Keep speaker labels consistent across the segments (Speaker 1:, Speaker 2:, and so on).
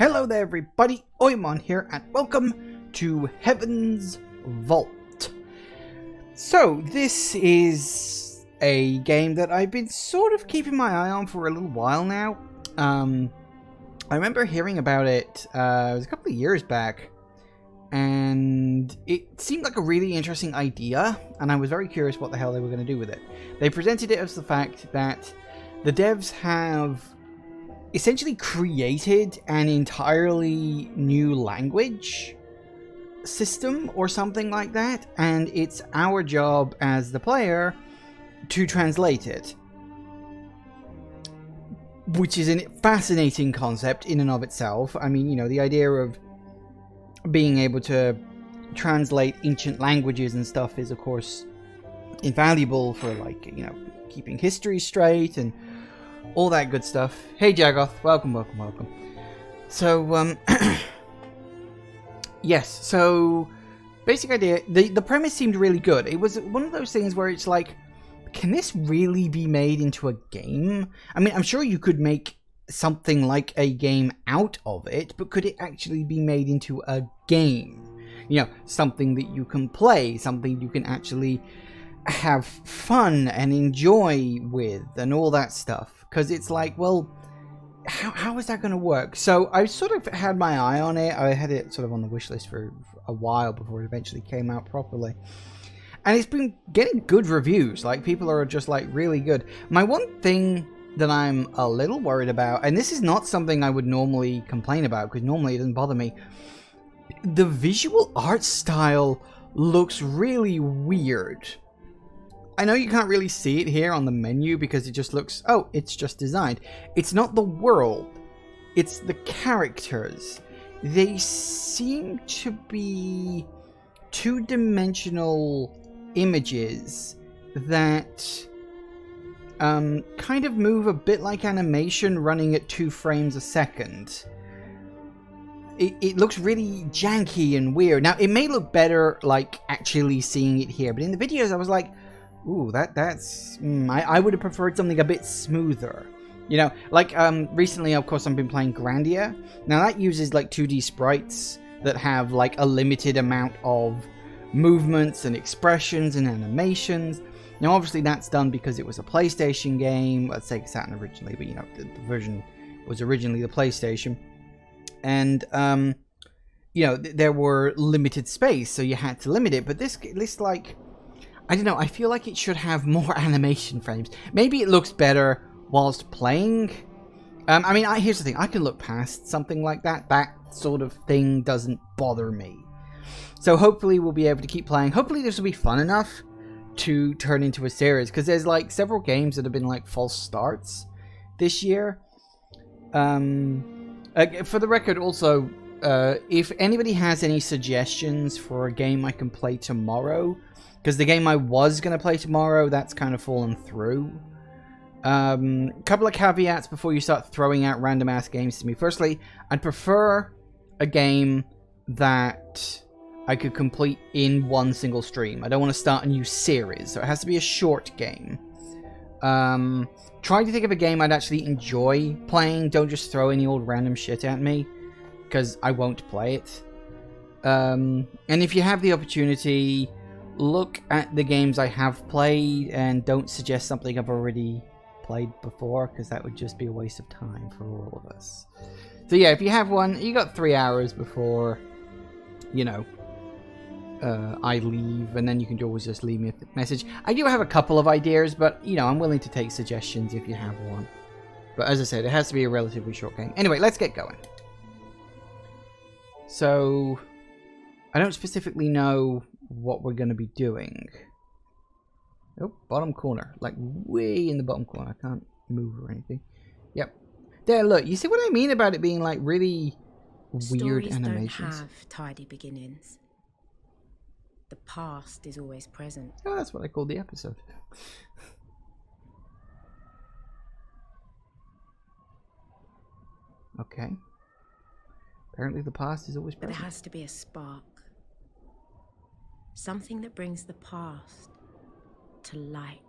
Speaker 1: Hello there everybody, Oimon here and welcome to Heaven's Vault. So this is a game that I've been sort of keeping my eye on for a little while now. I remember hearing about it, it was a couple of years back, and it seemed like a really interesting idea, and I was very curious what the hell they were going to do with it. They presented it as the fact that the devs have essentially created an entirely new language system or something like that, and it's our job as the player to translate it, which is a fascinating concept in and of itself. I mean, you know, the idea of being able to translate ancient languages and stuff is of course invaluable for, like, you know, keeping history straight and all that good stuff. Hey Jagoth, welcome. So, yes, so basic idea, the premise seemed really good. It was one of those things where it's like, can this really be made into a game? I mean, I'm sure you could make something like a game out of it, but could it actually be made into a game? You know, something that you can play, something you can actually have fun and enjoy with and all that stuff. Because it's like, well, how is that going to work? So I sort of had my eye on it. I had it sort of on the wish list for a while before it eventually came out properly. And it's been getting good reviews. Like, people are just like really good. My one thing that I'm a little worried about, and this is not something I would normally complain about because normally it doesn't bother me, the visual art style looks really weird. I know you can't really see it here on the menu because it just looks, oh, it's just designed. It's not the world, it's the characters. They seem to be two-dimensional images that kind of move a bit like animation running at 2 frames a second. It looks really janky and weird. Now, it may look better like actually seeing it here, but in the videos I was like, ooh, that's... I would have preferred something a bit smoother. You know, like, recently, of course, I've been playing Grandia. Now, that uses, like, 2D sprites that have, like, a limited amount of movements and expressions and animations. Now, obviously, that's done because it was a PlayStation game. Let's say Saturn originally, but, you know, the version was originally the PlayStation. And, you know, there were limited space, so you had to limit it. But this, like... I don't know, I feel like it should have more animation frames. Maybe it looks better whilst playing. I mean, here's the thing, I can look past something like that. That sort of thing doesn't bother me. So hopefully we'll be able to keep playing. Hopefully this will be fun enough to turn into a series. Because there's like several games that have been like false starts this year. For the record also, if anybody has any suggestions for a game I can play tomorrow... Because the game I was going to play tomorrow, that's kind of fallen through. Couple of caveats before you start throwing out random-ass games to me. Firstly, I'd prefer a game that I could complete in one single stream. I don't want to start a new series, so it has to be a short game. Try to think of a game I'd actually enjoy playing. Don't just throw any old random shit at me, because I won't play it. And if you have the opportunity... look at the games I have played and don't suggest something I've already played before, because that would just be a waste of time for all of us. So yeah, if you have one, you got 3 hours before, you know, I leave, and then you can always just leave me a message. I do have a couple of ideas, but, you know, I'm willing to take suggestions if you have one. But as I said, it has to be a relatively short game. Anyway, let's get going. So, I don't specifically know what we're going to be doing. Oh, bottom corner. Like, way in the bottom corner. I can't move or anything. Yep. There, look. You see what I mean about it being, like, really weird animations?
Speaker 2: Stories don't have tidy beginnings. The past is always present.
Speaker 1: Oh, that's what I called the episode. Okay. Apparently the past is always present.
Speaker 2: But there has to be a spark. Something that brings the past to light.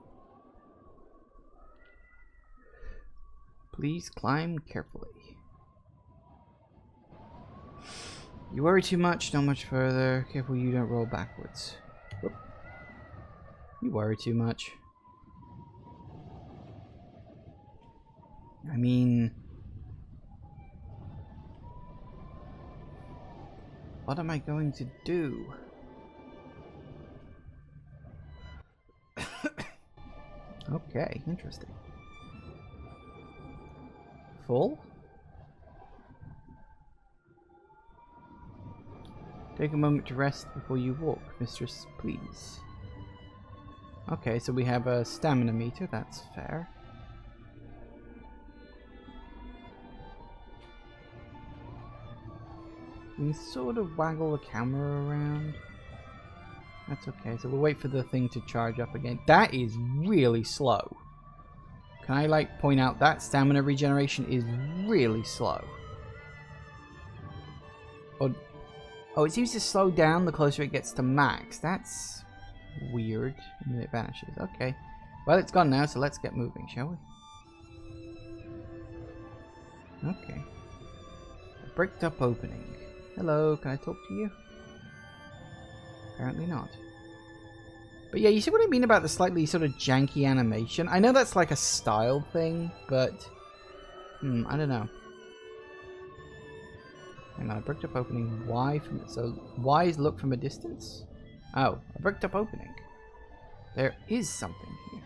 Speaker 1: Please climb carefully. You worry too much, not much further. Careful you don't roll backwards. Whoop. You worry too much. I mean... what am I going to do? Okay, interesting. Full? Take a moment to rest before you walk, mistress, please. Okay, so we have a stamina meter, that's fair. We can sort of waggle the camera around. That's okay, so we'll wait for the thing to charge up again. That is really slow. Can I, like, point out that stamina regeneration is really slow? Oh, it seems to slow down the closer it gets to max. That's weird. And then it vanishes. Okay. Well, it's gone now, so let's get moving, shall we? Okay. A bricked up opening. Hello, can I talk to you? Apparently not. But yeah, you see what I mean about the slightly sort of janky animation? I know that's like a style thing, but... I don't know. Hang on, a bricked up opening. Y from... so, Y is look from a distance? Oh, a bricked up opening. There is something here.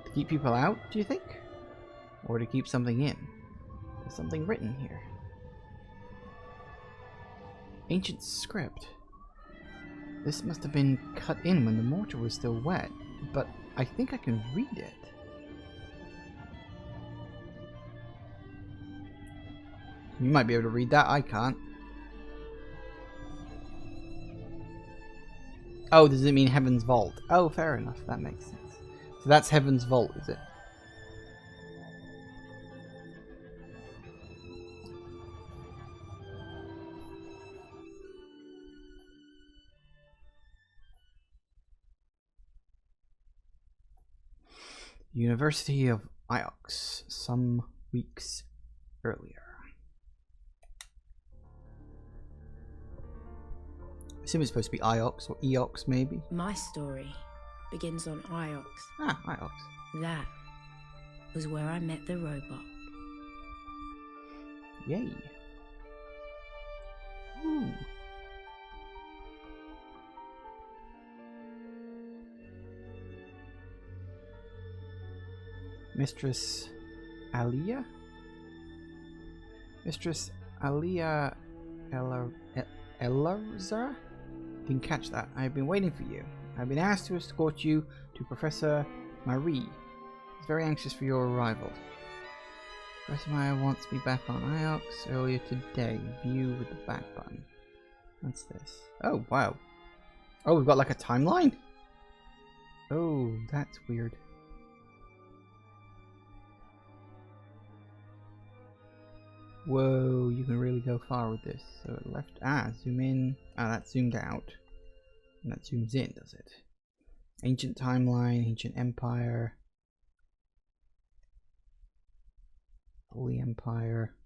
Speaker 1: To keep people out, do you think? Or to keep something in? There's something written here. Ancient script. This must have been cut in when the mortar was still wet, but I think I can read it. You might be able to read that, I can't. Oh, does it mean Heaven's Vault? Oh, fair enough, that makes sense. So that's Heaven's Vault, is it? University of Iox, some weeks earlier. I assume it's supposed to be Iox or Eox, maybe.
Speaker 2: My story begins on Iox.
Speaker 1: Ah, Iox.
Speaker 2: That was where I met the robot.
Speaker 1: Yay. Ooh. Mistress Alia? Mistress Alia Elazar? Didn't catch that. I have been waiting for you. I've been asked to escort you to Professor Marie. He's very anxious for your arrival. Professor Maya wants me back on Iox earlier today. View with the back button. What's this? Oh, wow. Oh, we've got like a timeline? Oh, that's weird. Whoa, you can really go far with this. So left, zoom in. Ah, that zoomed out. And that zooms in, does it? Ancient timeline, ancient empire. Holy empire.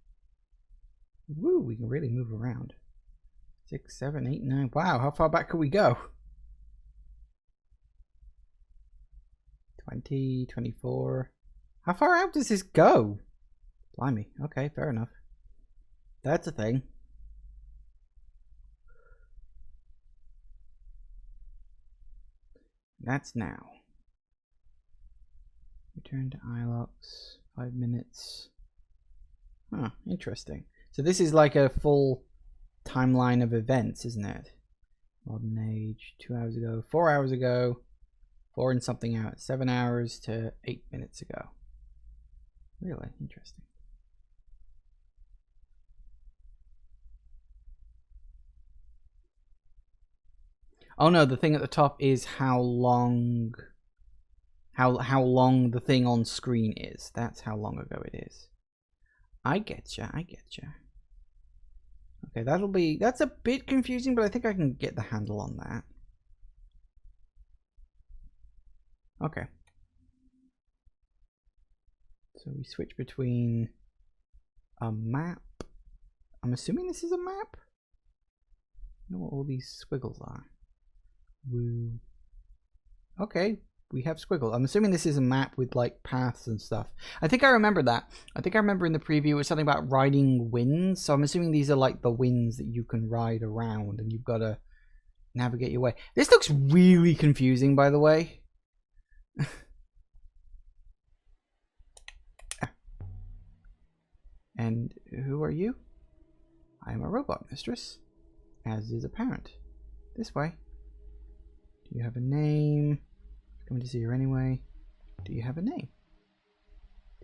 Speaker 1: Woo, we can really move around. 6, 7, 8, 9. Wow, how far back could we go? 20, 24. How far out does this go? Blimey. Okay, fair enough. That's a thing. That's now. Return to Ilox. 5 minutes. Huh, interesting. So this is like a full timeline of events, isn't it? Modern age, 2 hours ago, 4 hours ago, 4 and something out, 7 hours to 8 minutes ago. Really interesting. Oh no, the thing at the top is how long the thing on screen is. That's how long ago it is. I getcha, I getcha. Okay, that's a bit confusing, but I think I can get the handle on that. Okay. So we switch between a map I'm assuming this is a map? I know what all these squiggles are. Woo. Okay, we have squiggles. I'm assuming this is a map with like paths and stuff. I think I remember that. I think I remember in the preview it was something about riding winds. So I'm assuming these are like the winds that you can ride around and you've got to navigate your way. This looks really confusing, by the way. And who are you? I am a robot, mistress, as is apparent. This way. Do you have a name? Coming to see her anyway. Do you have a name?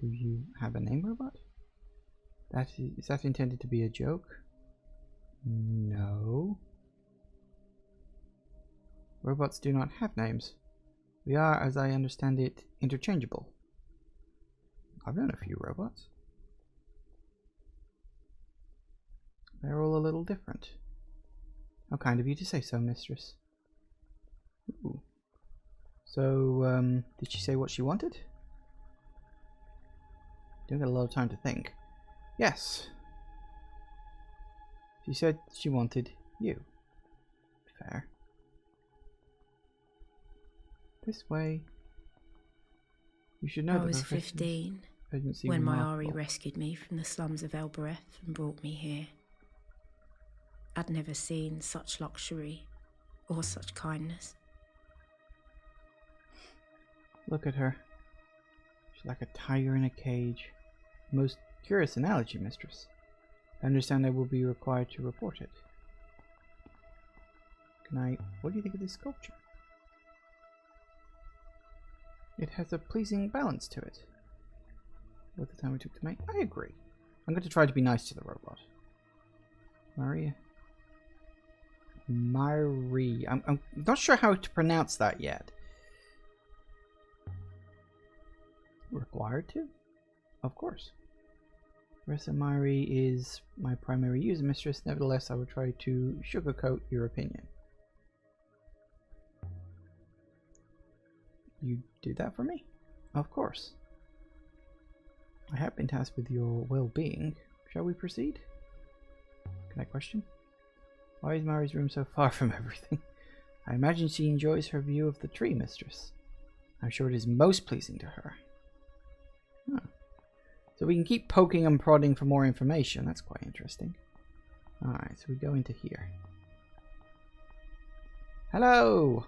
Speaker 1: Do you have a name, robot? Is that intended to be a joke? No. Robots do not have names. We are, as I understand it, interchangeable. I've known a few robots. They're all a little different. How kind of you to say so, mistress. Ooh. So, did she say what she wanted? Don't get a lot of time to think. Yes. She said she wanted you. Fair. This way. You should know
Speaker 2: I was 15 when my Ari rescued me from the slums of Elbereth and brought me here. I'd never seen such luxury or such kindness.
Speaker 1: Look at her. She's like a tiger in a cage. Most curious analogy, mistress. I understand I will be required to report it. What do you think of this sculpture? It has a pleasing balance to it. What the time we took to make? I agree. I'm going to try to be nice to the robot. Maria. Marie. I'm not sure how to pronounce that yet. Required to? Of course. Ressa Marie is my primary user, mistress. Nevertheless, I will try to sugarcoat your opinion. You do that for me? Of course. I have been tasked with your well-being. Shall we proceed? Can I question? Why is Marie's room so far from everything? I imagine she enjoys her view of the tree, mistress. I'm sure it is most pleasing to her. Huh. So we can keep poking and prodding for more information. That's quite interesting. Alright, so we go into here. Hello!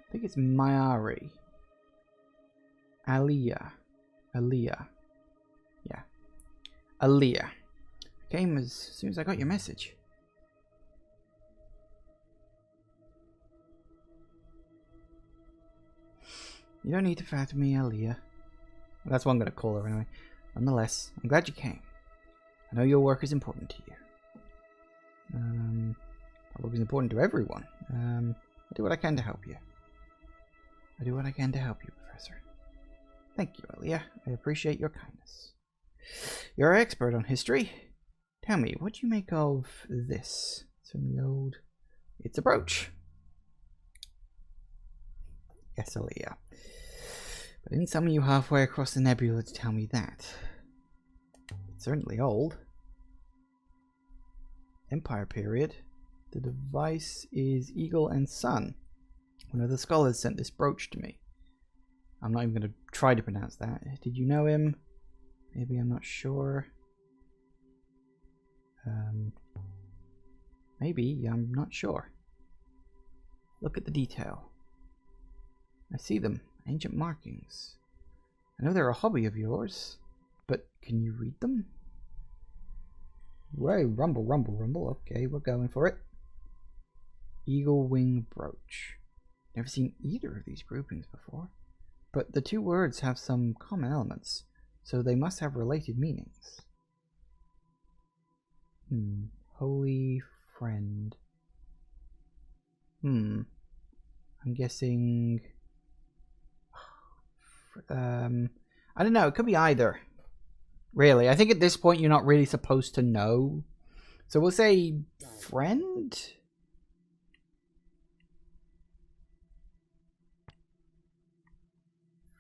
Speaker 1: I think it's Mayari. Aliyah. Yeah. Aliyah. Came as soon as I got your message. You don't need to flatter me, Aliyah. That's what I'm going to call her anyway. Nonetheless, I'm glad you came. I know your work is important to you. Our work is important to everyone. I do what I can to help you. Professor. Thank you, Aliyah. I appreciate your kindness. You're an expert on history. Tell me, what do you make of this? It's from the old... It's a brooch. Yes, Aliyah. But I didn't summon you halfway across the nebula to tell me that. It's certainly old. Empire period. The device is Eagle and Sun. One of the scholars sent this brooch to me. I'm not even going to try to pronounce that. Did you know him? Maybe, I'm not sure. Maybe, I'm not sure. Look at the detail. I see them. Ancient markings. I know they're a hobby of yours, but can you read them? Whoa, rumble, rumble, rumble. Okay, we're going for it. Eagle wing brooch. Never seen either of these groupings before. But the two words have some common elements, so they must have related meanings. Holy friend. I'm guessing... I don't know, it could be either. Really, I think at this point you're not really supposed to know. So we'll say friend?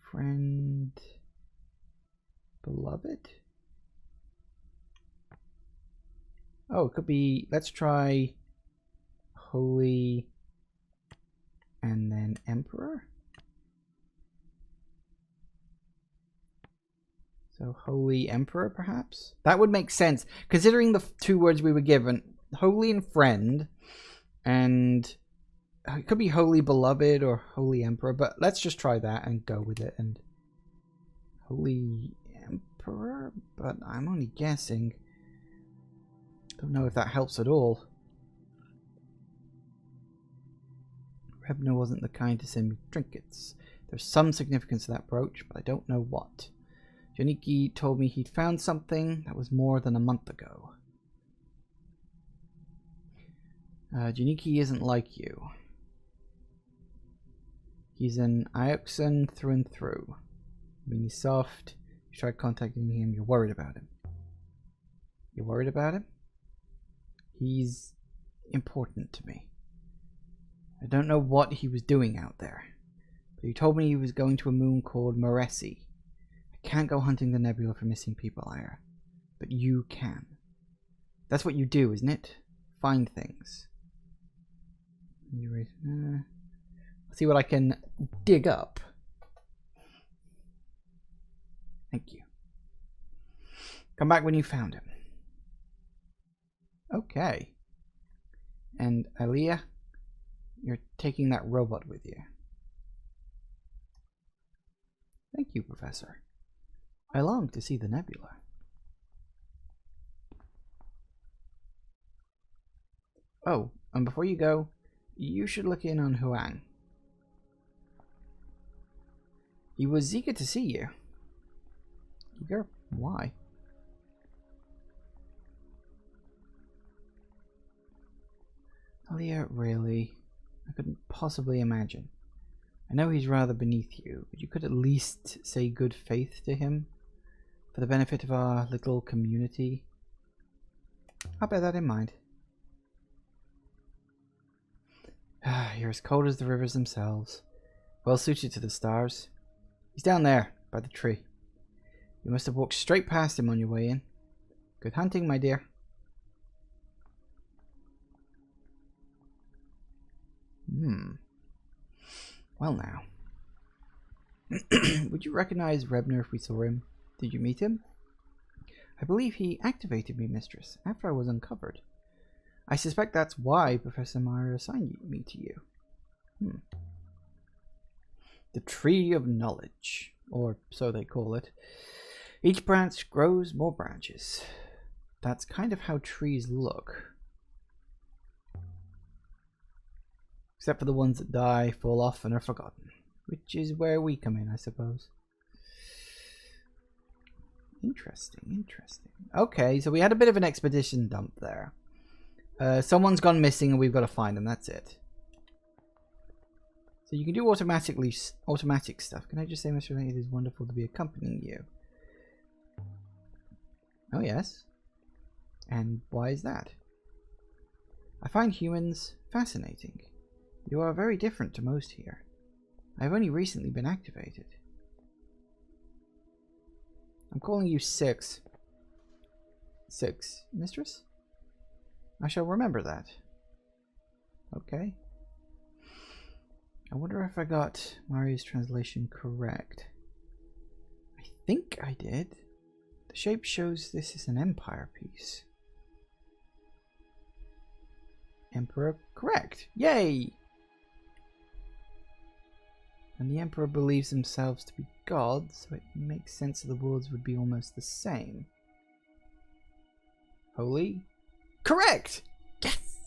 Speaker 1: Friend... Beloved? Oh, it could be... Let's try Holy and then Emperor. So Holy Emperor, perhaps? That would make sense, considering the two words we were given. Holy and Friend, and it could be Holy Beloved or Holy Emperor, but let's just try that and go with it. And Holy Emperor? But I'm only guessing. Don't know if that helps at all. Rebner wasn't the kind to send me trinkets. There's some significance to that brooch, but I don't know what. Janiki told me he'd found something that was more than a month ago. Janiki isn't like you. He's an Ioxan through and through. I mean, he's soft. You tried contacting him, you're worried about him. You're worried about him? He's important to me. I don't know what he was doing out there, but he told me he was going to a moon called Moresi. I can't go hunting the nebula for missing people, Ira, but you can. That's what you do, isn't it? Find things. Let's see what I can dig up. Thank you. Come back when you found him. Okay. And Aliyah, you're taking that robot with you. Thank you, Professor. I long to see the nebula. Oh, and before you go, you should look in on Huang. He was eager to see you. Eager? Why? Aliyah, really? I couldn't possibly imagine. I know he's rather beneath you, but you could at least say good faith to him for the benefit of our little community. I'll bear that in mind. You're as cold as the rivers themselves. Well suited to the stars. He's down there, by the tree. You must have walked straight past him on your way in. Good hunting, my dear. Well now. Would you recognize Rebner if we saw him? Did you meet him? I believe he activated me, mistress, after I was uncovered. I suspect that's why Professor Meyer assigned me to you. The Tree of Knowledge, or so they call it. Each branch grows more branches. That's kind of how trees look. Except for the ones that die, fall off, and are forgotten. Which is where we come in, I suppose. Interesting, interesting. Okay, so we had a bit of an expedition dump there. Someone's gone missing and we've got to find them, that's it. So you can do automatic stuff. Can I just say, Mr. Lane, it is wonderful to be accompanying you. Oh, yes. And why is that? I find humans fascinating. You are very different to most here. I've only recently been activated. I'm calling you Six. Six, mistress? I shall remember that. Okay. I wonder if I got Mari's translation correct. I think I did. The shape shows this is an empire piece. Emperor correct. Yay! And the Emperor believes themselves to be gods, so it makes sense that the worlds would be almost the same. Holy? Correct! Yes!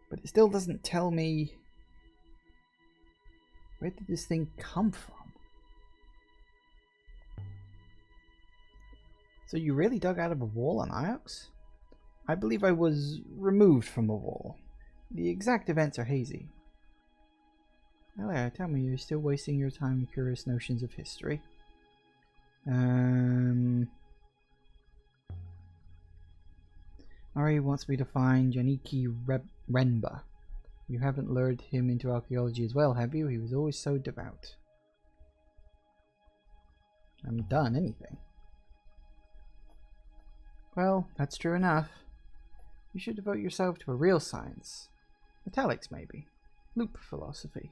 Speaker 1: But it still doesn't tell me... Where did this thing come from? So you really dug out of a wall on Iox? I believe I was removed from a wall. The exact events are hazy. Elia, tell me, you're still wasting your time on curious notions of history. Mari wants me to find Janiki Renba. You haven't lured him into archaeology as well, have you? He was always so devout. I haven't done anything. Well, that's true enough. You should devote yourself to a real science. Metallics, maybe. Loop philosophy.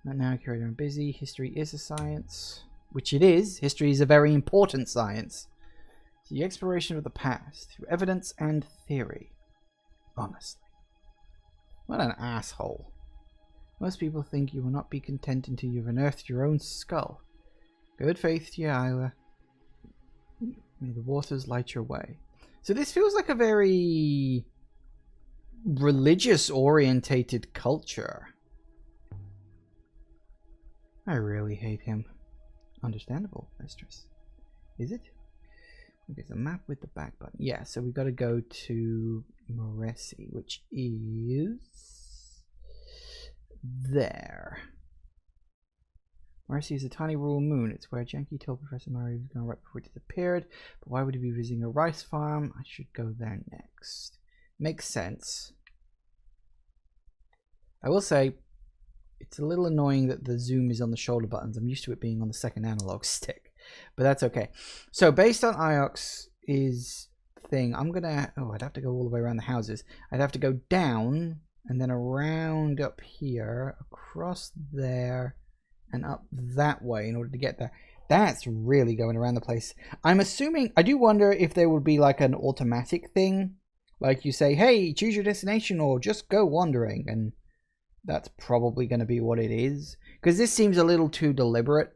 Speaker 1: Not now, curator, I'm busy. History is a science. Which it is. History is a very important science. It's the exploration of the past through evidence and theory. Honestly. What an asshole. Most people think you will not be content until you've unearthed your own skull. Good faith to you, Isla. May the waters light your way. So this feels like a very religious-orientated culture. I really hate him. Understandable, mistress. Is it? Okay, so map with the back button. Yeah, so we've got to go to Moresi, which is there. Moresi is a tiny rural moon. It's where Janky told Professor Murray he was going right before he disappeared. But why would he be visiting a rice farm? I should go there next. Makes sense. I will say, it's a little annoying that the zoom is on the shoulder buttons. I'm used to it being on the second analog stick. But that's okay. So based on Iox's thing, I'm going to... Oh, I'd have to go all the way around the houses. I'd have to go down and then around up here, across there, and up that way in order to get there. That's really going around the place. I'm assuming... I do wonder if there would be like an automatic thing. Like you say, hey, choose your destination or just go wandering. And that's probably going to be what it is. Because this seems a little too deliberate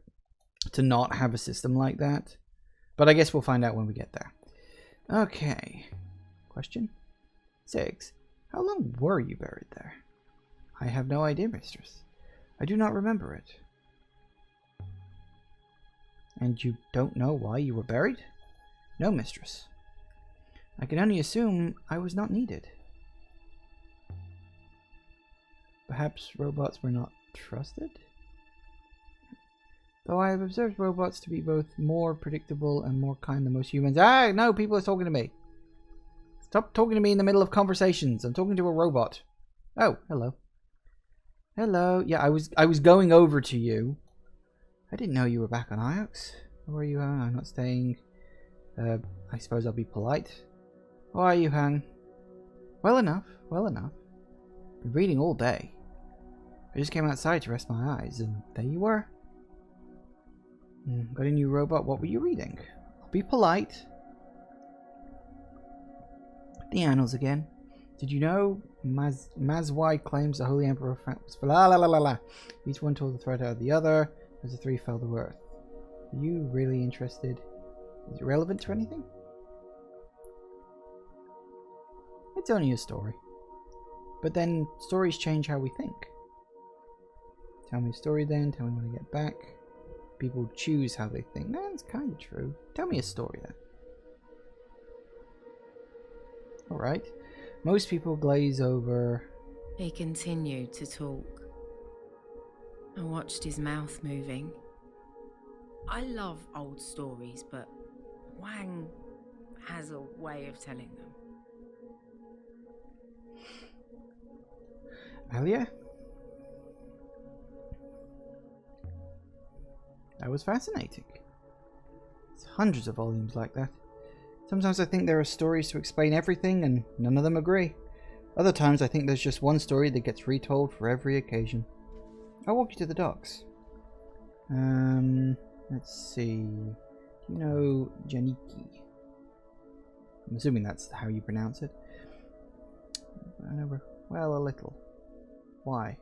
Speaker 1: to not have a system like that. But I guess we'll find out when we get there. Okay. Question 6. How long were you buried there? I have no idea, mistress. I do not remember it. And you don't know why you were buried? No, mistress. I can only assume I was not needed. Perhaps robots were not trusted? Though I have observed robots to be both more predictable and more kind than most humans. Ah, no, people are talking to me. Stop talking to me in the middle of conversations. I'm talking to a robot. Oh, hello. Hello. Yeah, I was going over to you. I didn't know you were back on Iox. Where are you, Han? I'm not staying. I suppose I'll be polite. Why are you, Han? Well enough. Well enough. Been reading all day. I just came outside to rest my eyes, and there you were. Got a new robot. What were you reading? I'll be polite. The annals again. Did you know Mazwai claims the Holy Emperor was la la la la la. Each one told the threat out of the other as the three fell to earth. Are you really interested? Is it relevant to anything? It's only a story. But then stories change how we think. Tell me a story then. Tell me when I get back. People choose how they think. That's kind of true. Tell me a story then. Alright. Most people glaze over.
Speaker 2: He continued to talk. I watched his mouth moving. I love old stories, but Wang has a way of telling them.
Speaker 1: Alia? That was fascinating. There's hundreds of volumes like that. Sometimes I think there are stories to explain everything and none of them agree. Other times I think there's just one story that gets retold for every occasion. I'll walk you to the docks. Let's see. Do you know Janiki? I'm assuming that's how you pronounce it. I never... Well, a little. Why?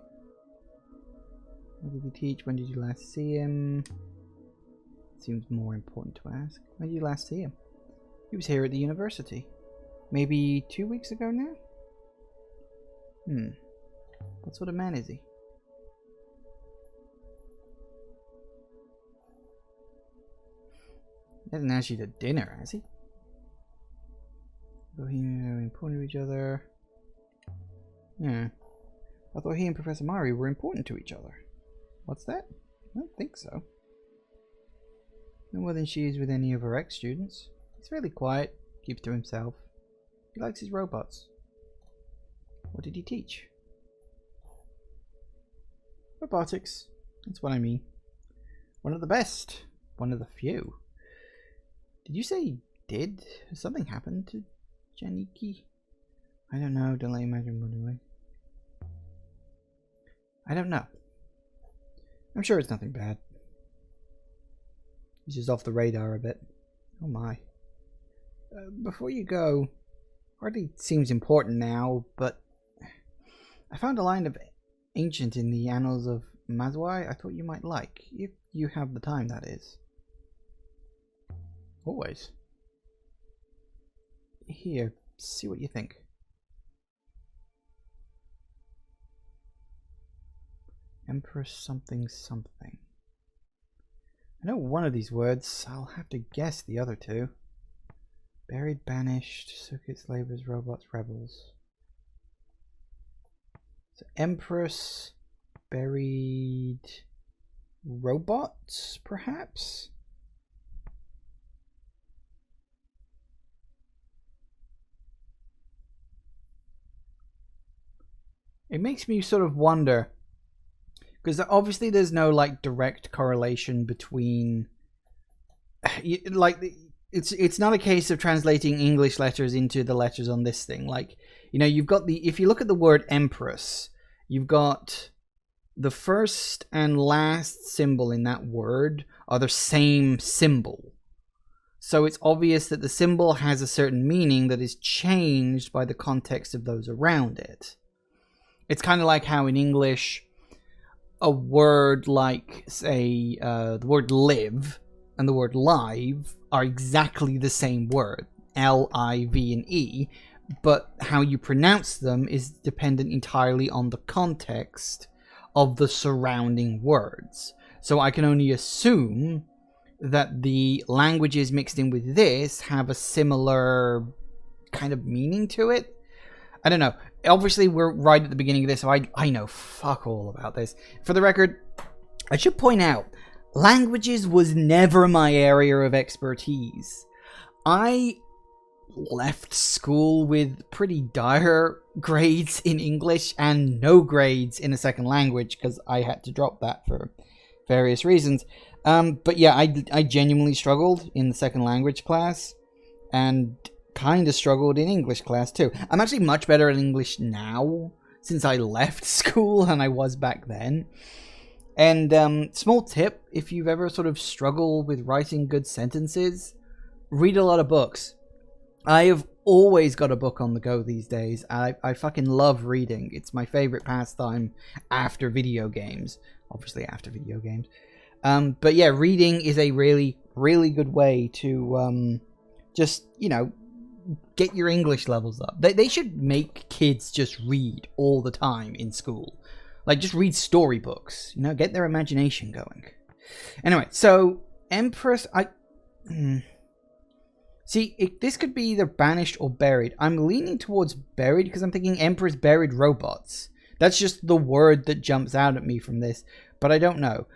Speaker 1: What did he teach? When did you last see him? Seems more important to ask. When did you last see him? He was here at the university. Maybe 2 weeks ago now? What sort of man is he? He hasn't asked you to dinner, has he? Bohemian are important to each other. Yeah. I thought he and Professor Mari were important to each other. What's that? I don't think so. No more than she is with any of her ex-students. He's fairly quiet, keeps to himself. He likes his robots. What did he teach? Robotics. That's what I mean. One of the best. One of the few. Did you say did? Something happened to Janiki? I don't know. Don't let you imagine what away. I don't know. I'm sure it's nothing bad. He's just off the radar a bit. Oh my. Before you go, hardly seems important now, but I found a line of ancient in the annals of Mazwai I thought you might like, if you have the time, that is. Always. Here, see what you think. Empress something something. I know one of these words, I'll have to guess the other two. Buried, banished, circuits, labors, robots, rebels. So Empress, buried, robots, perhaps? It makes me sort of wonder, because obviously there's no like direct correlation between, like, it's not a case of translating English letters into the letters on this thing. Like, you know, you've got if you look at the word Empress, you've got the first and last symbol in that word are the same symbol. So it's obvious that the symbol has a certain meaning that is changed by the context of those around it. It's kind of like how in English, a word like, say, the word live and the word live are exactly the same word, L-I-V and E, but how you pronounce them is dependent entirely on the context of the surrounding words. So I can only assume that the languages mixed in with this have a similar kind of meaning to it. I don't know. Obviously, we're right at the beginning of this, so I know fuck all about this. For the record, I should point out, languages was never my area of expertise. I left school with pretty dire grades in English and no grades in a second language because I had to drop that for various reasons. But yeah, I genuinely struggled in the second language class and kind of struggled in English class too. I'm actually much better at English now since I left school than I was back then. And small tip, if you've ever sort of struggled with writing good sentences, read a lot of books. I have always got a book on the go these days. I fucking love reading. It's my favorite pastime after video games. Obviously after video games. But yeah, reading is a really, really good way to just, you know, get your English levels up. They should make kids just read all the time in school. Like, just read storybooks. You know, get their imagination going. Anyway, so Empress, see, this could be either banished or buried. I'm leaning towards buried because I'm thinking Empress buried robots. That's just the word that jumps out at me from this, but I don't know.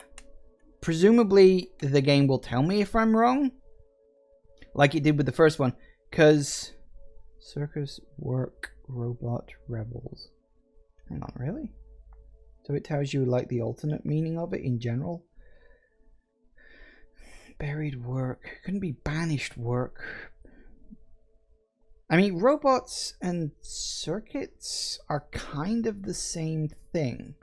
Speaker 1: Presumably, the game will tell me if I'm wrong, like it did with the first one, because circus, work, robot, rebels. Hang on, really? So it tells you like the alternate meaning of it in general? Buried work. Couldn't be banished work. I mean, robots and circuits are kind of the same thing.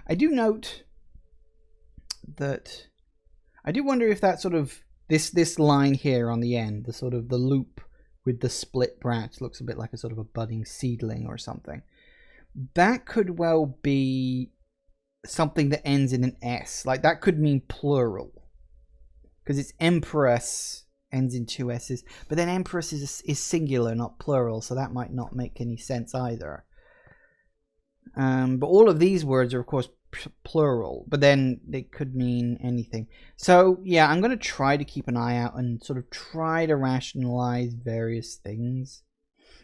Speaker 1: I do note that I do wonder if that sort of this line here on the end, the sort of the loop with the split branch, looks a bit like a sort of a budding seedling or something. That could well be something that ends in an S. Like, that could mean plural. Because it's Empress, ends in two S's. But then Empress is singular, not plural, so that might not make any sense either. But all of these words are, of course, plural, but then they could mean anything. So yeah, I'm going to try to keep an eye out and sort of try to rationalize various things.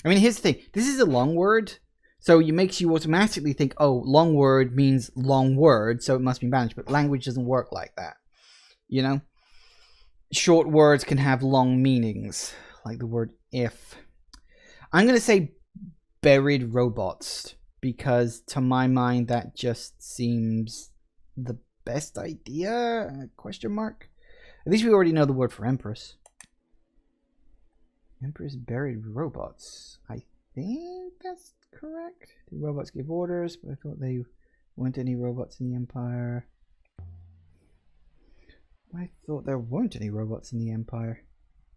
Speaker 1: I mean, here's the thing. This is a long word, so it makes you automatically think, oh, long word means long word, so it must be banished. But language doesn't work like that, you know? Short words can have long meanings, like the word if. I'm going to say buried robots, because to my mind that just seems the best idea? Question mark. At least we already know the word for Empress. Empress buried robots. I think that's correct. The robots give orders, but I thought they weren't any robots in the Empire. I thought there weren't any robots in the Empire.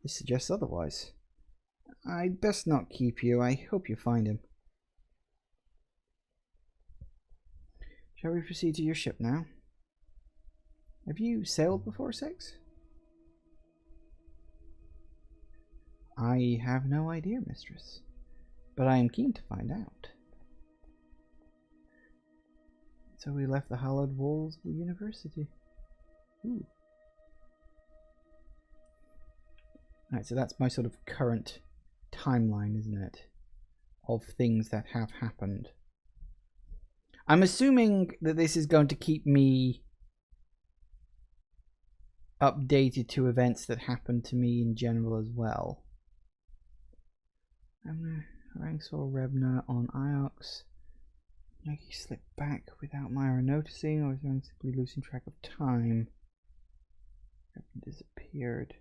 Speaker 1: This suggests otherwise. I'd best not keep you. I hope you find him. Shall we proceed to your ship now? Have you sailed before, Six? I have no idea, Mistress, but I am keen to find out. So we left the hallowed walls of the university. Ooh. Alright, so that's my sort of current timeline, isn't it? Of things that have happened. I'm assuming that this is going to keep me updated to events that happen to me in general as well. Ranks or Rebna on Iox. Like he slipped back without Myra noticing, or is Rank simply losing track of time? Rebna disappeared.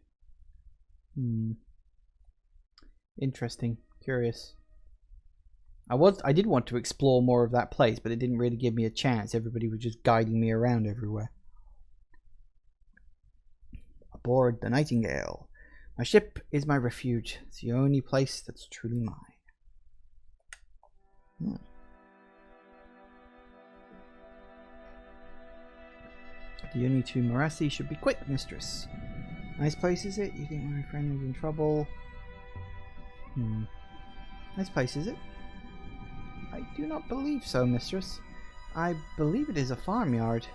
Speaker 1: Interesting. Curious. I did want to explore more of that place, but it didn't really give me a chance. Everybody was just guiding me around everywhere. Aboard the Nightingale. My ship is my refuge. It's the only place that's truly mine. The journey to Marassi should be quick, Mistress. Nice place, is it? You think my friend is in trouble? Nice place, is it? I do not believe so, Mistress. I believe it is a farmyard.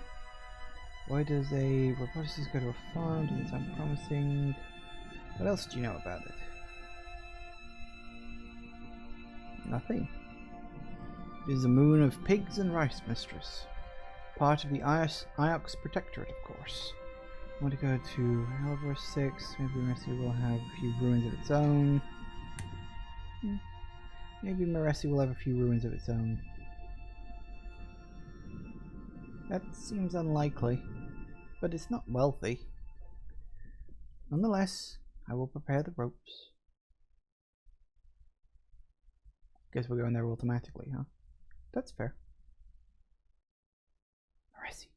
Speaker 1: Why does a roboticist go to a farm? Does it sound promising? What else do you know about it? Nothing. It is a moon of pigs and rice, Mistress. Part of the Iox Protectorate, of course. I want to go to Elver 6. Maybe Marassi will have a few ruins of its own. Maybe Marassi will have a few ruins of its own. That seems unlikely, but it's not wealthy. Nonetheless, I will prepare the ropes. Guess we're going there automatically, huh? That's fair. Marassi.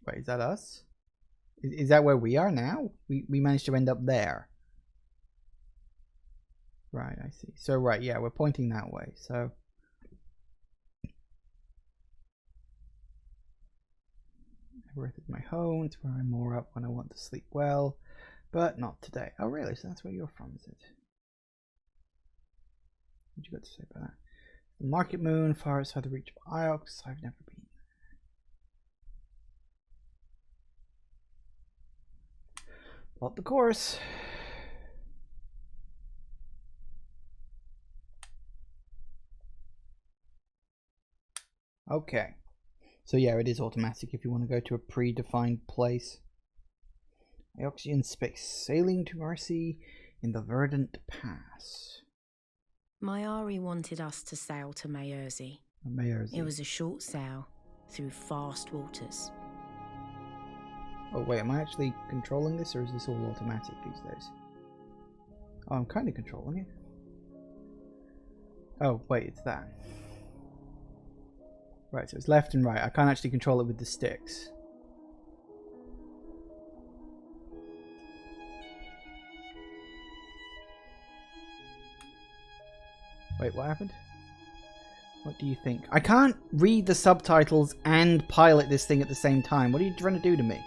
Speaker 1: Wait, is that us? Is that where we are now? We managed to end up there. Right, I see. So, right, yeah, we're pointing that way, so... Everett is my home. It's where I'm more up when I want to sleep well. But not today. Oh, really? So that's where you're from, is it? What you got to say about that? The Market Moon, far outside the reach of Iox. I've never been. Plot the course. Okay. So yeah, it is automatic if you want to go to a predefined place. Ioxian space. Sailing to Marassi in the Verdant Pass.
Speaker 2: Mayari wanted us to sail to Mayerzi. It was a short sail through fast waters.
Speaker 1: Oh wait, am I actually controlling this, or is this all automatic these days? Oh, I'm kind of controlling it. Oh wait, it's that. Right, so it's left and right. I can't actually control it with the sticks. Wait, what happened? What do you think? I can't read the subtitles and pilot this thing at the same time. What are you trying to do to me?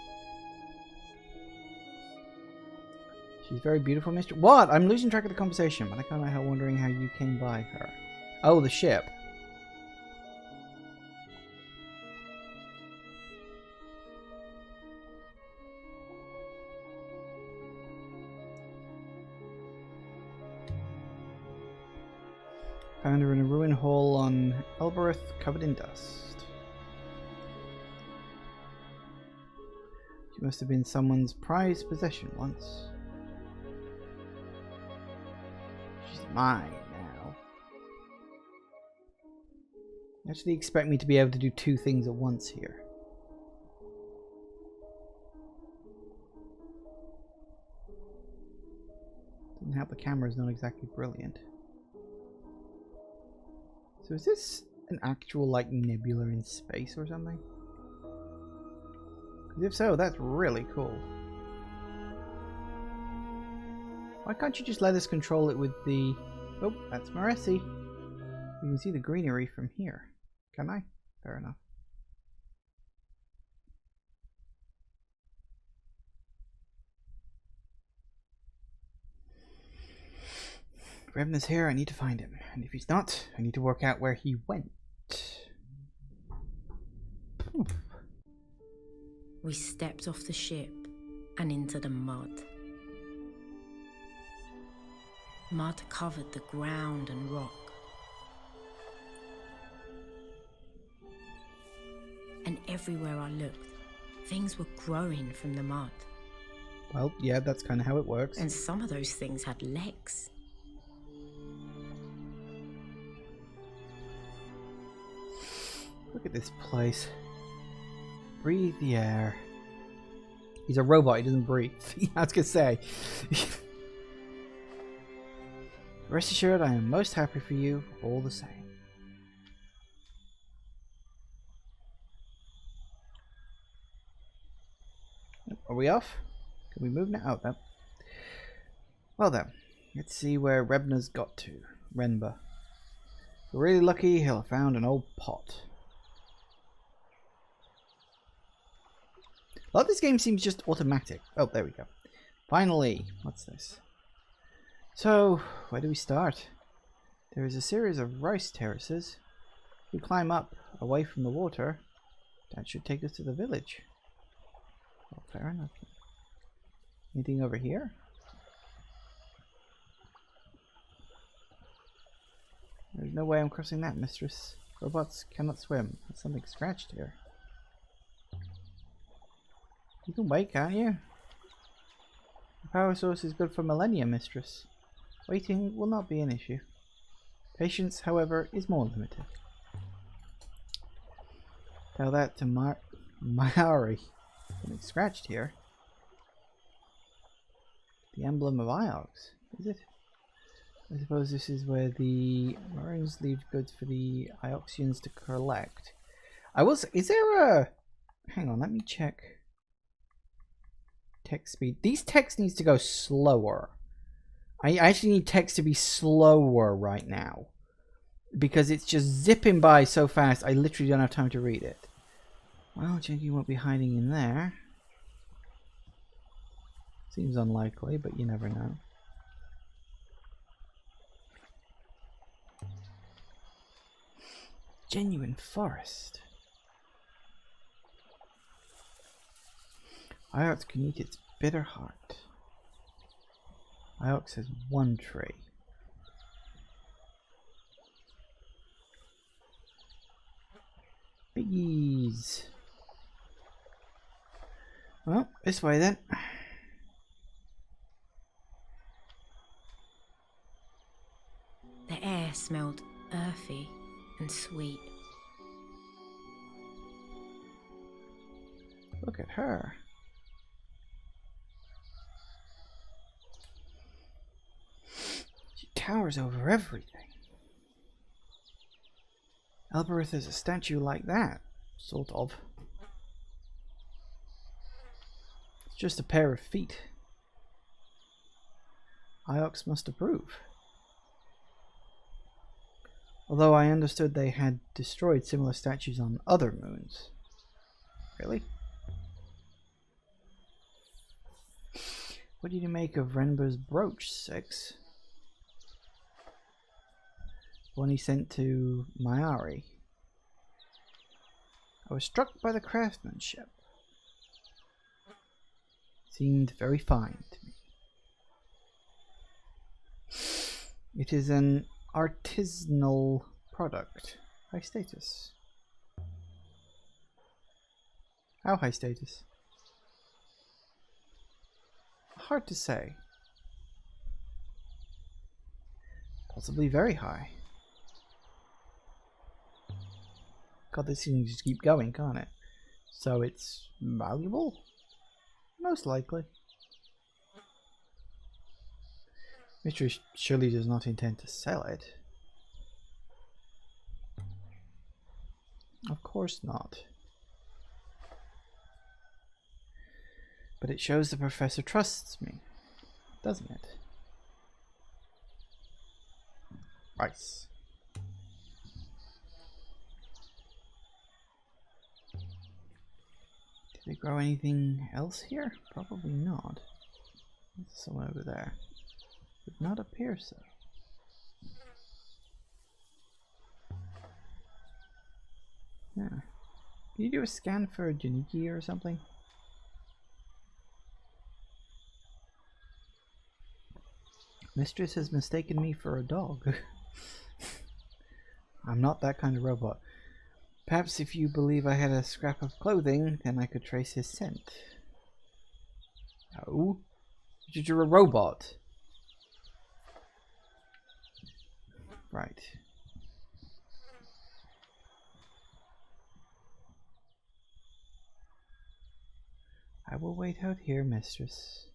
Speaker 1: She's very beautiful, Mr. What? I'm losing track of the conversation, but I can't help wondering how you came by her. Oh, the ship. Found her in a ruin hole on Elbereth, covered in dust. She must have been someone's prized possession once. mine now. You actually expect me to be able to do two things at once here. Doesn't help the camera is not exactly brilliant. So is this an actual, like, nebula in space or something? Because if so, that's really cool. Why can't you just let us control it with the... Oh, that's Maressi. You can see the greenery from here. Can I? Fair enough. Rebna's here, I need to find him. And if he's not, I need to work out where he went. Oof.
Speaker 2: We stepped off the ship and into the mud. Mud covered the ground and rock. And everywhere I looked, things were growing from the mud.
Speaker 1: Well, yeah, that's kind of how it works.
Speaker 2: And some of those things had legs.
Speaker 1: Look at this place. Breathe the air. He's a robot, he doesn't breathe. I was gonna say. Rest assured, I am most happy for you all the same. Are we off? Can we move now? Oh, no. Well then, let's see where Rebna's got to. Renba. If we're really lucky, he'll have found an old pot. A lot of this game seems just automatic. Oh, there we go. Finally, what's this? So, where do we start? There is a series of rice terraces. If we climb up away from the water, that should take us to the village. Well, fair enough. Anything over here? There's no way I'm crossing that, mistress. Robots cannot swim. There's something scratched here. You can wait, can't you? The power source is good for millennia, mistress. Waiting will not be an issue. Patience, however, is more limited. Tell that to Mayari. Something scratched here. The emblem of Iox, is it? I suppose this is where the Marines leave goods for the Ioxians to collect. Is there a... Hang on, let me check. Text speed. These texts needs to go slower. I actually need text to be slower right now. Because it's just zipping by so fast, I literally don't have time to read it. Well, Jenki won't be hiding in there. Seems unlikely, but you never know. Genuine forest. Iox can eat its bitter heart. Iox has one tree. Biggies. Well, this way then.
Speaker 2: The air smelled earthy and sweet.
Speaker 1: Look at her. She towers over everything. Elbereth is a statue like that, sort of. It's just a pair of feet. Iox must approve. Although I understood they had destroyed similar statues on other moons. Really? What did you make of Renba's brooch, Six? The one he sent to Mayari. I was struck by the craftsmanship. Seemed very fine to me. It is an artisanal product. High status. How high status? Hard to say. Possibly very high. God, this thing can just keep going, can't it? So it's valuable? Most likely. Mystery surely does not intend to sell it. Of course not. But it shows the professor trusts me, doesn't it? Rice. Did they grow anything else here? Probably not. There's someone over there. Would not appear so. Yeah. Can you do a scan for Janiki or something? Mistress has mistaken me for a dog. I'm not that kind of robot. Perhaps if you believe I had a scrap of clothing, then I could trace his scent. Oh? You're a robot. Right. I will wait out here, mistress.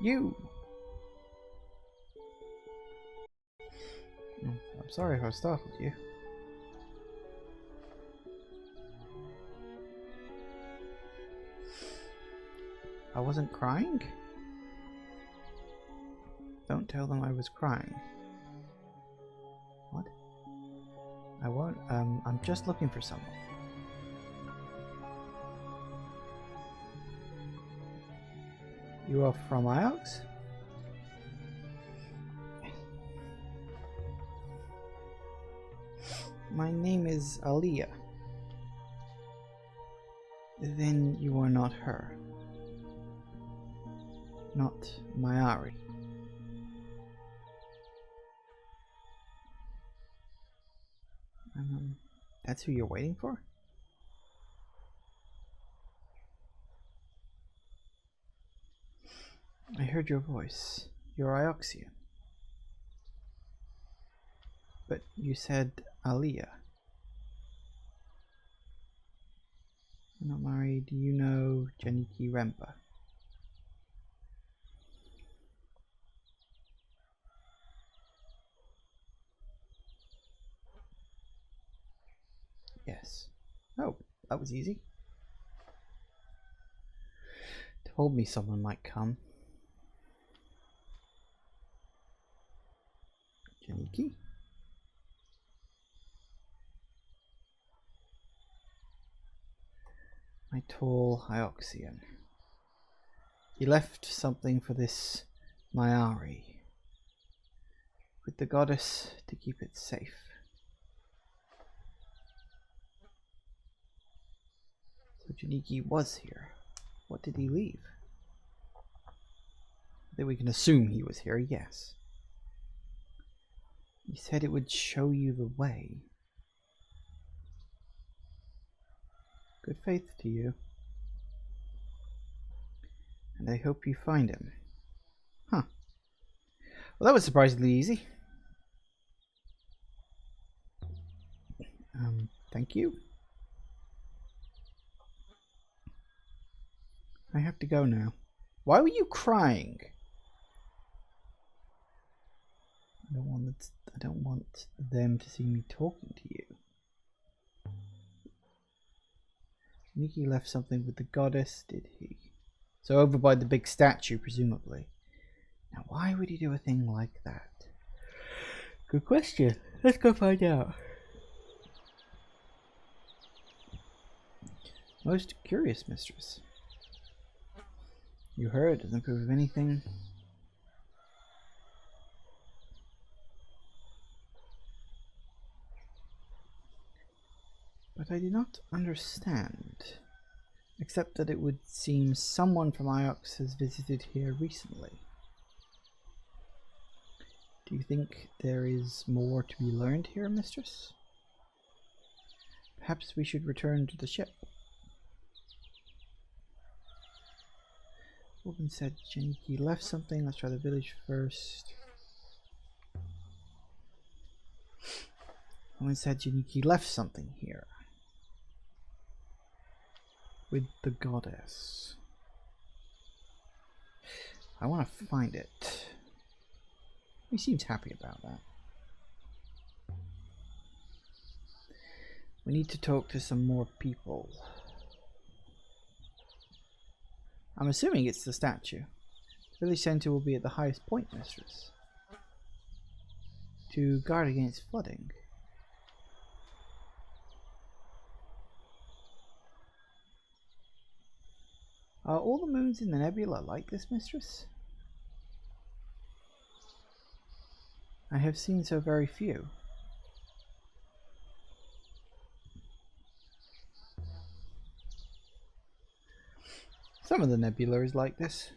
Speaker 1: You! I'm sorry if I startled you. I wasn't crying? Don't tell them I was crying. What? I won't. I'm just looking for someone. You are from Iox? My name is Aliyah. Then you are not her. Not Mayari. That's who you're waiting for? I heard your voice. You're Ioxian. But you said Aliyah. You're not married. Do you know Janiki Rempa? Yes. Oh, that was easy. Told me someone might come. Janiki? My tall Ioxian. He left something for this Mayari. With the goddess to keep it safe. So Janiki was here. What did he leave? That we can assume he was here, yes. He said it would show you the way. Good faith to you. And I hope you find him. Huh. Well, that was surprisingly easy. Thank you. I have to go now. Why were you crying? I don't want them to see me talking to you. Nikki left something with the goddess, did he? So over by the big statue, presumably. Now why would he do a thing like that? Good question. Let's go find out. Most curious, mistress. You heard, doesn't prove of anything. But I do not understand. Except that it would seem someone from Iox has visited here recently. Do you think there is more to be learned here, mistress? Perhaps we should return to the ship. Woman said Janiki left something. Let's try the village first. Woman said Janiki left something here. With the goddess. I want to find it. He seems happy about that. We need to talk to some more people. I'm assuming it's the statue. The village center will be at the highest point, mistress. To guard against flooding. Are all the moons in the nebula like this, mistress? I have seen so very few. Some of the nebula is like this,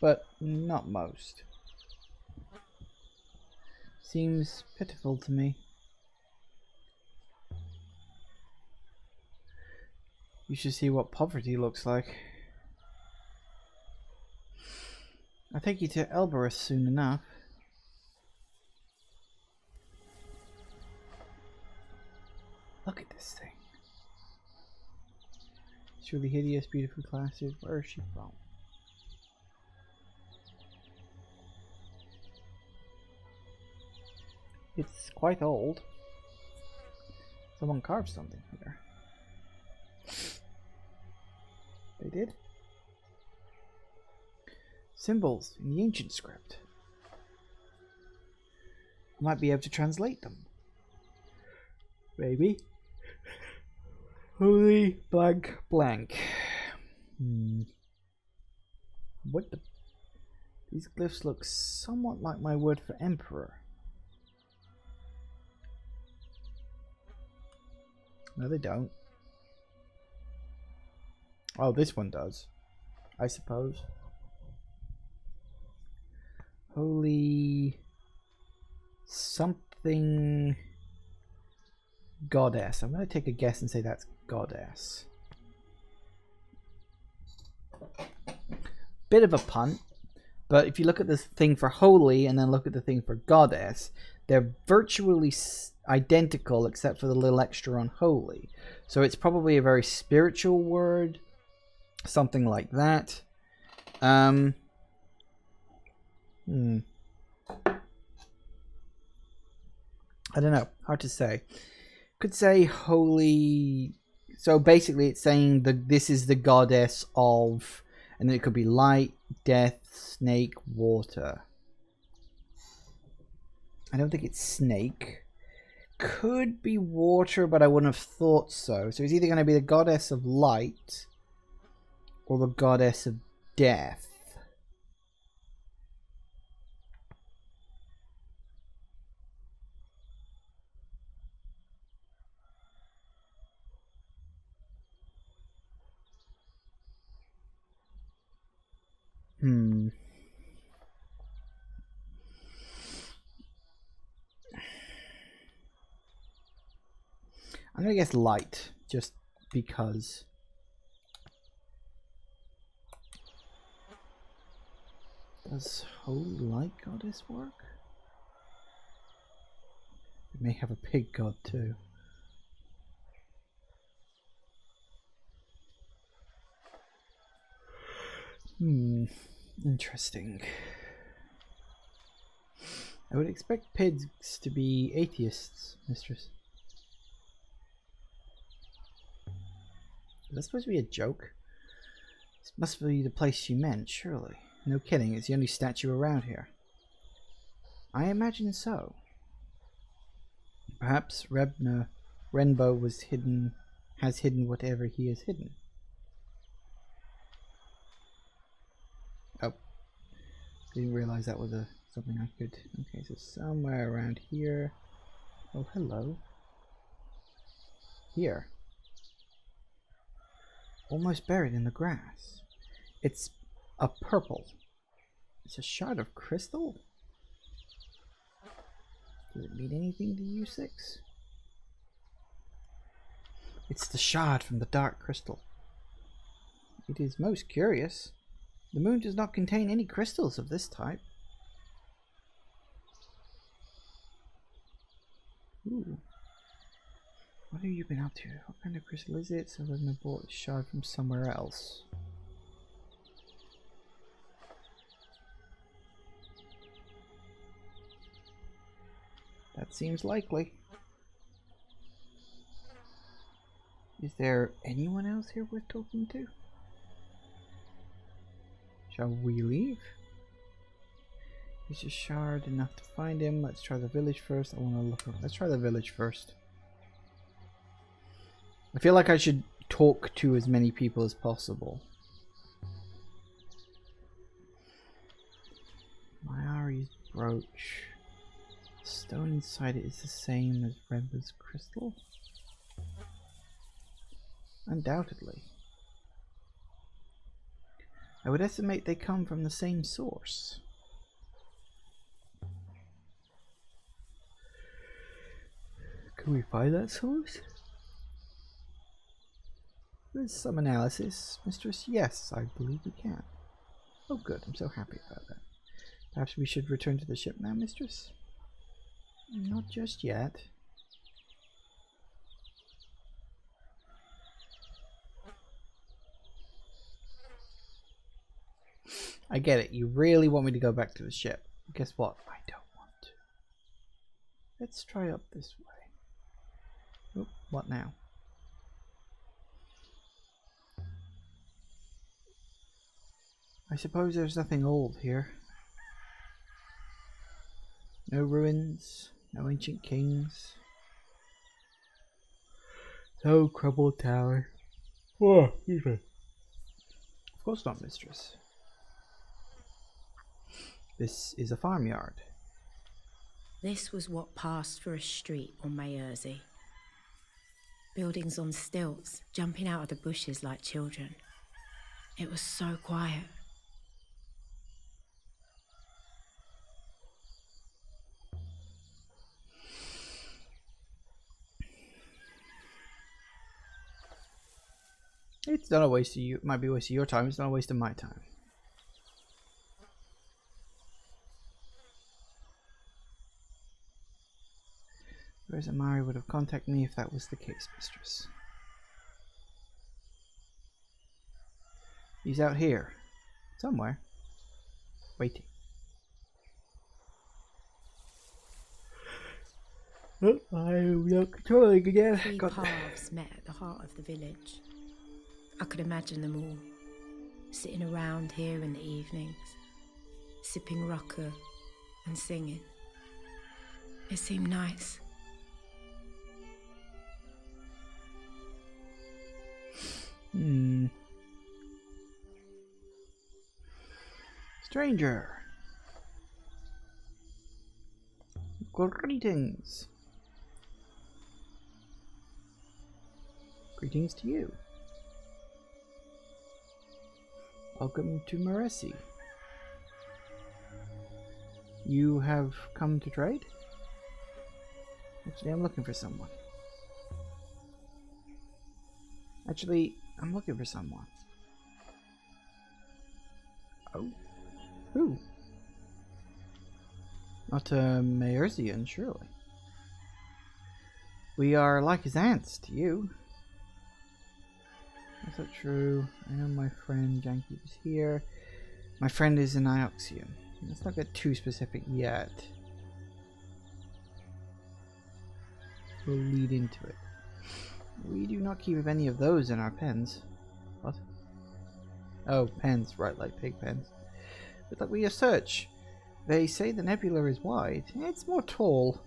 Speaker 1: but not most. Seems pitiful to me. You should see what poverty looks like. I'll take you to Elbereth soon enough. Look at this thing. It's really hideous, beautiful, classic. Where is she from? It's quite old. Someone carved something here. They did? Symbols in the ancient script. I might be able to translate them. Maybe. Holy blank blank. What the? These glyphs look somewhat like my word for emperor. No, they don't. Oh, this one does, I suppose. Holy something goddess. I'm going to take a guess and say that's goddess. Bit of a punt, but if you look at the thing for holy and then look at the thing for goddess, they're virtually identical except for the little extra on holy. So it's probably a very spiritual word, something like that. I don't know. Hard to say. Could say holy. So basically, it's saying that this is the goddess of, and then it could be light, death, snake, water. I don't think it's snake. Could be water, but I wouldn't have thought so. So it's either going to be the goddess of light or the goddess of death. I'm gonna guess light, just because. Does holy light goddess work? It may have a pig god too. Interesting. I would expect pigs to be atheists, mistress. Is that supposed to be a joke? This must be the place she meant, surely. No kidding, it's the only statue around here. I imagine so. Perhaps Renbo has hidden whatever he has hidden. Oh. Didn't realize that was something I could. Okay, so somewhere around here. Oh, hello. Here. Almost buried in the grass. It's a purple. It's a shard of crystal? Does it mean anything to you, Six? It's the shard from the dark crystal. It is most curious. The moon does not contain any crystals of this type. Ooh. What have you been up to? What kind of crystal is it? So I bought a shard from somewhere else. That seems likely. Is there anyone else here worth talking to? Shall we leave? Is a shard enough to find him? Let's try the village first. I want to look. Let's try the village first. I feel like I should talk to as many people as possible. Mayari's brooch. The stone inside it is the same as Remba's crystal? Undoubtedly. I would estimate they come from the same source. Can we find that source? There's some analysis, Mistress. Yes, I believe we can. Oh good, I'm so happy about that. Perhaps we should return to the ship now, Mistress? Not just yet. I get it. You really want me to go back to the ship. Guess what? I don't want to. Let's try up this way. Oh, what now? I suppose there's nothing old here. No ruins, no ancient kings. No crumbled tower. Oh, excuse me. Of course not, Mistress. This is a farmyard.
Speaker 2: This was what passed for a street on Mayersey. Buildings on stilts, jumping out of the bushes like children. It was so quiet.
Speaker 1: It's not a waste of you. It might be a waste of your time. It's not a waste of my time. Whereas Amari would have contacted me if that was the case, Mistress. He's out here. Somewhere. Waiting. Oh, I'm not controlling again.
Speaker 2: Three paths met at the heart of the village. I could imagine them all, sitting around here in the evenings, sipping rucker and singing. It seemed nice.
Speaker 1: Stranger. Greetings. Greetings to you. Welcome to Maresi. You have come to trade? Actually, I'm looking for someone. Oh. Who? Not a Mayersian, surely. We are like his aunts to you. Is that true? I know my friend Janky was here. My friend is an Ioxian. Let's not get too specific yet. We'll lead into it. We do not keep any of those in our pens. What? Oh, pens, right, like pig pens. But like we search. They say the nebula is wide. It's more tall.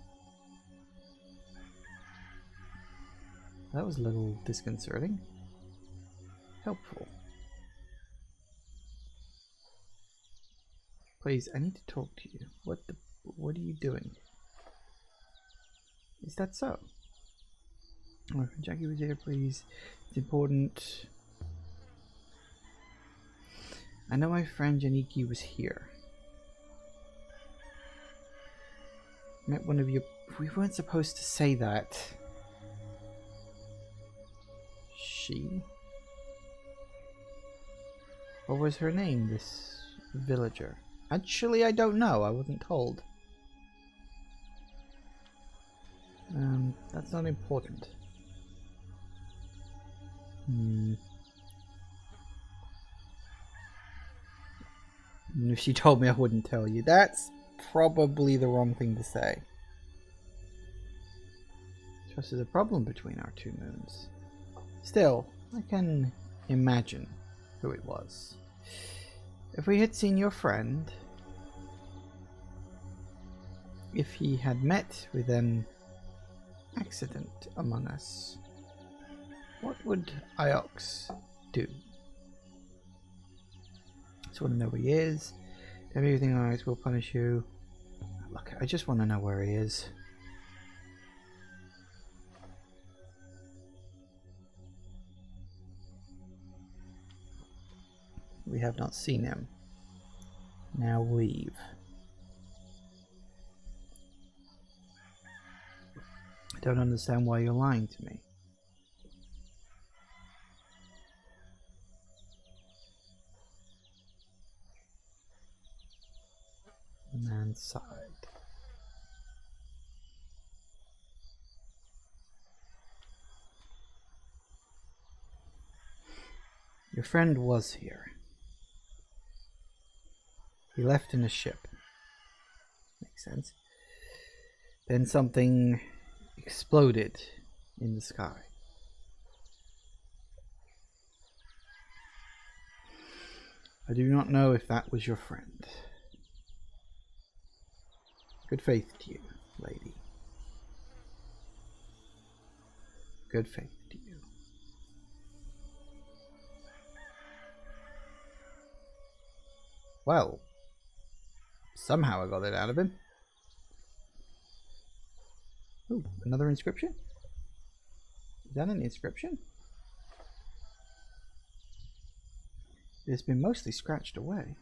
Speaker 1: That was a little disconcerting. Helpful. Please, I need to talk to you. What are you doing? Is that so? Oh, if Jackie was here, please. It's important. I know my friend Janiki was here. Met one of your... We weren't supposed to say that. She? What was her name, this villager? Actually, I don't know. I wasn't told. That's not important. If she told me, I wouldn't tell you. That's probably the wrong thing to say. Trust is a problem between our two moons. Still, I can imagine who it was. If we had seen your friend, if he had met with an accident among us, what would Iox do? Just want to know where he is. If everything Iox will punish you. Look, I just want to know where he is. We have not seen him. Now leave. I don't understand why you're lying to me. The man sighed. Your friend was here. He left in a ship. Makes sense. Then something exploded in the sky. I do not know if that was your friend. Good faith to you, lady. Good faith to you. Well, somehow I got it out of him. Ooh, another inscription? Is that an inscription? It's been mostly scratched away.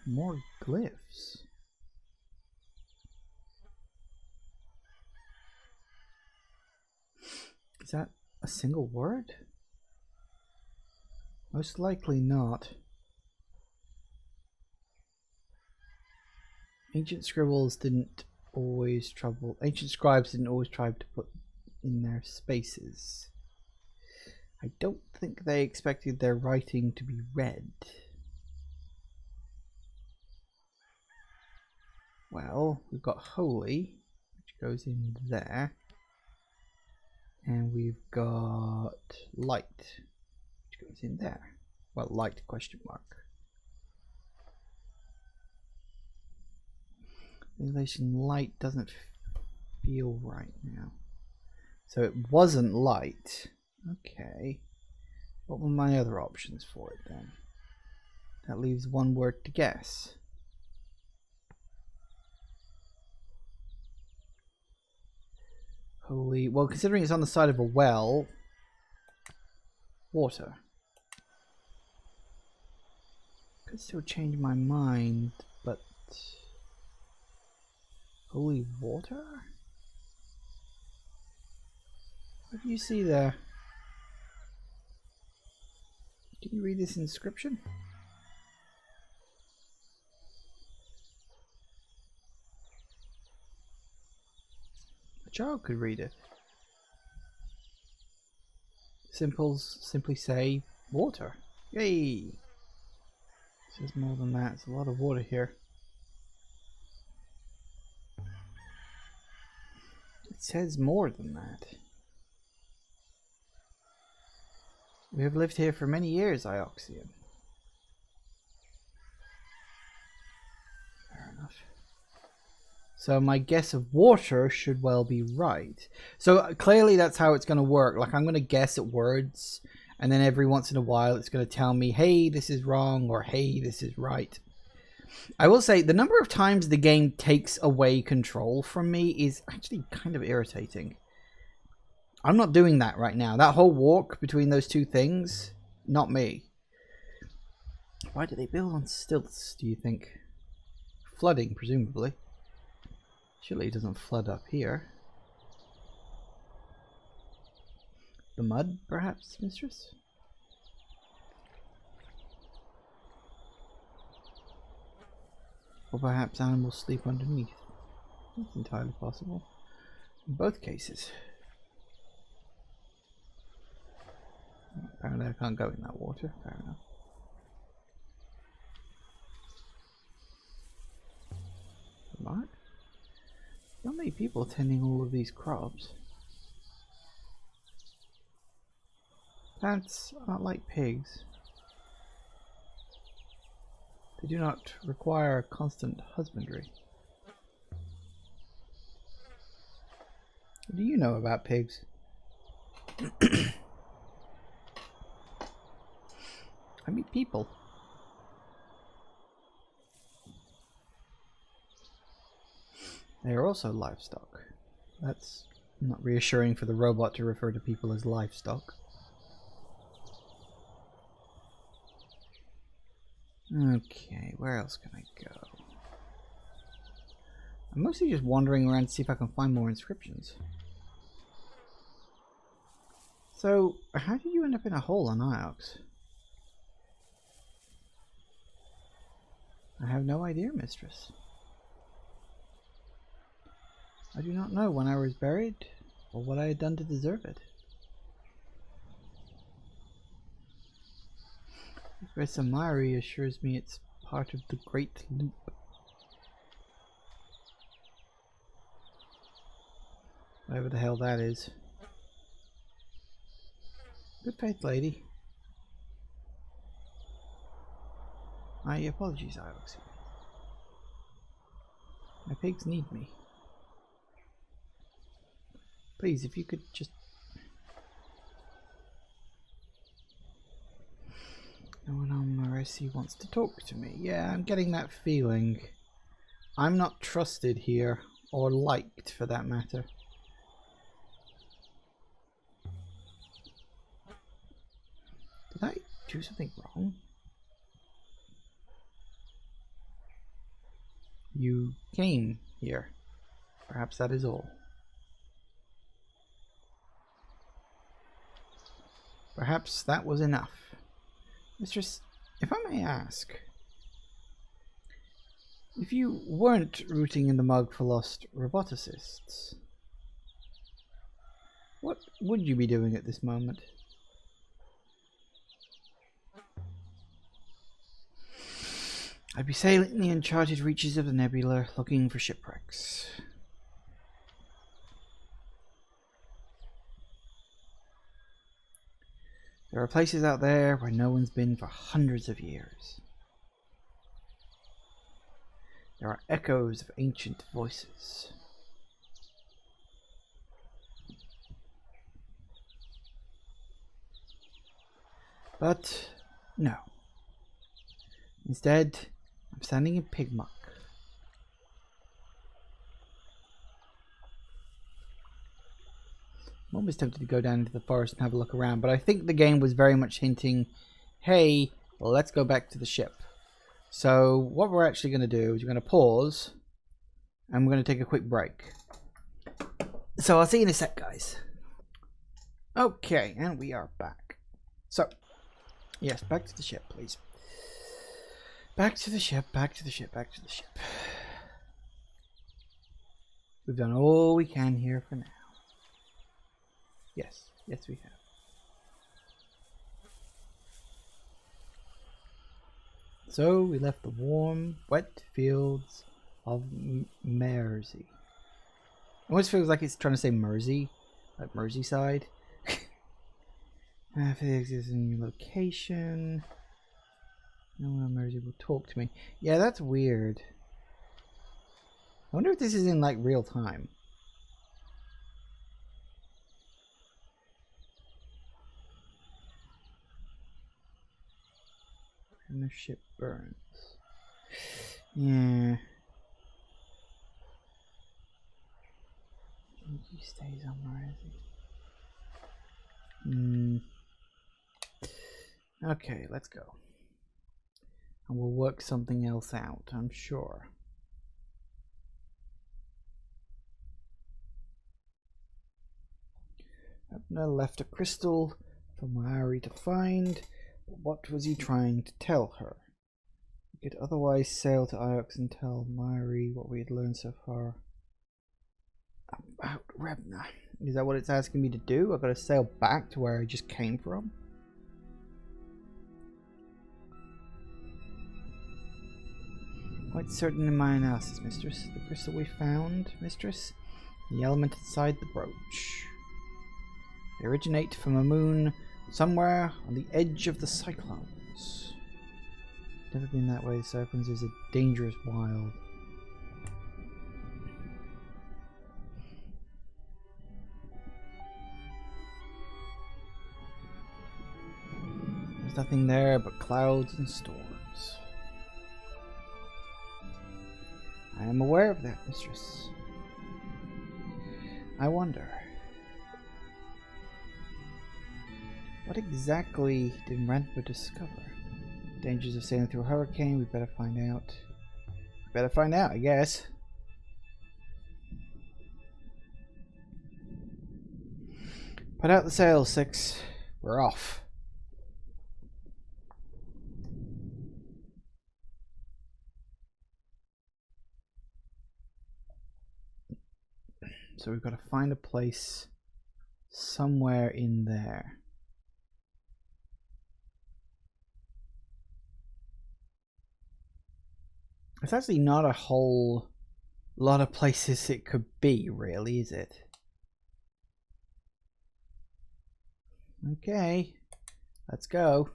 Speaker 1: More glyphs. Is that a single word? Most likely not. Ancient scribes didn't always try to put in their spaces. I don't think they expected their writing to be read. Well, we've got holy, which goes in there. And we've got light, which goes in there. Well, light question mark. Civilization light doesn't feel right now. So it wasn't light. Okay. What were my other options for it then? That leaves one word to guess. Holy. Well, considering it's on the side of a well, water. Could still change my mind, but holy water? What do you see there? Can you read this inscription? A child could read it. Simply say water. Yay! It says more than that. It's a lot of water here. It says more than that. We have lived here for many years, Ioxian. Fair enough. So my guess of water should well be right. So clearly that's how it's going to work. Like, I'm going to guess at words, and then every once in a while it's going to tell me, hey, this is wrong, or hey, this is right. I will say the number of times the game takes away control from me is actually kind of irritating. I'm not doing that right now. That whole walk between those two things, not me. Why do they build on stilts, do you think? Flooding, presumably. Surely it doesn't flood up here. The mud, perhaps, mistress? Or perhaps animals sleep underneath. That's entirely possible. In both cases. Apparently I can't go in that water. Fair enough. Mark? Not many people tending all of these crops. Plants aren't like pigs. They do not require constant husbandry. What do you know about pigs? I mean people. They are also livestock. That's not reassuring for the robot to refer to people as livestock. Okay, where else can I go? I'm mostly just wandering around to see if I can find more inscriptions. So, how did you end up in a hole on Iox? I have no idea, mistress. I do not know when I was buried, or what I had done to deserve it. Professor Mari assures me it's part of the Great Loop. Whatever the hell that is. Good faith, lady. My apologies, Iox. My pigs need me. Please, if you could just... No one on Maresi wants to talk to me. Yeah, I'm getting that feeling. I'm not trusted here, or liked for that matter. Did I do something wrong? You came here. Perhaps that is all. Perhaps that was enough. Mistress, if I may ask, if you weren't rooting in the mug for lost roboticists, what would you be doing at this moment? I'd be sailing the uncharted reaches of the nebula, looking for shipwrecks. There are places out there where no one's been for hundreds of years. There are echoes of ancient voices. But no. Instead, I'm standing in pig muck. I'm almost tempted to go down into the forest and have a look around, but I think the game was very much hinting, hey, let's go back to the ship. So what we're actually going to do is we're going to pause and we're going to take a quick break. So I'll see you in a sec, guys. Okay, and we are back. So, yes, back to the ship, please. Back to the ship, back to the ship, back to the ship. We've done all we can here for now. Yes, yes we have. So we left the warm, wet fields of Mersey. It almost feels like it's trying to say Mersey, like Merseyside. Physics is a new location. No one on Mersey will talk to me. Yeah, that's weird. I wonder if this is in like real time. And the ship burns. Yeah. He stays on Mersey. Okay, let's go. And we'll work something else out, I'm sure. Abner left a crystal for Mari to find. What was he trying to tell her? We could otherwise sail to Iox and tell Myri what we had learned so far about Rebna. Is that what it's asking me to do? I've got to sail back to where I just came from? Quite certain in my analysis, Mistress. The crystal we found, Mistress, the element inside the brooch. They originate from a moon somewhere on the edge of the cyclones. Never been that way. Cyclones is a dangerous wild. There's nothing there but clouds and storms. I am aware of that, Mistress. I wonder, what exactly did Randpa discover? Dangers of sailing through a hurricane, we better find out. Better find out, I guess. Put out the sails, 6. We're off. So we've got to find a place somewhere in there. It's actually not a whole lot of places it could be, really, is it? Okay, let's go.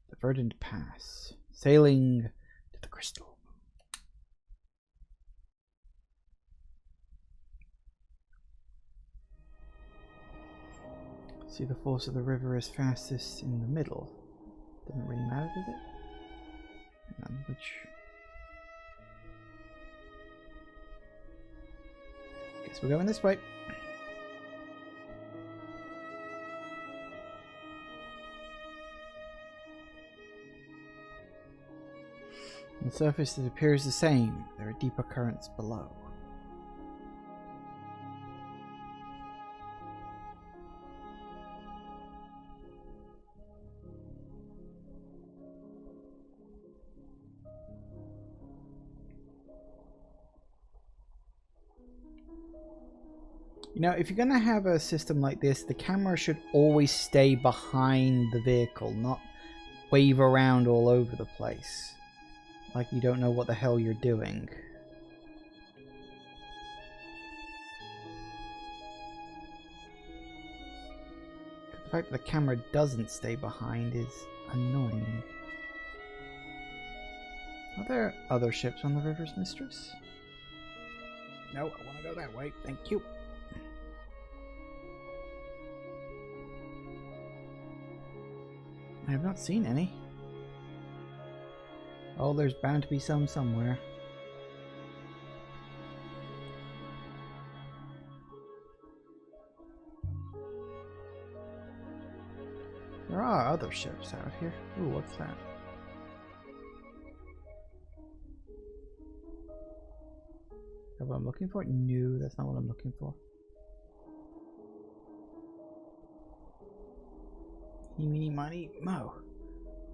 Speaker 1: The Verdant Pass. Sailing to the crystal. See, the force of the river is fastest in the middle. Doesn't really matter, does it? Hang on, which... Guess we're going this way. On the surface it appears the same. There are deeper currents below. You know, if you're going to have a system like this, the camera should always stay behind the vehicle, not wave around all over the place. Like you don't know what the hell you're doing. The fact that the camera doesn't stay behind is annoying. Are there other ships on the river's mistress? No, I want to go that way. Thank you. I have not seen any. Oh, there's bound to be some somewhere. There are other ships out here. Ooh, what's that? Is that what I'm looking for? No, that's not what I'm looking for. Meeny, miny, mo.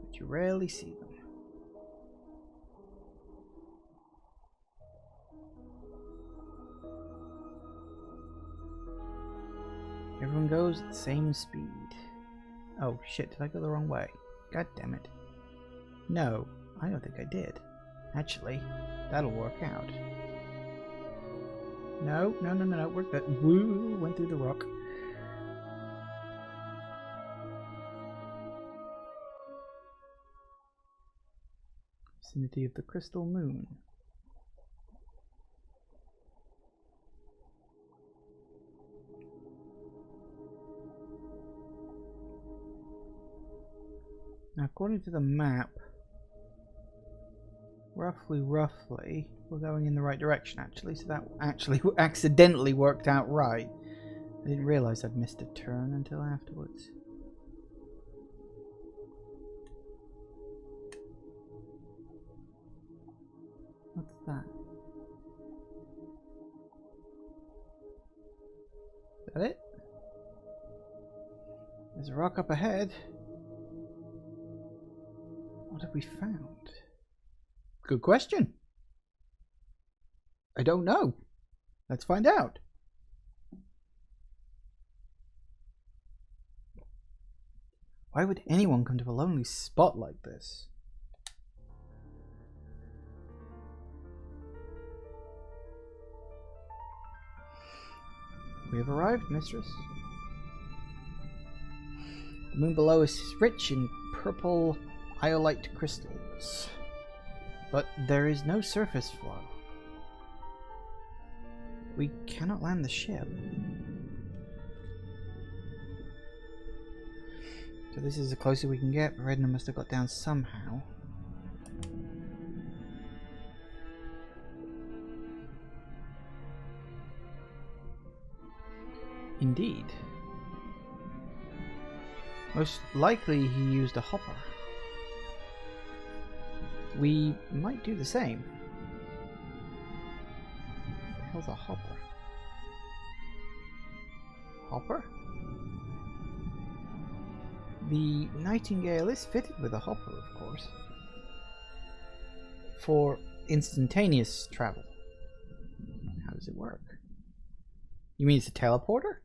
Speaker 1: But you rarely see them. Everyone goes at the same speed. Oh shit, did I go the wrong way? God damn it. No, I don't think I did. Actually, that'll work out. No, we're good. Woo, went through the rock. Vicinity of the crystal moon. Now, according to the map, roughly, we're going in the right direction, actually. So that actually accidentally worked out right. I didn't realize I'd missed a turn until afterwards. What's that? Is that it? a rock up ahead. What have we found? Good question. I don't know. Let's find out. Why would anyone come to a lonely spot like this? We have arrived, mistress. The moon below is rich in purple iolite crystals, but there is no surface flow. We cannot land the ship. So this is the closest we can get. Redna must have got down somehow. Indeed. Most likely he used a hopper. We might do the same. What the hell's a hopper? Hopper? The Nightingale is fitted with a hopper, of course. For instantaneous travel. How does it work? You mean it's a teleporter?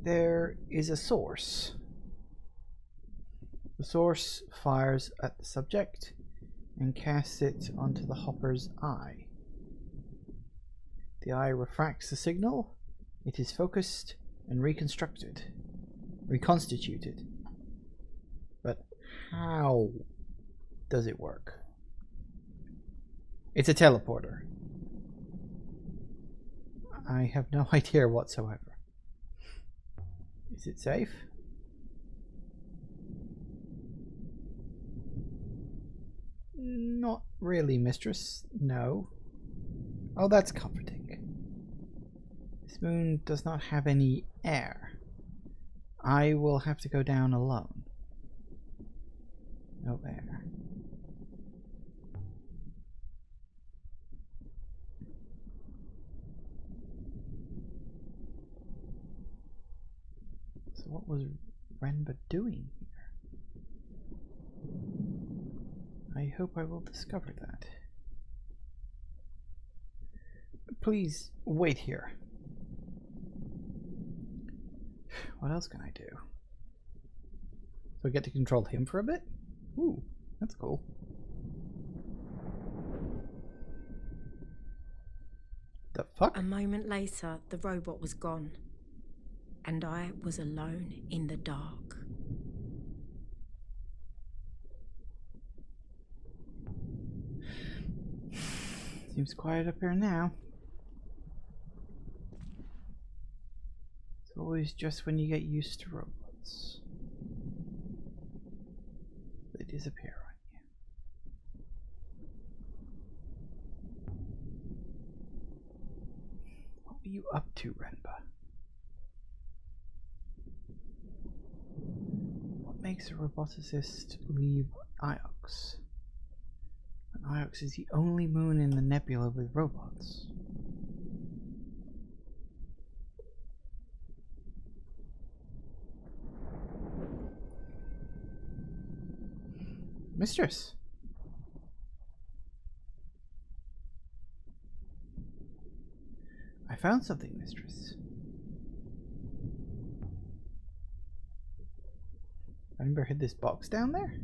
Speaker 1: There is a source. The source fires at the subject and casts it onto the hopper's eye. The eye refracts the signal. It is focused and reconstituted. But how does it work? It's a teleporter. I have no idea whatsoever. Is it safe? Not really, mistress. No. Oh, that's comforting. This moon does not have any air. I will have to go down alone. No air. So what was Renba doing here? I hope I will discover that. Please wait here. What else can I do? So I get to control him for a bit? Ooh, that's cool. The fuck?
Speaker 2: A moment later, the robot was gone, and I was alone in the dark.
Speaker 1: Seems quiet up here now. It's always just when you get used to robots. They disappear on you. What were you up to, Renba? What makes a roboticist leave Iox? Iox is the only moon in the nebula with robots. Mistress. I found something, mistress. Remember, hid this box down there?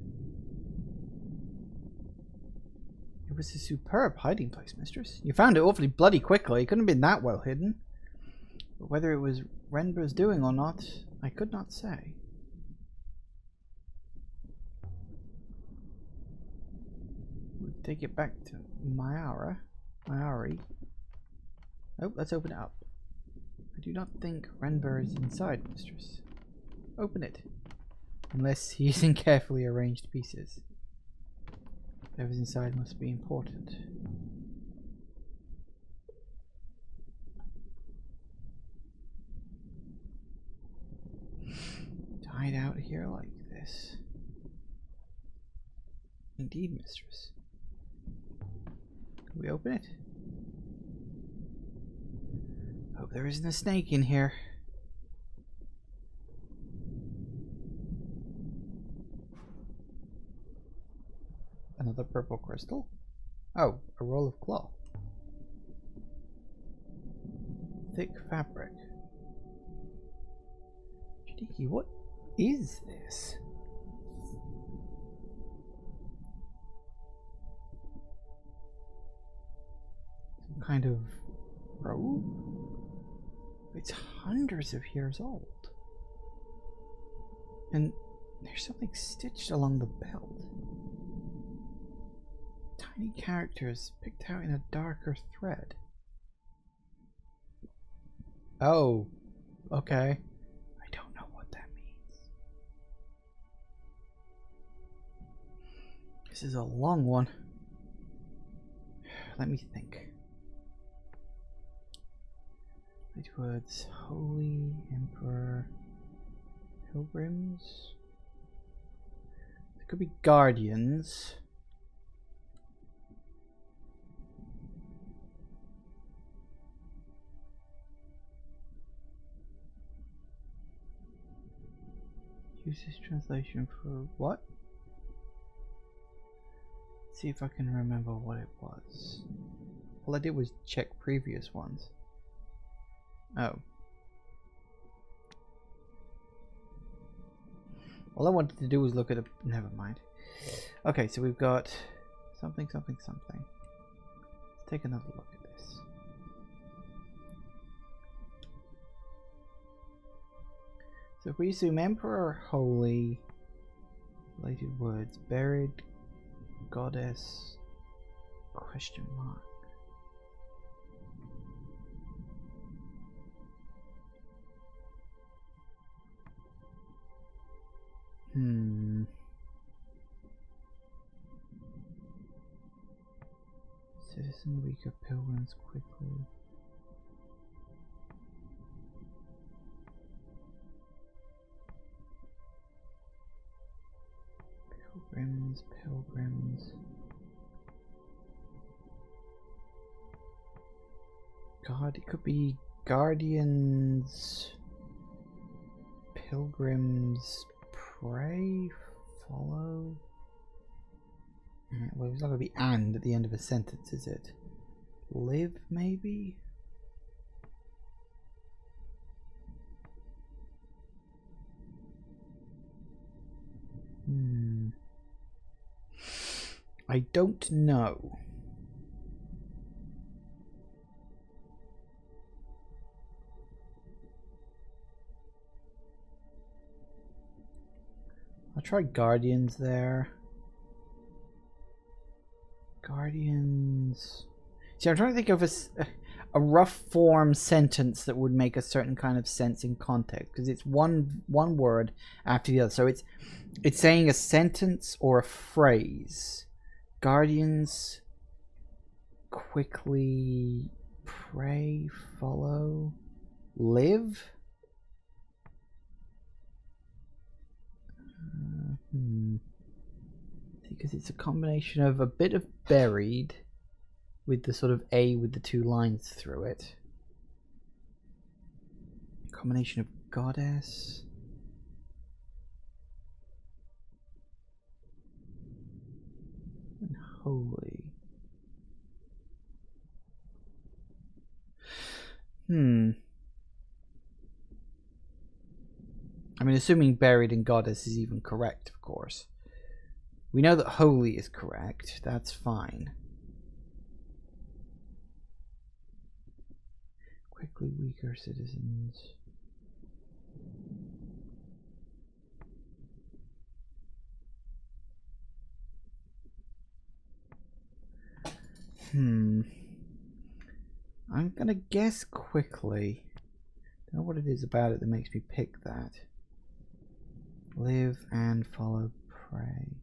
Speaker 1: It was a superb hiding place, mistress. You found it awfully bloody quickly. It couldn't have been that well hidden. But whether it was Renba's doing or not, I could not say. We'll take it back to Mayari. Oh, let's open it up. I do not think Renba is inside, mistress. Open it. Unless he is in carefully arranged pieces. Whatever's inside must be important. To hide out here like this. Indeed, mistress. Can we open it? Hope there isn't a snake in here. Another purple crystal? Oh, a roll of cloth. Thick fabric. Jadiki, what is this? Some kind of robe? It's hundreds of years old. And there's something stitched along the belt. Tiny characters picked out in a darker thread. Oh, okay. I don't know what that means. This is a long one. Let me think. Which words? Holy Emperor. Pilgrims. There could be guardians. Use this translation for what? Let's see if I can remember what it was. All I did was check previous ones. Oh. All I wanted to do was look at a... Never mind. Okay, so we've got something, something, something. Let's take another look at this. So if we assume Emperor, Holy, related words, buried, Goddess, question mark. Citizen weaker pilgrims quickly. Pilgrims. God, it could be guardians. Pilgrims pray, follow. Well, it's not going to be "and" at the end of a sentence, is it? Live, maybe? I don't know. I'll try guardians there. Guardians. See, I'm trying to think of a rough form sentence that would make a certain kind of sense in context, because it's one word after the other. So it's saying a sentence or a phrase. Guardians quickly pray, follow, live. Because it's a combination of a bit of buried with the sort of A with the two lines through it. A combination of goddess. And holy. I mean, assuming buried and goddess is even correct, of course. We know that holy is correct. That's fine. Quickly weaker citizens. I'm gonna guess quickly. Don't know what it is about it that makes me pick that. Live and follow, pray.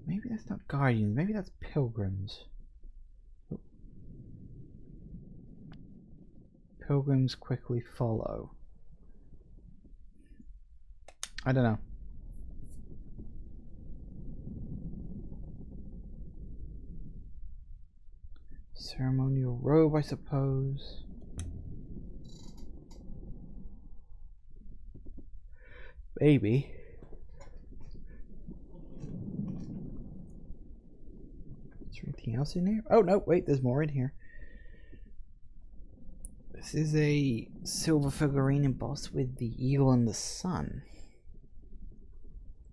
Speaker 1: Maybe that's not guardians, maybe that's pilgrims. Oh. Pilgrims quickly follow. I don't know. Ceremonial robe, I suppose. Maybe. Is there anything else in here? Oh, no, wait, there's more in here. This is a silver figurine embossed with the eagle and the sun.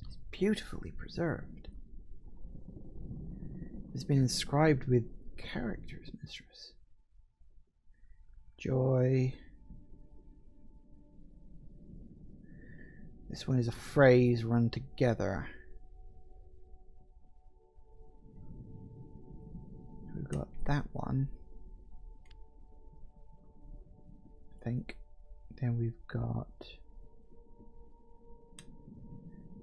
Speaker 1: It's beautifully preserved. It's been inscribed with characters, mistress. Joy. This one is a phrase run together. We've got that one. I think. Then we've got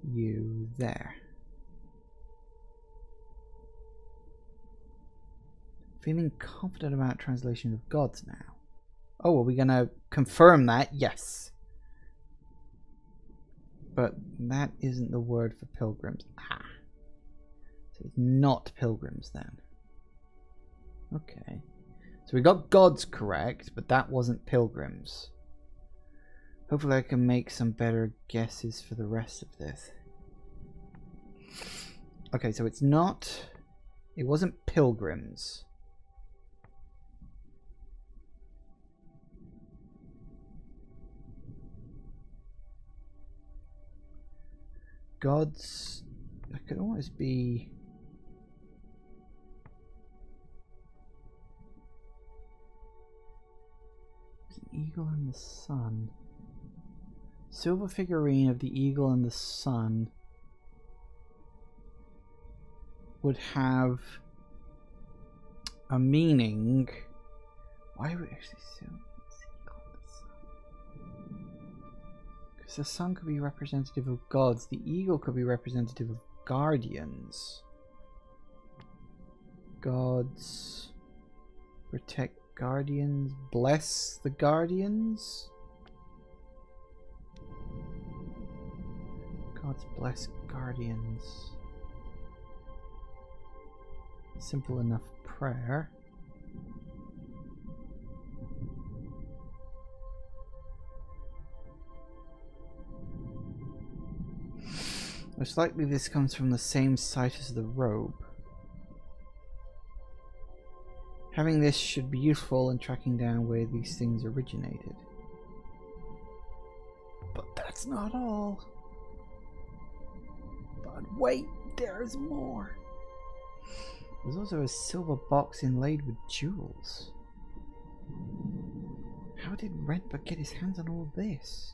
Speaker 1: you there. Feeling confident about translation of gods now. Oh, are we going to confirm that? Yes. But that isn't the word for pilgrims. Ah. So it's not pilgrims then. Okay. So we got gods correct, but that wasn't pilgrims. Hopefully I can make some better guesses for the rest of this. Okay, so it's not... It wasn't pilgrims. Gods... That could always be... There's an eagle and the sun. Silver figurine of the eagle and the sun would have a meaning. Why would it actually say eagle and the sun? Because the sun could be representative of gods, the eagle could be representative of guardians. Gods protect guardians, bless the guardians. Gods bless guardians. Simple enough prayer. Most likely this comes from the same site as the robe. Having this should be useful in tracking down where these things originated. But that's not all. But wait, there's more. There's also a silver box inlaid with jewels. How did Redbud get his hands on all this?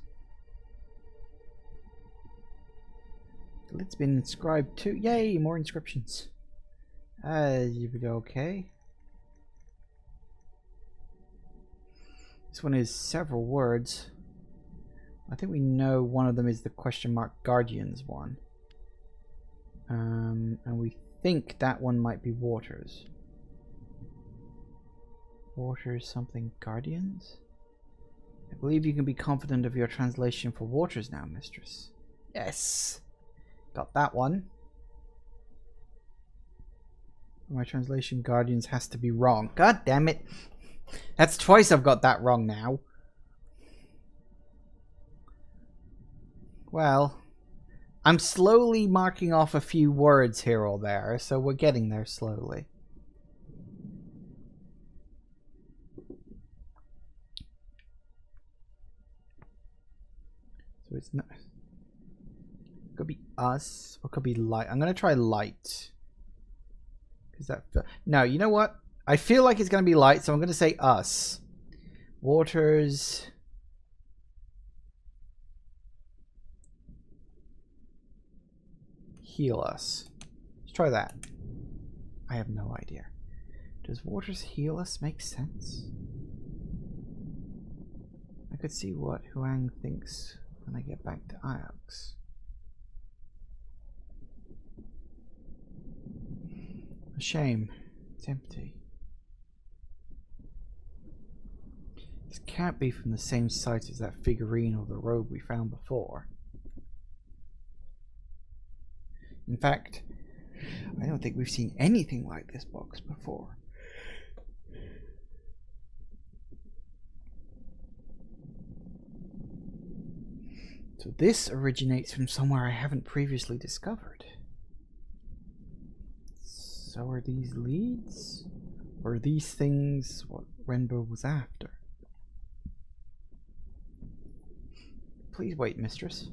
Speaker 1: The lid's been inscribed too. Yay, more inscriptions. Okay. This one is several words. I think we know one of them is the question mark Guardians one. And we think that one might be Waters. Waters something Guardians? I believe you can be confident of your translation for Waters now, mistress. Yes! Got that one. My translation Guardians has to be wrong. God damn it! That's twice I've got that wrong now. Well, I'm slowly marking off a few words here or there, so we're getting there slowly. So it's not... It could be us, or it could be light. I'm going to try light. Because that... No, you know what? I feel like it's going to be light, so I'm going to say us. Waters... Heal us. Let's try that. I have no idea. Does Waters heal us make sense? I could see what Huang thinks when I get back to Iox. A shame. It's empty. This can't be from the same site as that figurine or the robe we found before. In fact, I don't think we've seen anything like this box before. So this originates from somewhere I haven't previously discovered. So are these leads? Or are these things what Renbo was after? Please wait, mistress.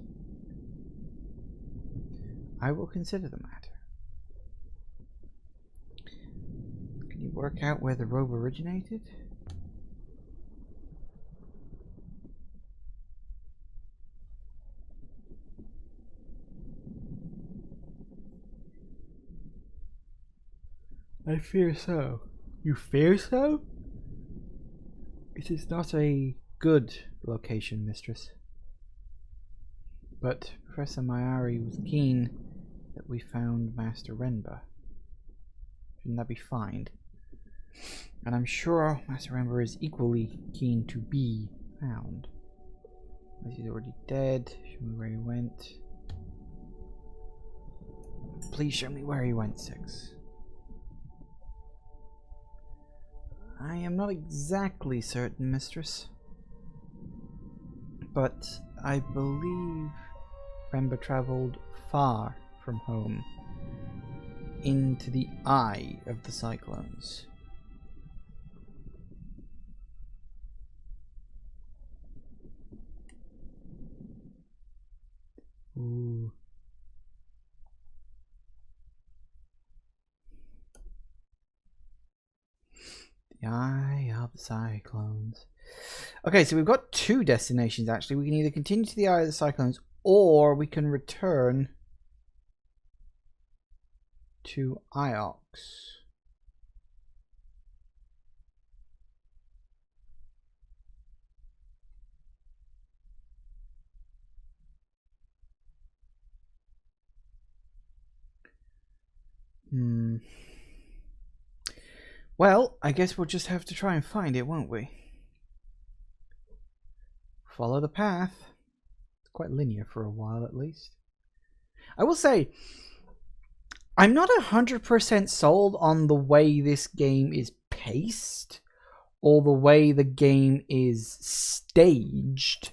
Speaker 1: I will consider the matter. Can you work out where the robe originated? I fear so. You fear so? It is not a good location, mistress. But Professor Mayari was keen that we found Master Renba. Shouldn't that be fine? And I'm sure Master Renba is equally keen to be found. Unless he's already dead. Show me where he went. Please show me where he went, 6. I am not exactly certain, mistress. But I believe Renba travelled far from home, into the eye of the cyclones. Ooh. The eye of the cyclones. Okay, so we've got 2 destinations actually. We can either continue to the eye of the cyclones, or we can return to Iox. Well, I guess we'll just have to try and find it, won't we? Follow the path. It's quite linear for a while, at least. I will say, I'm not 100% sold on the way this game is paced, or the way the game is staged,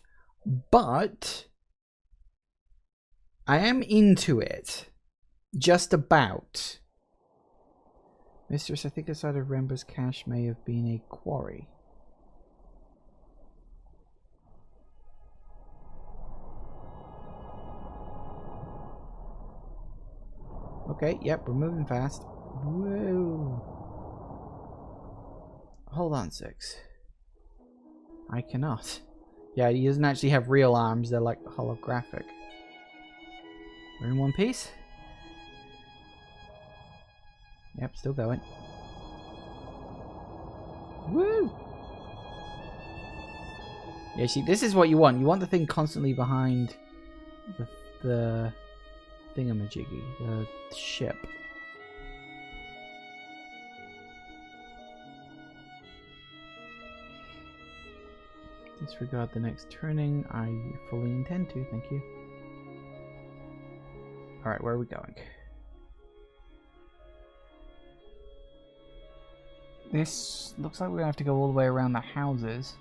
Speaker 1: but I am into it. Just about. Mistress, I think the side of Renba's cache may have been a quarry. Okay, yep, we're moving fast. Whoa. Hold on, 6. I cannot. Yeah, he doesn't actually have real arms, they're like holographic. We're in one piece? Yep, still going. Woo! Yeah, see, this is what you want. You want the thing constantly behind the thingamajiggy, the ship. Disregard the next turning. I fully intend to, thank you. Alright, where are we going? This looks like we're gonna have to go all the way around the houses.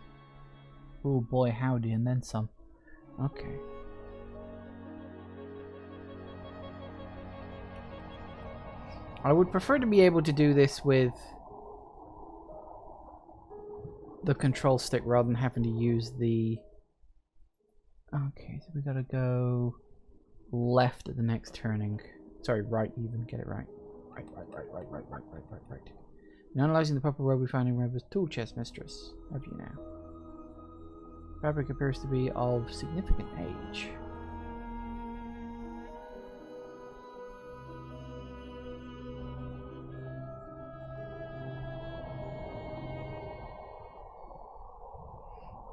Speaker 1: Oh boy, howdy, and then some. Okay. I would prefer to be able to do this with the control stick rather than having to use the... Okay, so we gotta go left at the next turning. Sorry, right even, get it right. Right. In analysing the proper robe we find in Renba's tool chest, mistress. Have you now? Fabric appears to be of significant age.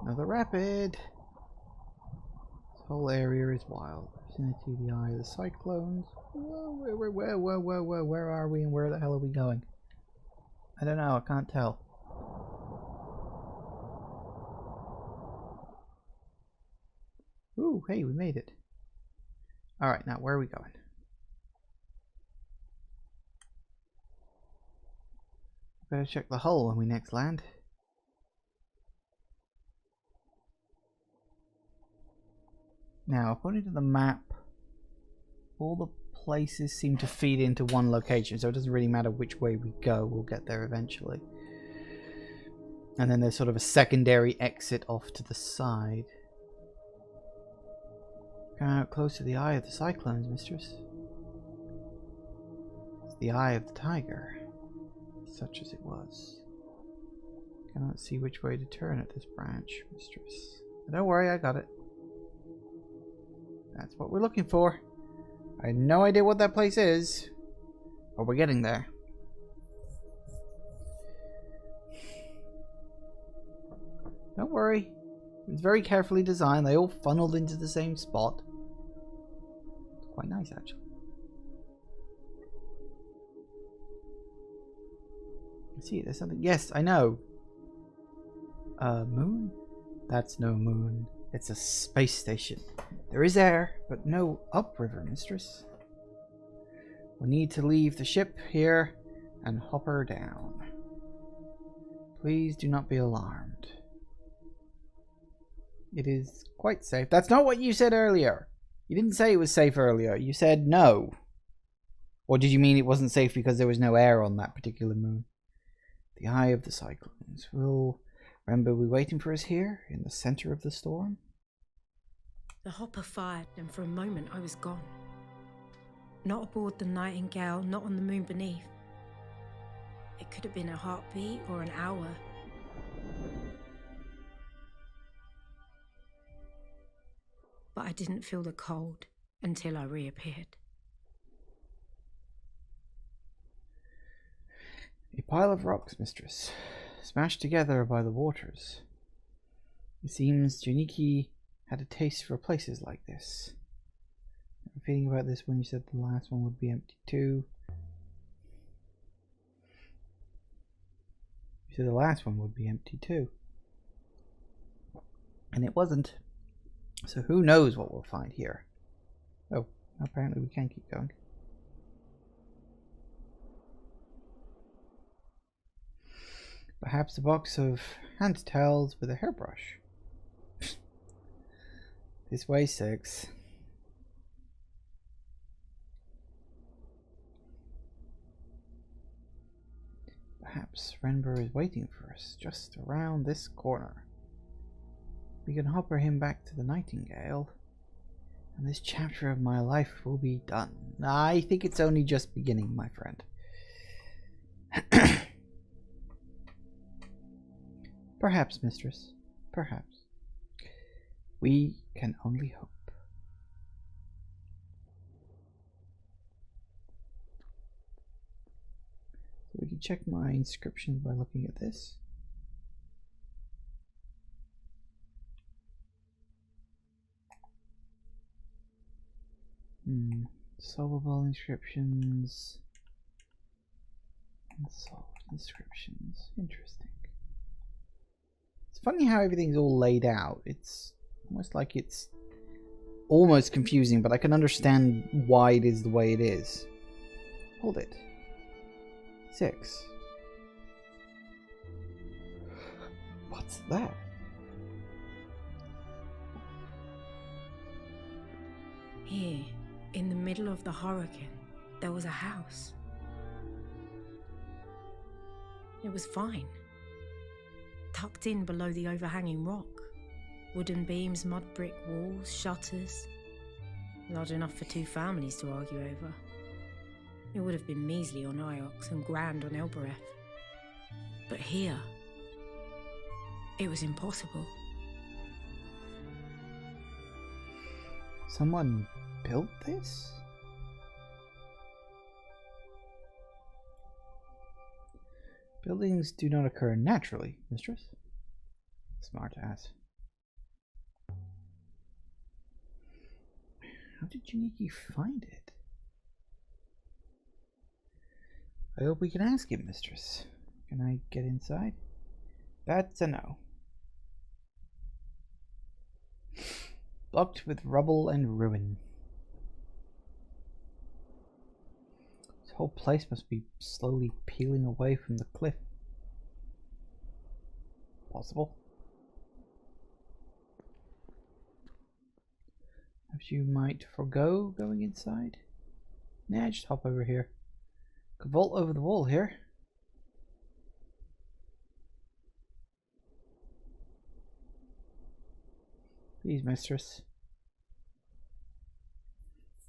Speaker 1: Another rapid. This whole area is wild. Vicinity, the eye of the cyclones. Whoa, where are we and where the hell are we going? I don't know, I can't tell. Ooh, hey, we made it. Alright, now where are we going? Better check the hull when we next land. Now, according to the map, all the places seem to feed into one location, so it doesn't really matter which way we go, we'll get there eventually. And then there's sort of a secondary exit off to the side. Going out close to the eye of the cyclones, mistress. It's the eye of the tiger, such as it was. Cannot see which way to turn at this branch, mistress. But don't worry, I got it. That's what we're looking for. I had no idea what that place is, but we're getting there. Don't worry. It was very carefully designed. They all funneled into the same spot. It's quite nice, actually. See, there's something. Yes, I know. Moon? That's no moon. It's a space station. There is air, but no upriver, mistress. We need to leave the ship here and hop her down. Please do not be alarmed. It is quite safe. That's not what you said earlier. You didn't say it was safe earlier. You said no. Or did you mean it wasn't safe because there was no air on that particular moon? The eye of the cyclones. Will Remember we waiting for us here in the center of the storm?
Speaker 2: The hopper fired, and for a moment I was gone. Not aboard the Nightingale, not on the moon beneath. It could have been a heartbeat or an hour. But I didn't feel the cold until I reappeared.
Speaker 1: A pile of rocks, mistress, smashed together by the waters. It seems Janiki had a taste for places like this. I'm feeling about this when you said the last one would be empty too. You said the last one would be empty too. And it wasn't. So who knows what we'll find here. Oh, apparently we can keep going. Perhaps a box of hand towels with a hairbrush. This way, 6. Perhaps Renber is waiting for us just around this corner. We can hopper him back to the Nightingale, and this chapter of my life will be done. I think it's only just beginning, my friend. Perhaps, mistress. Perhaps. We can only hope. So we can check my inscriptions by looking at this. Solvable inscriptions. Unsolved inscriptions. Interesting. It's funny how everything's all laid out. It's almost like it's almost confusing, but I can understand why it is the way it is. Hold it. 6. What's that?
Speaker 2: Here, in the middle of the hurricane, there was a house. It was fine. Tucked in below the overhanging rock. Wooden beams, mud brick walls, shutters. Large enough for 2 families to argue over. It would have been measly on Iox and grand on Elbereth. But here, it was impossible.
Speaker 1: Someone built this? Buildings do not occur naturally, mistress. Smart ass. How did Janiki find it? I hope we can ask him, mistress. Can I get inside? That's a no. Blocked with rubble and ruin. This whole place must be slowly peeling away from the cliff. Possible. Perhaps you might forego going inside? Nah, just hop over here. Could vault over the wall here. Please, mistress.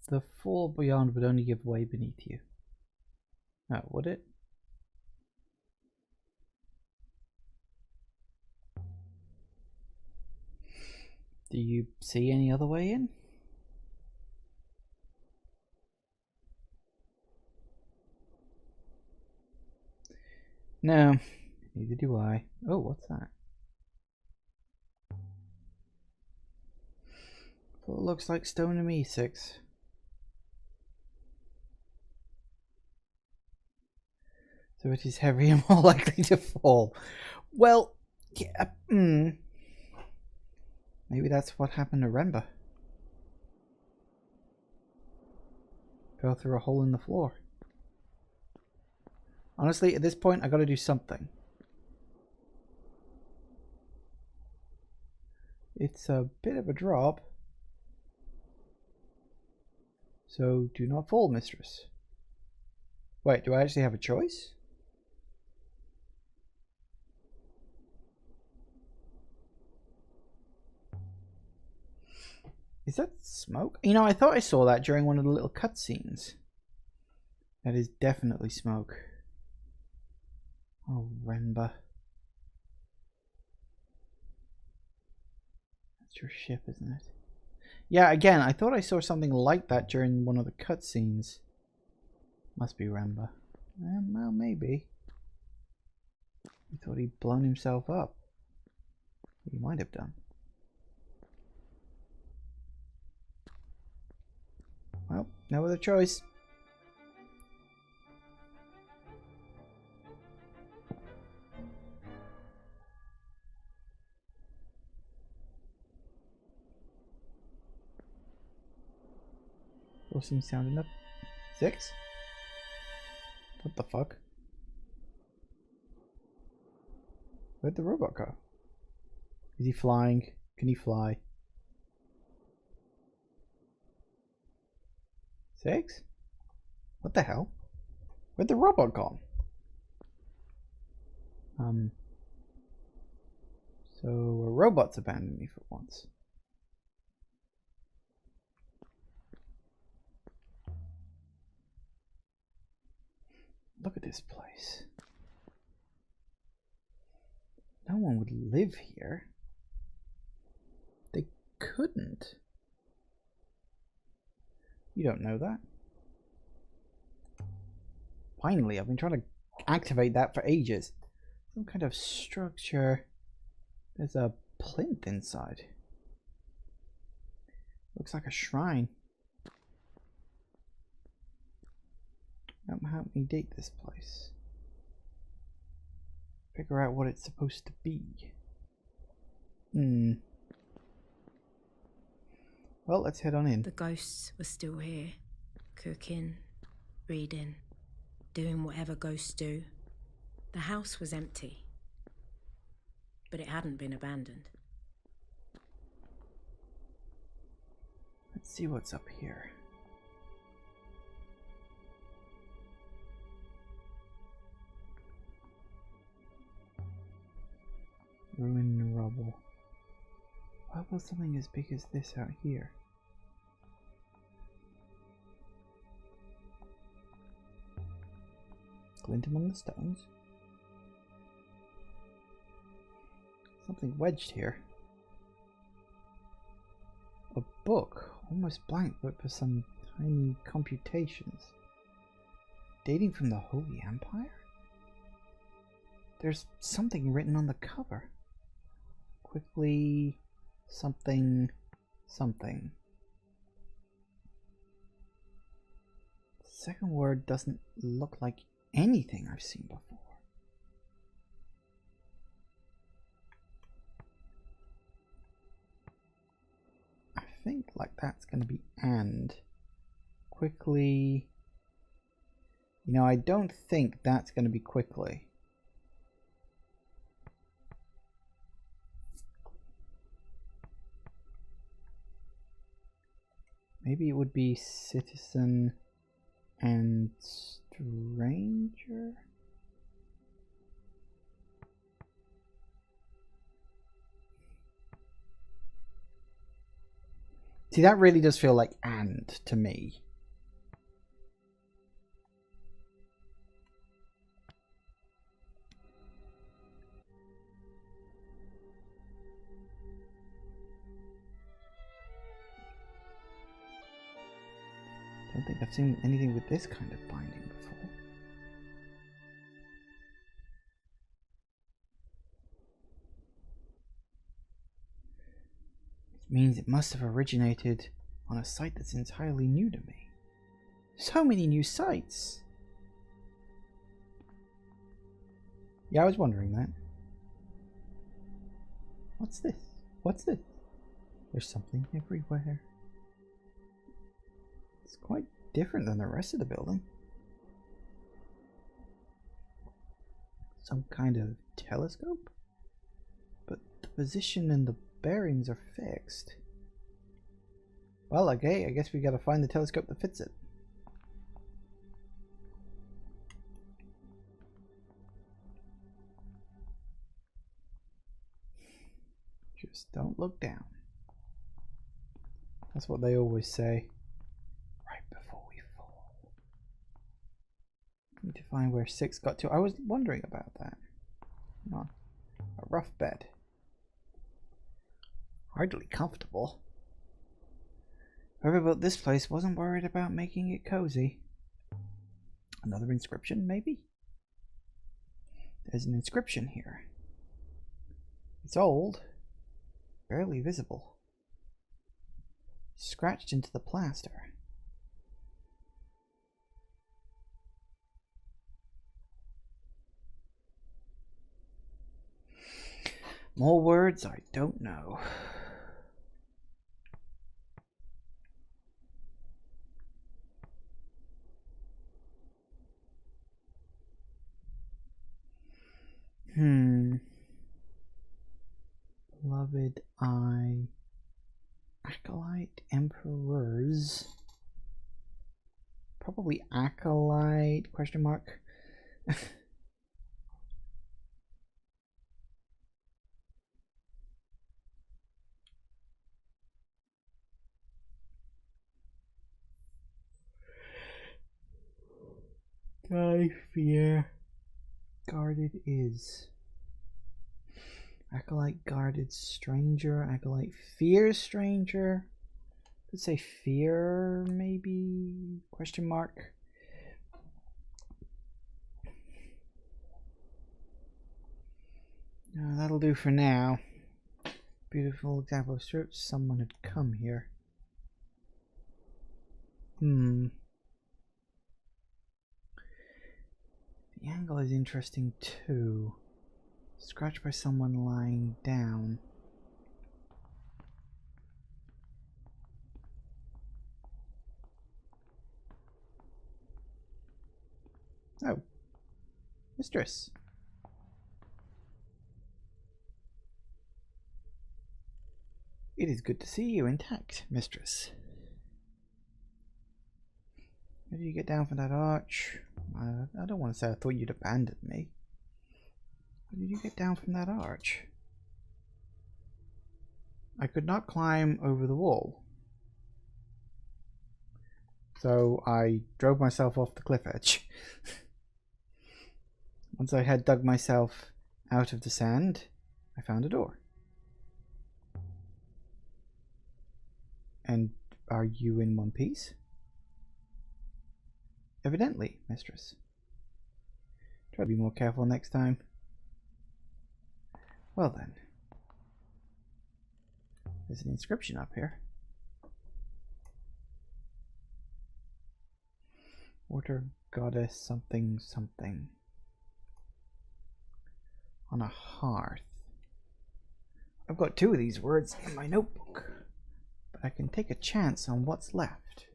Speaker 1: The fall beyond would only give way beneath you. Oh, would it? Do you see any other way in? No, neither do I. Oh, what's that? Well, it looks like stone to me, 6. So it is heavier and more likely to fall. Well, yeah, maybe that's what happened to Renba. Fell through a hole in the floor. Honestly, at this point, I gotta do something. It's a bit of a drop. So do not fall, mistress. Wait, do I actually have a choice? Is that smoke? You know, I thought I saw that during one of the little cutscenes. That is definitely smoke. Oh, Renba. That's your ship, isn't it? Yeah, again, I thought I saw something like that during one of the cutscenes. Must be Renba. Well, maybe. He thought he'd blown himself up. He might have done. Well, no other choice. Seems sound enough. 6? What the fuck? Where'd the robot go? Is he flying? Can he fly? 6? What the hell? Where'd the robot gone? So a robot's abandoned me for once. Look at this place. No one would live here. They couldn't. You don't know that. Finally, I've been trying to activate that for ages. Some kind of structure. There's a plinth inside. Looks like a shrine. Help me date this place. Figure out what it's supposed to be. Well, let's head on in.
Speaker 2: The ghosts were still here. Cooking, reading, doing whatever ghosts do. The house was empty. But it hadn't been abandoned.
Speaker 1: Let's see what's up here. Ruin and rubble. Why was something as big as this out here? Glint among the stones. Something wedged here. A book, almost blank, but for some tiny computations. Dating from the Holy Empire? There's something written on the cover. Quickly, something. The second word doesn't look like anything I've seen before. I think like that's going to be and. Quickly. You know, I don't think that's going to be quickly. Maybe it would be citizen and stranger? See, that really does feel like "and" to me. I don't think I've seen anything with this kind of binding before. It means it must have originated on a site that's entirely new to me. So many new sites! Yeah, I was wondering that. What's this? What's this? There's something everywhere. It's quite different than the rest of the building. Some kind of telescope? But the position and the bearings are fixed. Well, okay, I guess we gotta find the telescope that fits it. Just don't look down. That's what they always say. Right before we fall. Need to find where 6 got to. I was wondering about that. Come on. A rough bed. Hardly comfortable. Whoever built this place wasn't worried about making it cozy. Another inscription, maybe? There's an inscription here. It's old. Barely visible. Scratched into the plaster. More words I don't know. Beloved eye. Acolyte emperors. Probably acolyte, question mark. I fear guarded is. Acolyte guarded stranger. Acolyte fears stranger. Could say fear, maybe? Question mark. That'll do for now. Beautiful example of strips. Someone had come here. The angle is interesting too. Scratched by someone lying down. Oh. Mistress. It is good to see you intact, mistress. How do you get down from that arch? I don't want to say I thought you'd abandoned me. How did you get down from that arch? I could not climb over the wall. So I drove myself off the cliff edge. Once I had dug myself out of the sand, I found a door. And are you in one piece? Evidently, mistress. Try to be more careful next time. Well then. There's an inscription up here. Water goddess something something. On a hearth. I've got 2 of these words in my notebook, but I can take a chance on what's left.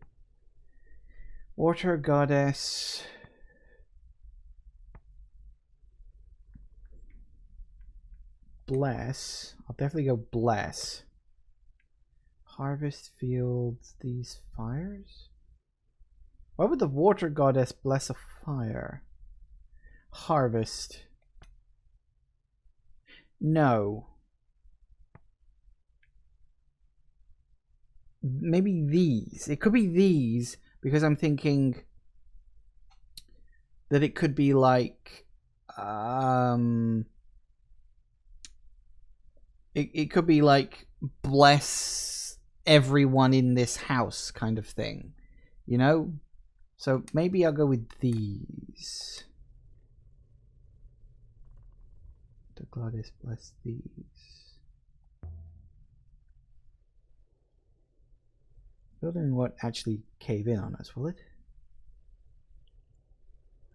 Speaker 1: Water goddess. Bless. I'll definitely go bless. Harvest fields these fires? Why would the water goddess bless a fire? Harvest. No. Maybe these. It could be these because I'm thinking that it could be like it could be like bless everyone in this house kind of thing, you know? So maybe I'll go with these. The goddess bless these. Building won't actually cave in on us, will it?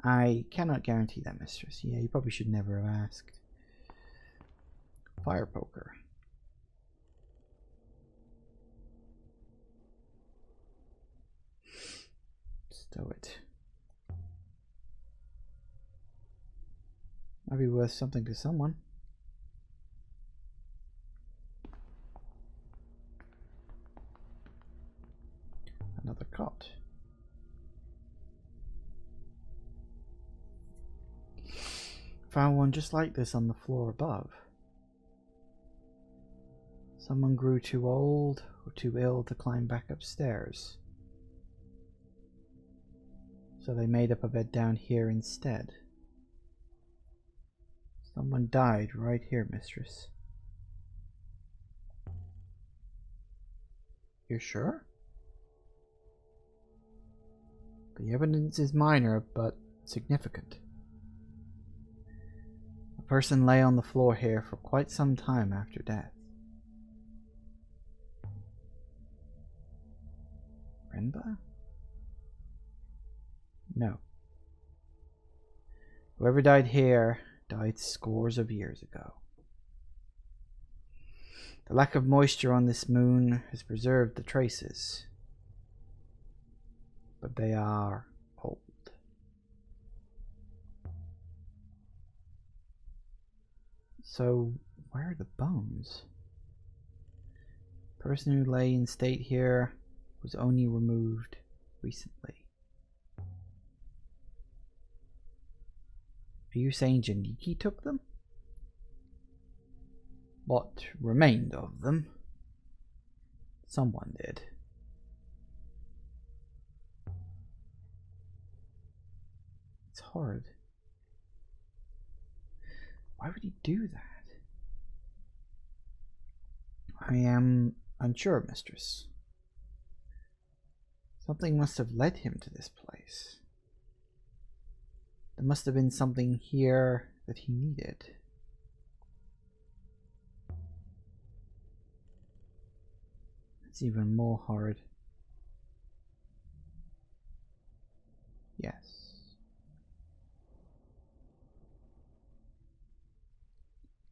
Speaker 1: I cannot guarantee that, mistress. Yeah, you probably should never have asked. Fire poker. Stow it. Might be worth something to someone. Another cot. Found one just like this on the floor above. Someone grew too old or too ill to climb back upstairs, so they made up a bed down here instead. Someone died right here, mistress. You're sure? The evidence is minor, but significant. A person lay on the floor here for quite some time after death. Renba? No. Whoever died here died scores of years ago. The lack of moisture on this moon has preserved the traces, but they are old. So, where are the bones? The person who lay in state here was only removed recently. Are you saying Janiki took them? What remained of them? Someone did. It's hard. Why would he do that? I am unsure, mistress. Something must have led him to this place. There must have been something here that he needed. It's even more hard. Yes.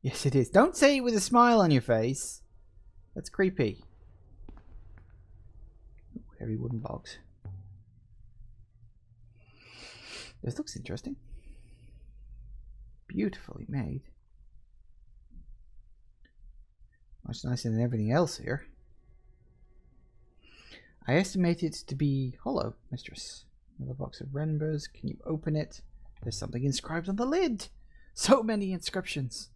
Speaker 1: Yes, it is. Don't say it with a smile on your face. That's creepy. Ooh, heavy wooden box. This looks interesting. Beautifully made. Much nicer than everything else here. I estimate it to be hollow, mistress. Another box of Renbers. Can you open it? There's something inscribed on the lid. So many inscriptions.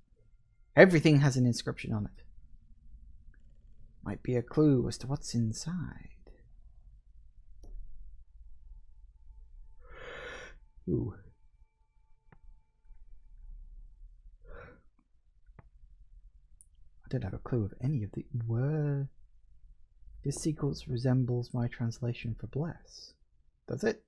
Speaker 1: Everything has an inscription on it. Might be a clue as to what's inside. Ooh. I don't have a clue of any of the words. This sequence resembles my translation for bless. Does it?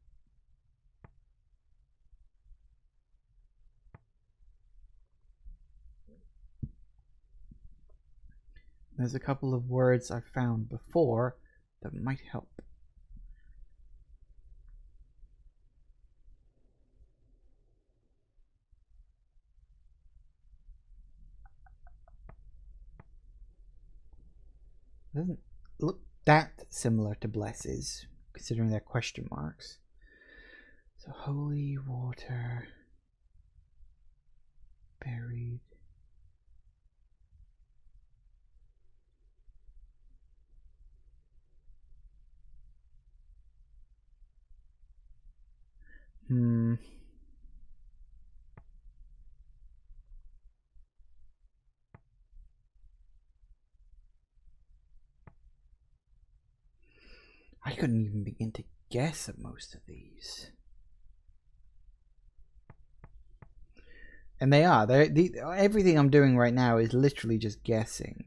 Speaker 1: There's a couple of words I've found before that might help. It doesn't look that similar to blesses, considering their question marks. So holy water, buried. I couldn't even begin to guess at most of these. And they are. Everything I'm doing right now is literally just guessing.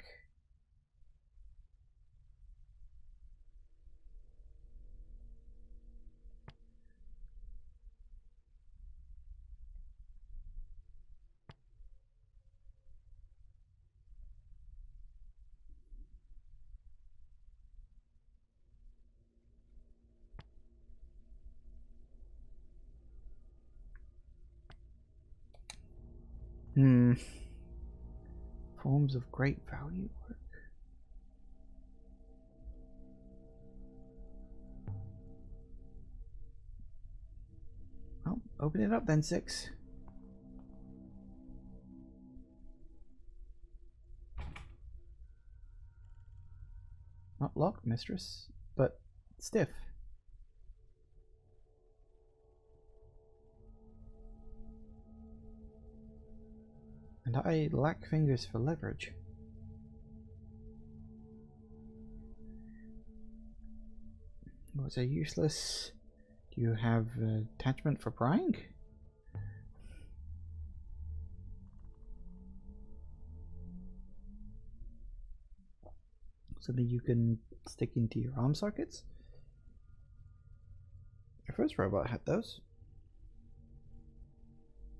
Speaker 1: Forms of great value work. Oh, open it up then, 6. Not locked, mistress, but stiff. And I lack fingers for leverage. Was it useless? Do you have attachment for prying? Something you can stick into your arm sockets? The first robot had those.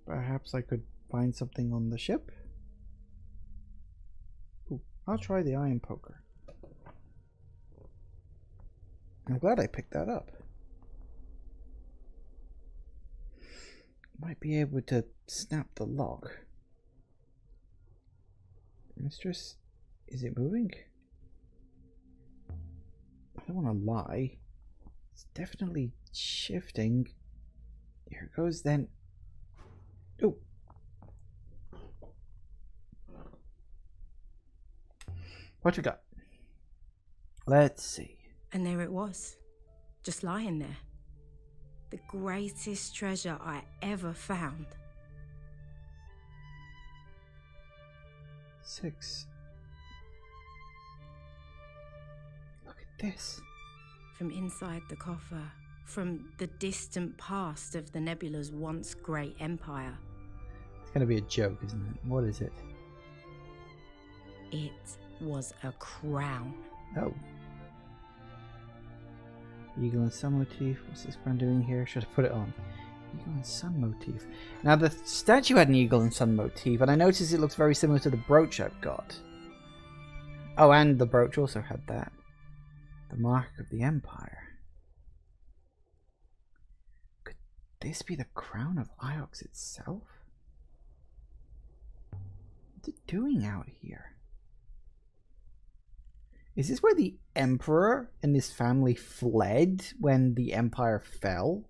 Speaker 1: Perhaps I could find something on the ship? Ooh, I'll try the iron poker. I'm glad I picked that up. Might be able to snap the lock. Mistress, is it moving? I don't want to lie. It's definitely shifting. Here it goes then. Oh. What you got? Let's see.
Speaker 2: And there it was, just lying there. The greatest treasure I ever found.
Speaker 1: 6. Look at this.
Speaker 2: From inside the coffer, from the distant past of the nebula's once great empire.
Speaker 1: It's gonna be a joke, isn't it? What is it?
Speaker 2: It was a crown.
Speaker 1: Oh. Eagle and sun motif. What's this crown doing here? Should I put it on? Eagle and sun motif. Now the statue had an eagle and sun motif, and I noticed it looks very similar to the brooch I've got. Oh, and the brooch also had that. The mark of the empire. Could this be the crown of Iox itself? What's it doing out here? Is this where the emperor and his family fled when the empire fell?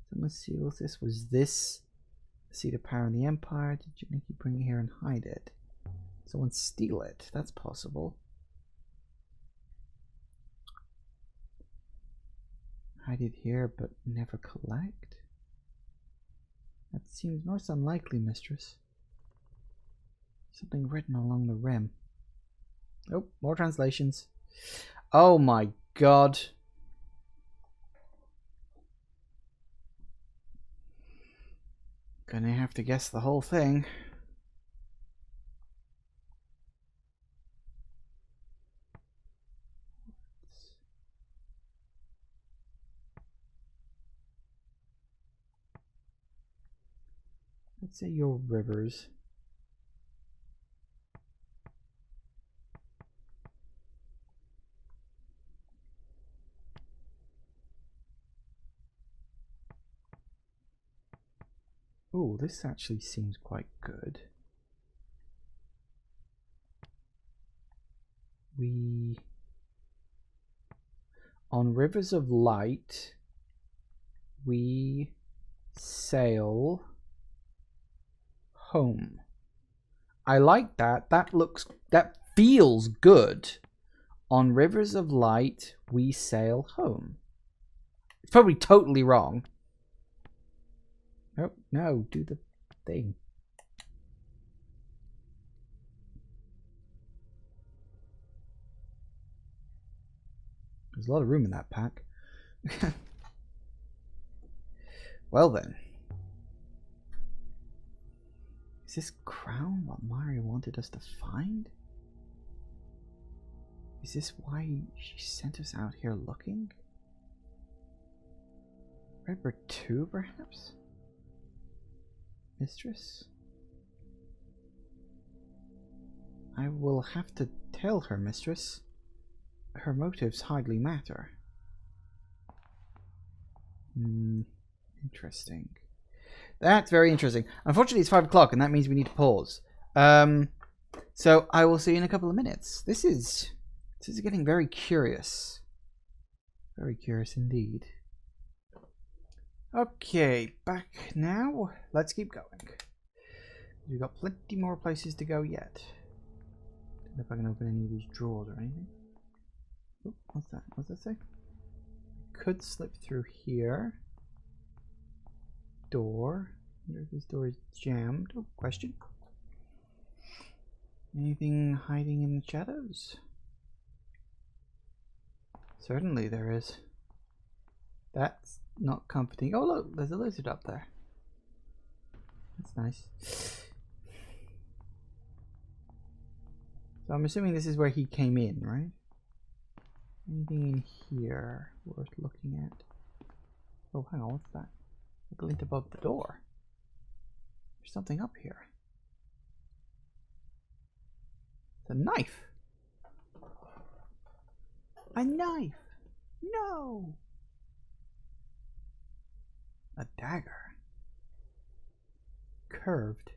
Speaker 1: Someone seals this. Was this the seat of power in the empire? Did Janiki bring it here and hide it? Someone steal it? That's possible. Hide it here but never collect? That seems most unlikely, mistress. Something written along the rim. Oh, more translations. Oh my god. Gonna have to guess the whole thing. Let's say your rivers. Oh, this actually seems quite good. On rivers of light, we sail home. I like that. That feels good. On rivers of light, we sail home. It's probably totally wrong. Oh, no, do the thing. There's a lot of room in that pack. Well then. Is this crown what Mario wanted us to find? Is this why she sent us out here looking? Redbird 2, perhaps? Mistress? I will have to tell her, mistress. Her motives hardly matter. Interesting. That's very interesting. Unfortunately, it's 5 o'clock, and that means we need to pause. So I will see you in a couple of minutes. This is getting very curious. Very curious indeed. Okay, back now. Let's keep going. We've got plenty more places to go yet. Don't know if I can open any of these drawers or anything. Oh, what's that? What's that say? Could slip through here. Door. I wonder if this door is jammed. Oh, question. Anything hiding in the shadows? Certainly there is. That's not comforting. Oh look, there's a lizard up there. That's nice. So I'm assuming this is where he came in, right? Anything in here worth looking at? Oh, hang on, what's that? A glint above the door. There's something up here. It's a knife. A knife! No! A dagger. Curved.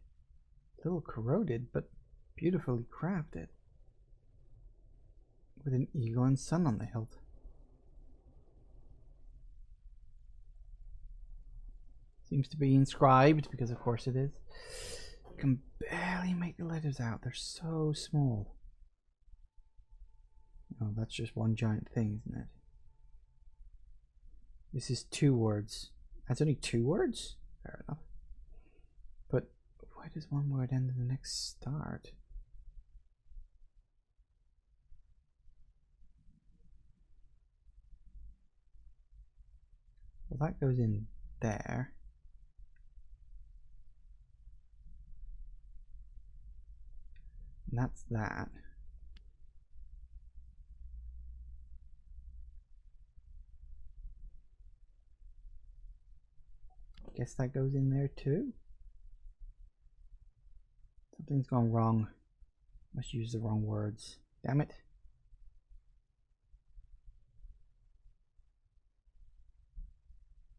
Speaker 1: A little corroded, but beautifully crafted. With an eagle and sun on the hilt. Seems to be inscribed, because of course it is. You can barely make the letters out. They're so small. Oh, that's just one giant thing, isn't it? This is 2 words. That's only 2 words? Fair enough. But why does one word end in the next start? Well, that goes in there. And that's that. Guess that goes in there too. Something's gone wrong. Must use the wrong words. Damn it.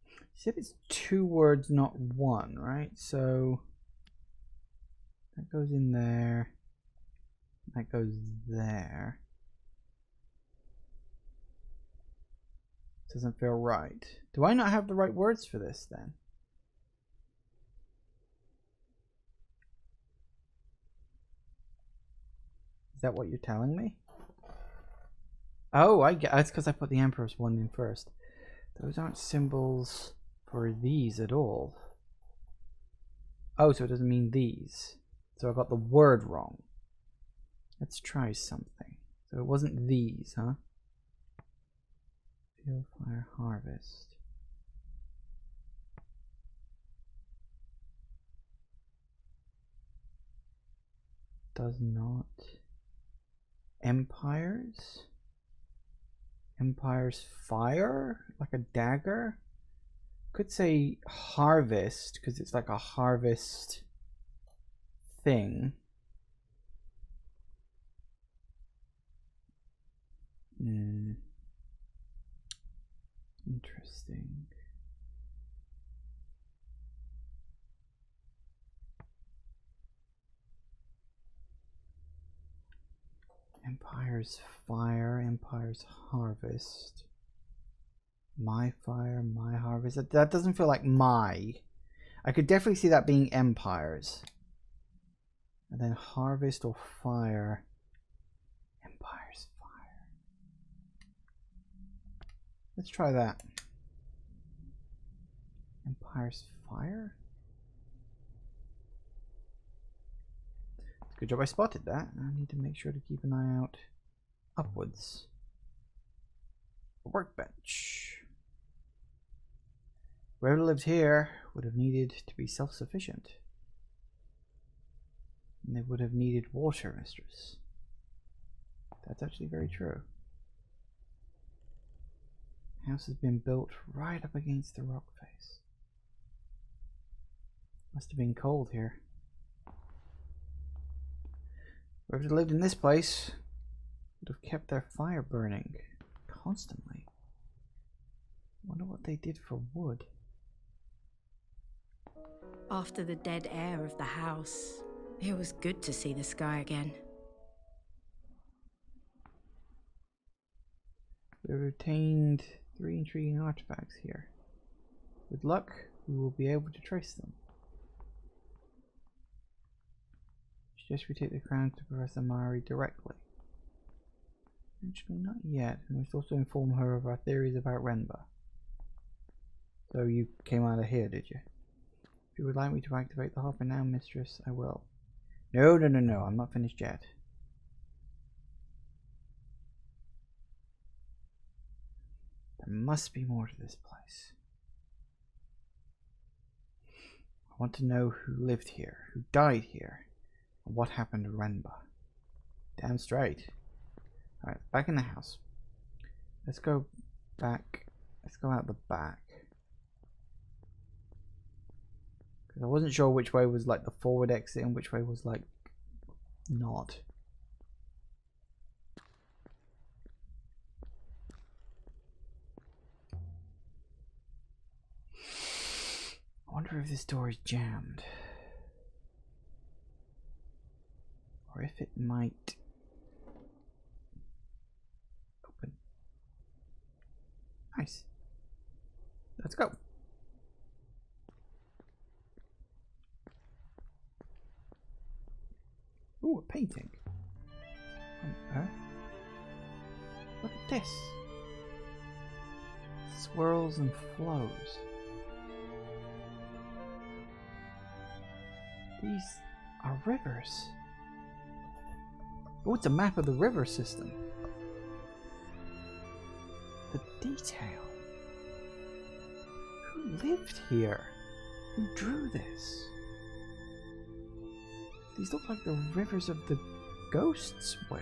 Speaker 1: You said it's 2 words, not 1, right? So that goes in there. That goes there. Doesn't feel right. Do I not have the right words for this then? Is that what you're telling me? Oh, I get. That's because I put the Emperor's one in first. Those aren't symbols for these at all. Oh, so it doesn't mean these. So I got the word wrong. Let's try something. So it wasn't these, huh? Field Fire Harvest. Does not. Empires? Empire's Fire? Like a dagger? Could say harvest, because it's like a harvest thing. Interesting. Empire's Fire, Empire's Harvest. My Fire, My Harvest. That doesn't feel like my. I could definitely see that being Empires. And then Harvest or Fire. Empire's Fire. Let's try that. Empire's Fire? Good job I spotted that. I need to make sure to keep an eye out upwards. A workbench. Whoever lived here would have needed to be self-sufficient. And they would have needed water, mistress. That's actually very true. The house has been built right up against the rock face. Must have been cold here. Whoever lived in this place would have kept their fire burning constantly. Wonder what they did for wood.
Speaker 2: After the dead air of the house, it was good to see the sky again.
Speaker 1: We retained 3 intriguing artifacts here. With luck, we will be able to trace them. Suggest we take the crown to Professor Mari directly. Actually, not yet. We must also inform her of our theories about Renba. So you came out of here, did you? If you would like me to activate the hopper now, mistress, I will. No, no, no, no. I'm not finished yet. There must be more to this place. I want to know who lived here, who died here, and what happened to Renba. Damn straight. Alright, back in the house. Let's go back. Let's go out the back. Because I wasn't sure which way was like the forward exit and which way was like not. I wonder if this door is jammed. Or if it might open. Nice. Let's go. Ooh, a painting. Look at this. Swirls and flows. These are rivers. Oh, it's a map of the river system. The detail. Who lived here? Who drew this? These look like the rivers of the Ghost's Wake.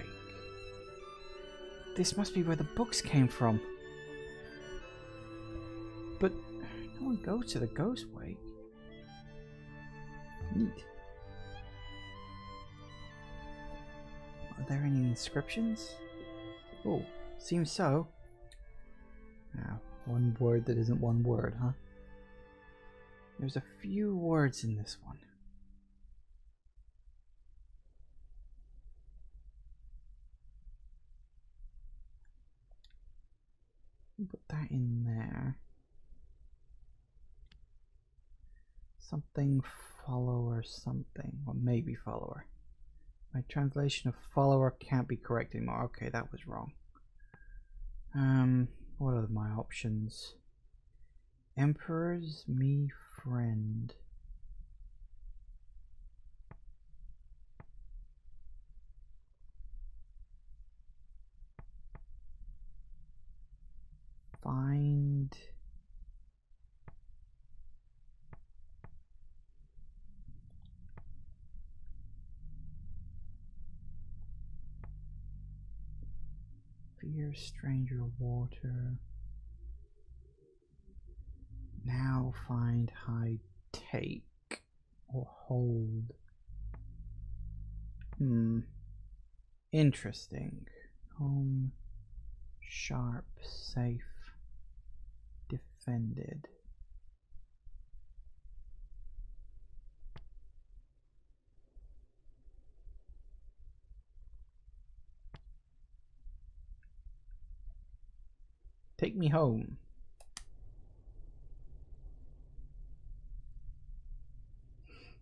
Speaker 1: This must be where the books came from. But no one goes to the Ghost Wake. Neat. Are there any inscriptions? Oh, seems so. Now, one word that isn't one word, huh? There's a few words in this one. Put that in there. Something follower something. Or maybe follower. My translation of follower can't be correct anymore. Okay, that was wrong. What are my options? Emperor's me friend. Find fear stranger water. Now find hide take or hold. Interesting. Home sharp safe defended. Take me home.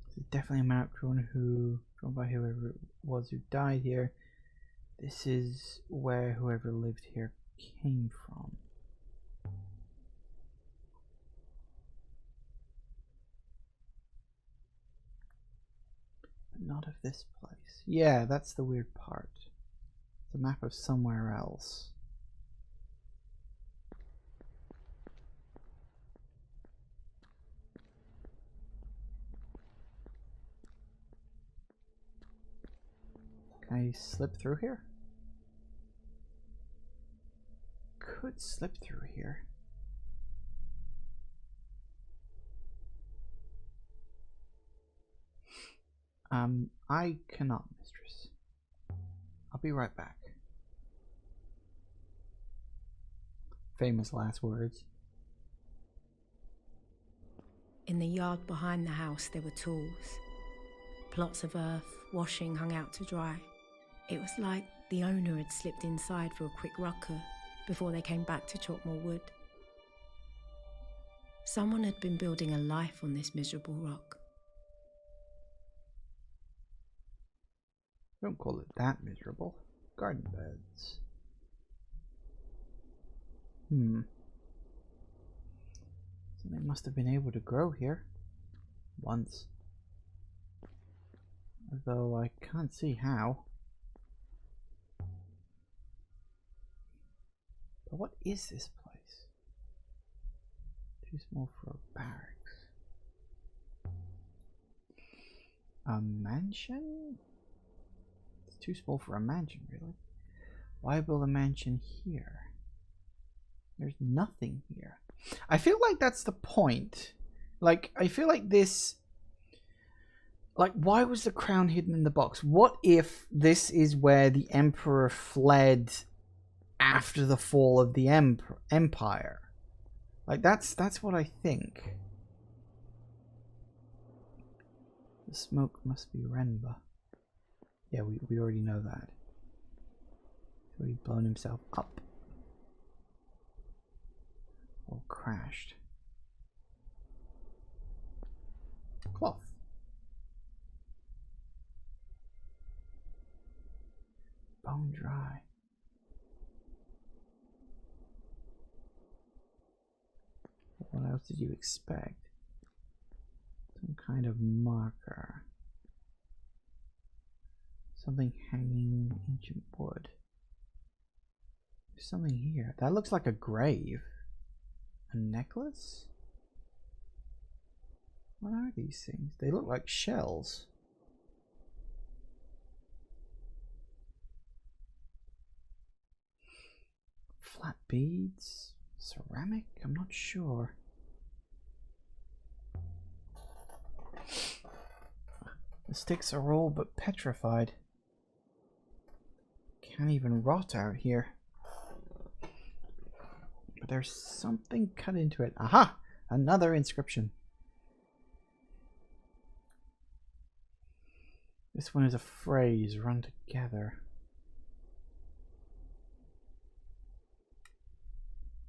Speaker 1: This is definitely a map drawn by whoever it was who died here. This is where whoever lived here came from. not of this place. Yeah, that's the weird part. It's a map of somewhere else. Can I slip through here? Could slip through here. I cannot, mistress. I'll be right back. Famous last words.
Speaker 2: In the yard behind the house, there were tools. Plots of earth, washing hung out to dry. It was like the owner had slipped inside for a quick rucker before they came back to chop more wood. Someone had been building a life on this miserable rock.
Speaker 1: Don't call it that miserable. Garden beds. Something must have been able to grow here. Once. Though I can't see how. But what is this place? Too small for a barracks. A mansion? It's too small for a mansion, really. Why build a mansion here? There's nothing here. I feel like that's the point. Like, I feel like this... Like, why was the crown hidden in the box? What if this is where the emperor fled after the fall of the empire? Like, that's what I think. The smoke must be Renba. Yeah, we already know that. So he'd blown himself up. Or crashed. Cloth. Bone dry. What else did you expect? Some kind of marker. Something hanging in ancient wood. There's something here. That looks like a grave. A necklace? What are these things? They look like shells. Flat beads? Ceramic? I'm not sure. The sticks are all but petrified. Can't even rot out here. But there's something cut into it. Aha! Another inscription. This one is a phrase run together.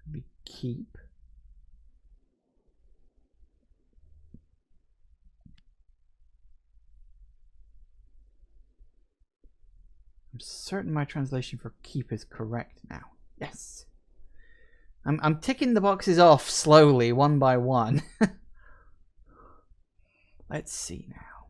Speaker 1: Could be keep. I'm certain my translation for keep is correct now. Yes. I'm ticking the boxes off slowly, one by one. Let's see now.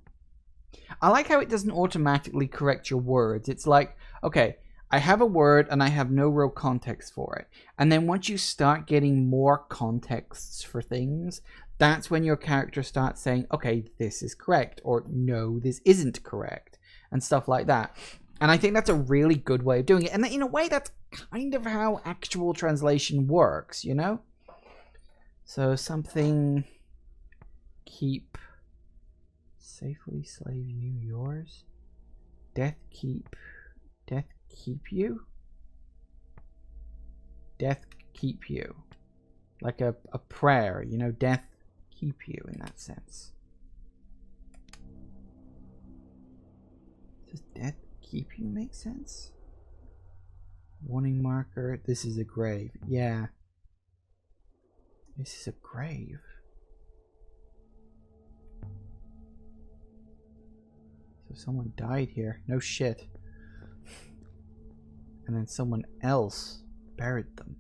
Speaker 1: I like how it doesn't automatically correct your words. It's like, okay, I have a word and I have no real context for it. And then once you start getting more contexts for things, that's when your character starts saying, okay, this is correct, or no, this isn't correct, and stuff like that. And I think that's a really good way of doing it. And in a way, that's kind of how actual translation works, you know? So something... Keep... Safely slave you yours? Death keep... Death keep you? Death keep you. Like a prayer, you know? Death keep you in that sense. Does death keep you make sense? Warning marker. This is a grave. Yeah. This is a grave. So someone died here. No shit. And then someone else buried them.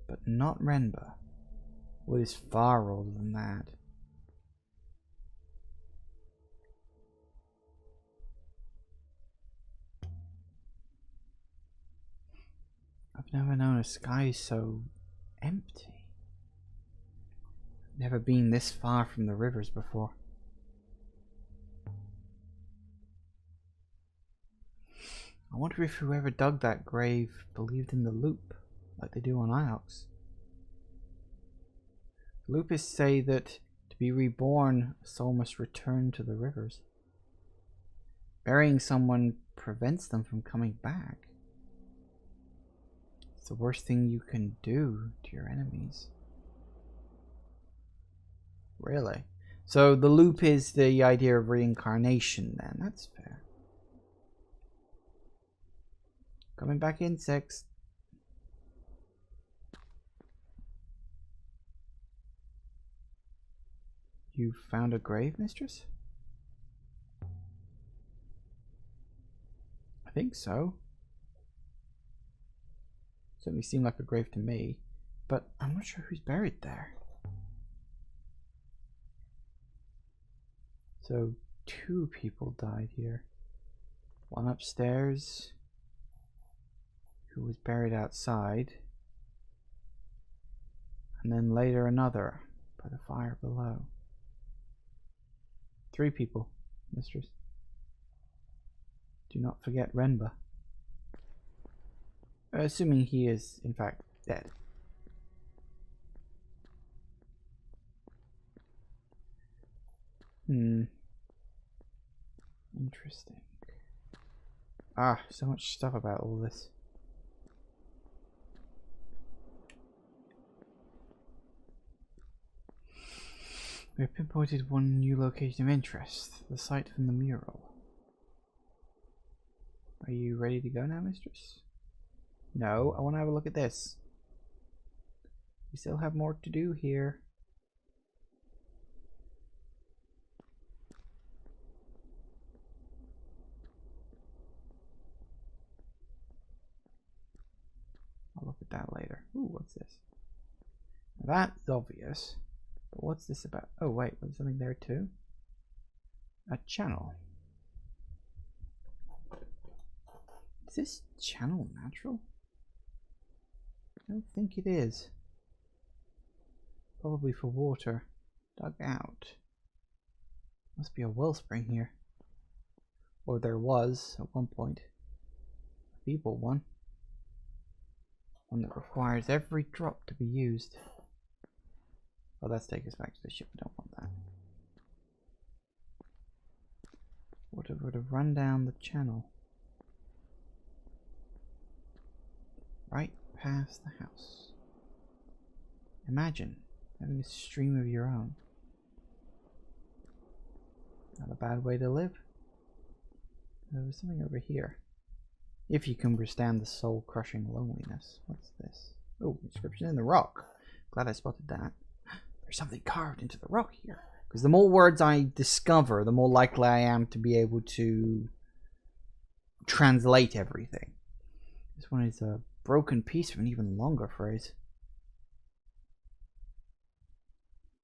Speaker 1: But not Renba. What is far older than that? I've never known a sky so empty. Never been this far from the rivers before. I wonder if whoever dug that grave believed in the loop, like they do on Iox. Loopists say that to be reborn, a soul must return to the rivers. Burying someone prevents them from coming back. It's the worst thing you can do to your enemies. Really? So the loop is the idea of reincarnation then. That's fair. Coming back in, 6. You found a grave, mistress? I think so. Certainly seemed like a grave to me, but I'm not sure who's buried there. So 2 people died here. One upstairs, who was buried outside, and then later another by the fire below. 3 people, mistress. Do not forget Renba. Assuming he is, in fact, dead. Interesting. So much stuff about all this. We have pinpointed one new location of interest, the site from the mural. Are you ready to go now, mistress? No, I want to have a look at this. We still have more to do here. I'll look at that later. Ooh, what's this? Now that's obvious. But what's this about? Oh wait, there's something there too? A channel. Is this channel natural? I don't think it is. Probably for water. Dug out. Must be a wellspring here. Or there was at one point. A feeble one. One that requires every drop to be used. Oh, let's take us back to the ship. We don't want that. Water would have run down the channel. Right past the house. Imagine having a stream of your own. Not a bad way to live. There was something over here. If you can withstand the soul-crushing loneliness. What's this? Oh, inscription in the rock. Glad I spotted that. There's something carved into the rock here. Because the more words I discover, the more likely I am to be able to translate everything. This one is a broken piece of an even longer phrase.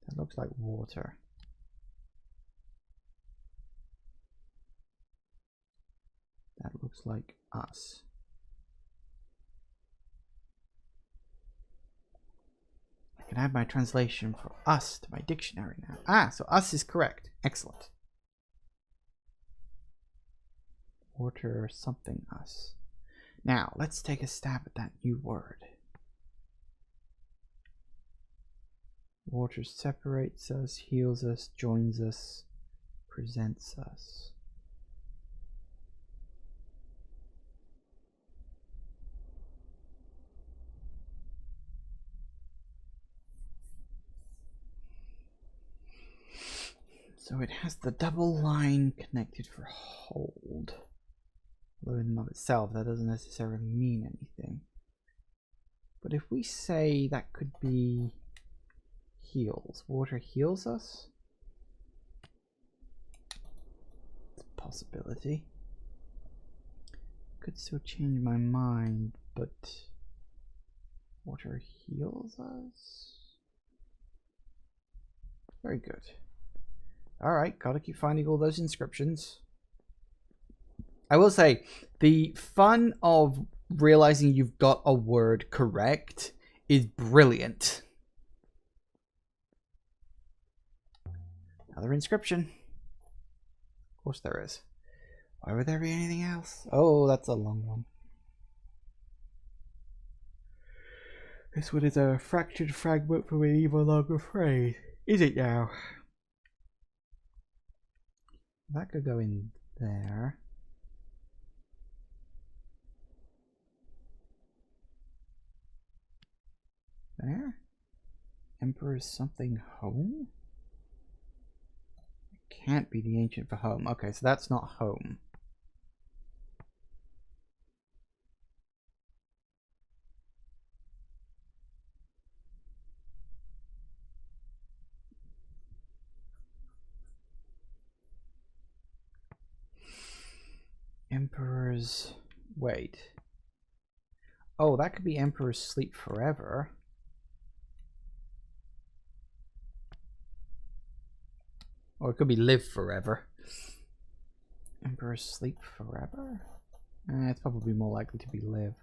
Speaker 1: That looks like water. That looks like us. I can add my translation for us to my dictionary now. So us is correct. Excellent. Water or something us. Now, let's take a stab at that new word. Water separates us, heals us, joins us, presents us. So it has the double line connected for hold. Although in and of itself, that doesn't necessarily mean anything. But if we say that could be heals, water heals us? It's a possibility. Could still change my mind, but water heals us? Very good. Alright, gotta keep finding all those inscriptions. I will say, the fun of realizing you've got a word correct is brilliant. Another inscription. Of course there is. Why would there be anything else? Oh, that's a long one. This one is a fractured fragment from an even longer phrase. Is it now? That could go in there. There? Emperor's something home? It can't be the ancient for home. Okay, so that's not home. Emperor's... Wait. Oh, that could be Emperor's sleep forever. Or it could be live forever. Emperor's sleep forever? It's probably more likely to be live.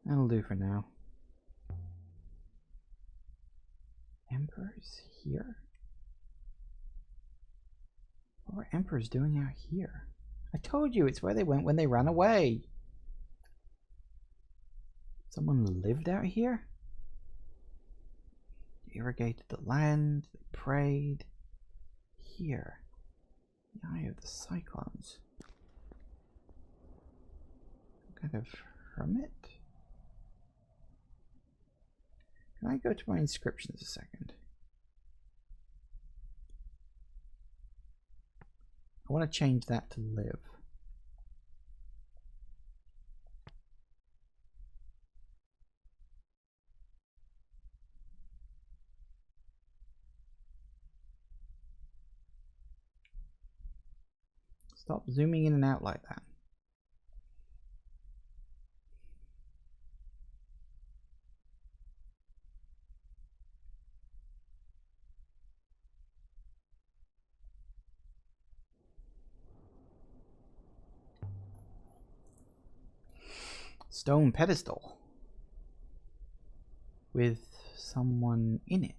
Speaker 1: That'll do for now. Emperor's here? What were Emperors doing out here? I told you, it's where they went when they ran away. Someone lived out here? They irrigated the land, they prayed. Here. The Eye of the Cyclones. Some kind of hermit? Can I go to my inscriptions a second? I want to change that to live. Stop zooming in and out like that. Stone pedestal with someone in it.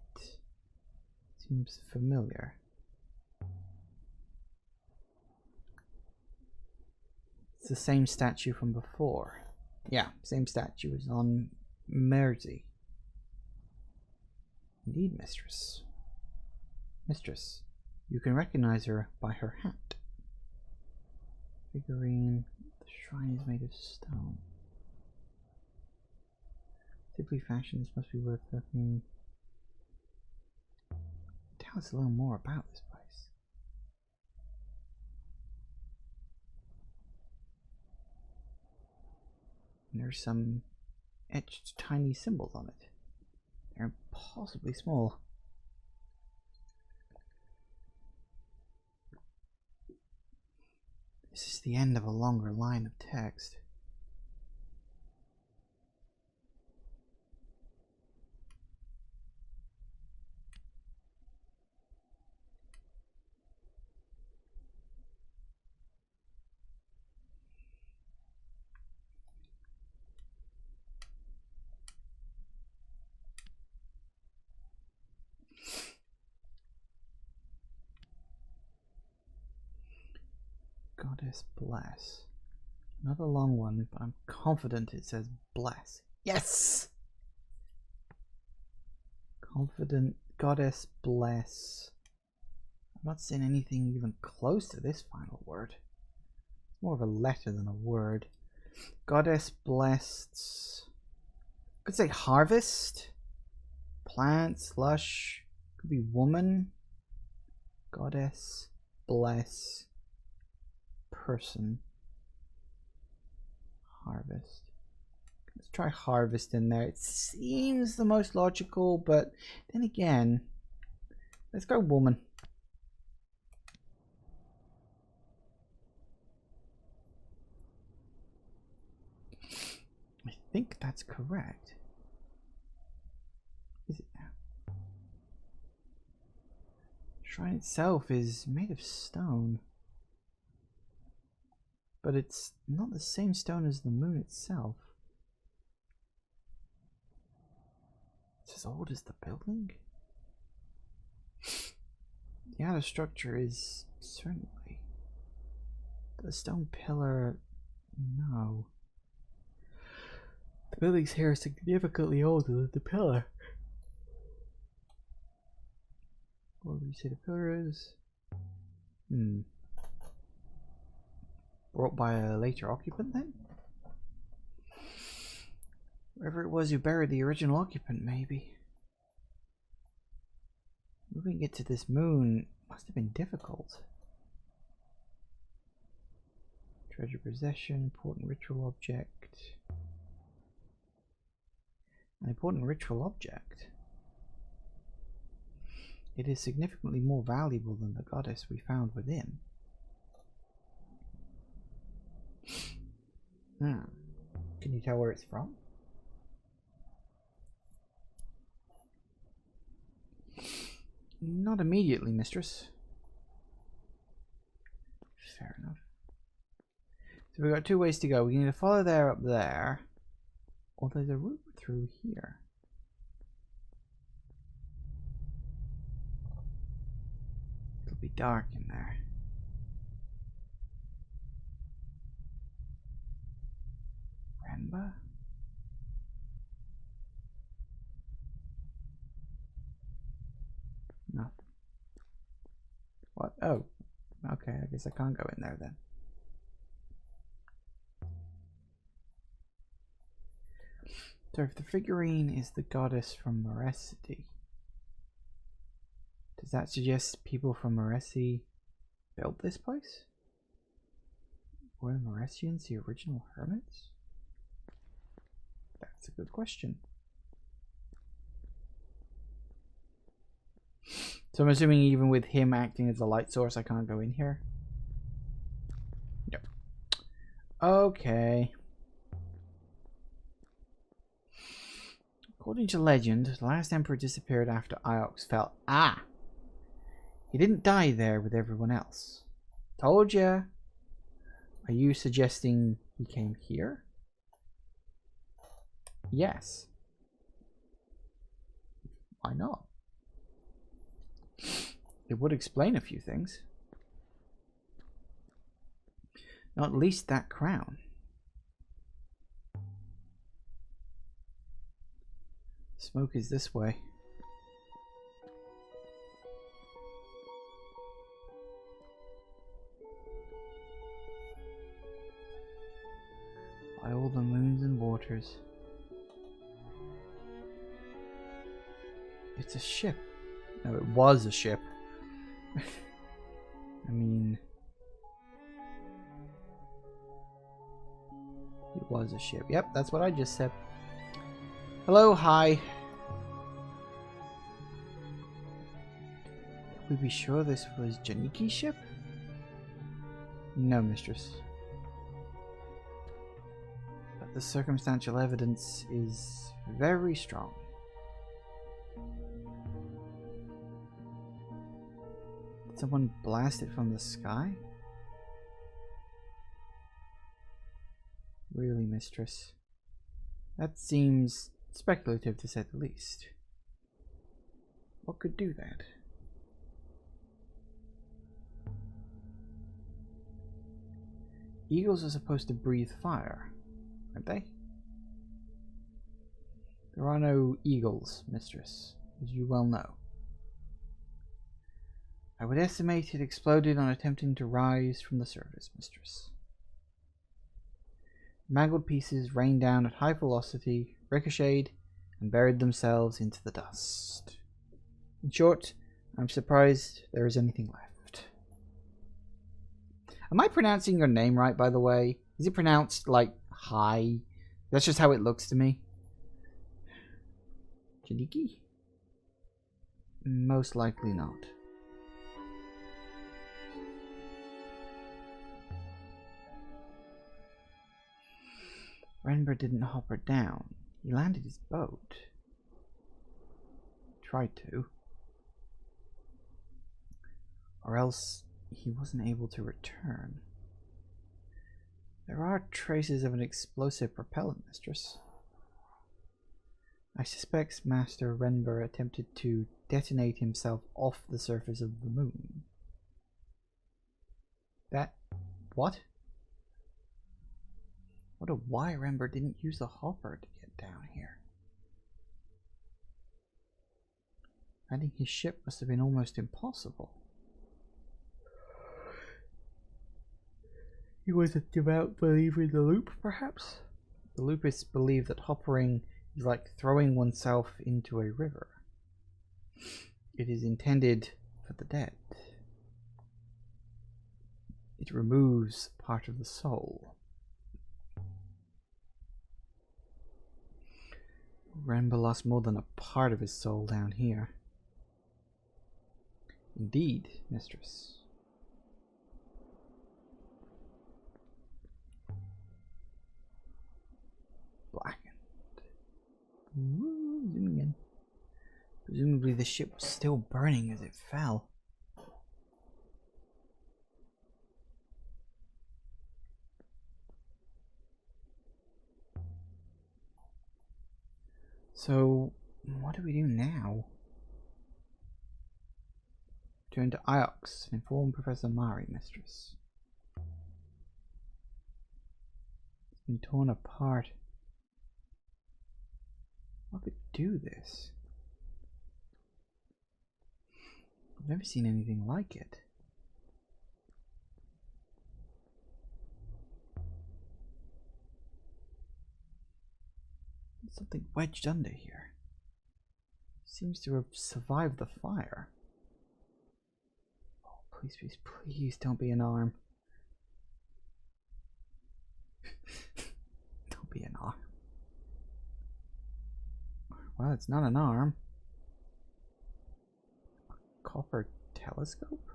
Speaker 1: Seems familiar. It's the same statue from before. Yeah, same statue as on Mersey. Indeed, mistress. Mistress, you can recognize her by her hat. Figurine. The shrine is made of stone. Simply fashioned, this must be worth looking. Tell us a little more about this place. And there's some etched tiny symbols on it. They're impossibly small. This is the end of a longer line of text. Goddess bless. Another long one, but I'm confident it says bless. Yes! Confident goddess bless. I'm not seeing anything even close to this final word. It's more of a letter than a word. Goddess blessed. Could say harvest. Plants, lush. Could be woman. Goddess bless. Person. Harvest. Let's try harvest in there. It seems the most logical, but then again, let's go woman. I think that's correct. Is it now? The shrine itself is made of stone. But it's not the same stone as the moon itself. It's as old as the building? The outer structure is certainly. But the stone pillar, no. The buildings here are significantly older than the pillar. What would you say the pillar is? Brought by a later occupant then? Whoever it was who buried the original occupant, maybe. Moving it to this moon must have been difficult. Treasure possession, important ritual object. An important ritual object. It is significantly more valuable than the goddess we found within. Can you tell where it's from? Not immediately, mistress. Fair enough. So we've got two ways to go. We can either follow there up there, or there's a route through here. It'll be dark in there. Renba? Nothing. What? Oh. Okay, I guess I can't go in there then. So if the figurine is the goddess from Moresity, does that suggest people from Moresty built this place? Were the Moresians the original hermits? That's a good question. So I'm assuming even with him acting as a light source, I can't go in here? Yep. Okay. According to legend, the last emperor disappeared after Iox fell. Ah! He didn't die there with everyone else. Told ya! Are you suggesting he came here? Yes. Why not? It would explain a few things. Not least that crown. Smoke is this way. By all the moons and waters. It's a ship. No, it was a ship. I mean... It was a ship. Yep, that's what I just said. Hello, hi. Can we be sure this was Janiki's ship? No, mistress. But the circumstantial evidence is very strong. Did someone blast it from the sky? Really, mistress? That seems speculative to say the least. What could do that? Eagles are supposed to breathe fire, aren't they? There are no eagles, mistress, as you well know. I would estimate it exploded on attempting to rise from the surface, mistress. Mangled pieces rained down at high velocity, ricocheted, and buried themselves into the dust. In short, I'm surprised there is anything left. Am I pronouncing your name right, by the way? Is it pronounced like hi? That's just how it looks to me. Janiki? Most likely not. Renber didn't hop her down. He landed his boat. Tried to. Or else he wasn't able to return. There are traces of an explosive propellant, Mistress. I suspect Master Renber attempted to detonate himself off the surface of the moon. That... what? What a why Renber didn't use the hopper to get down here. Landing his ship must have been almost impossible. He was a devout believer in the loop, perhaps? The loopists believe that hoppering is like throwing oneself into a river. It is intended for the dead. It removes part of the soul. Renber lost more than a part of his soul down here. Indeed, Mistress. Blackened. Ooh, zooming in. Presumably the ship was still burning as it fell. So, what do we do now? Turn to Iox and inform Professor Mari, Mistress. It's been torn apart. What could do this? I've never seen anything like it. There's something wedged under here. Seems to have survived the fire. Oh, please, please, please don't be an arm. Don't be an arm. Well, it's not an arm. A copper telescope?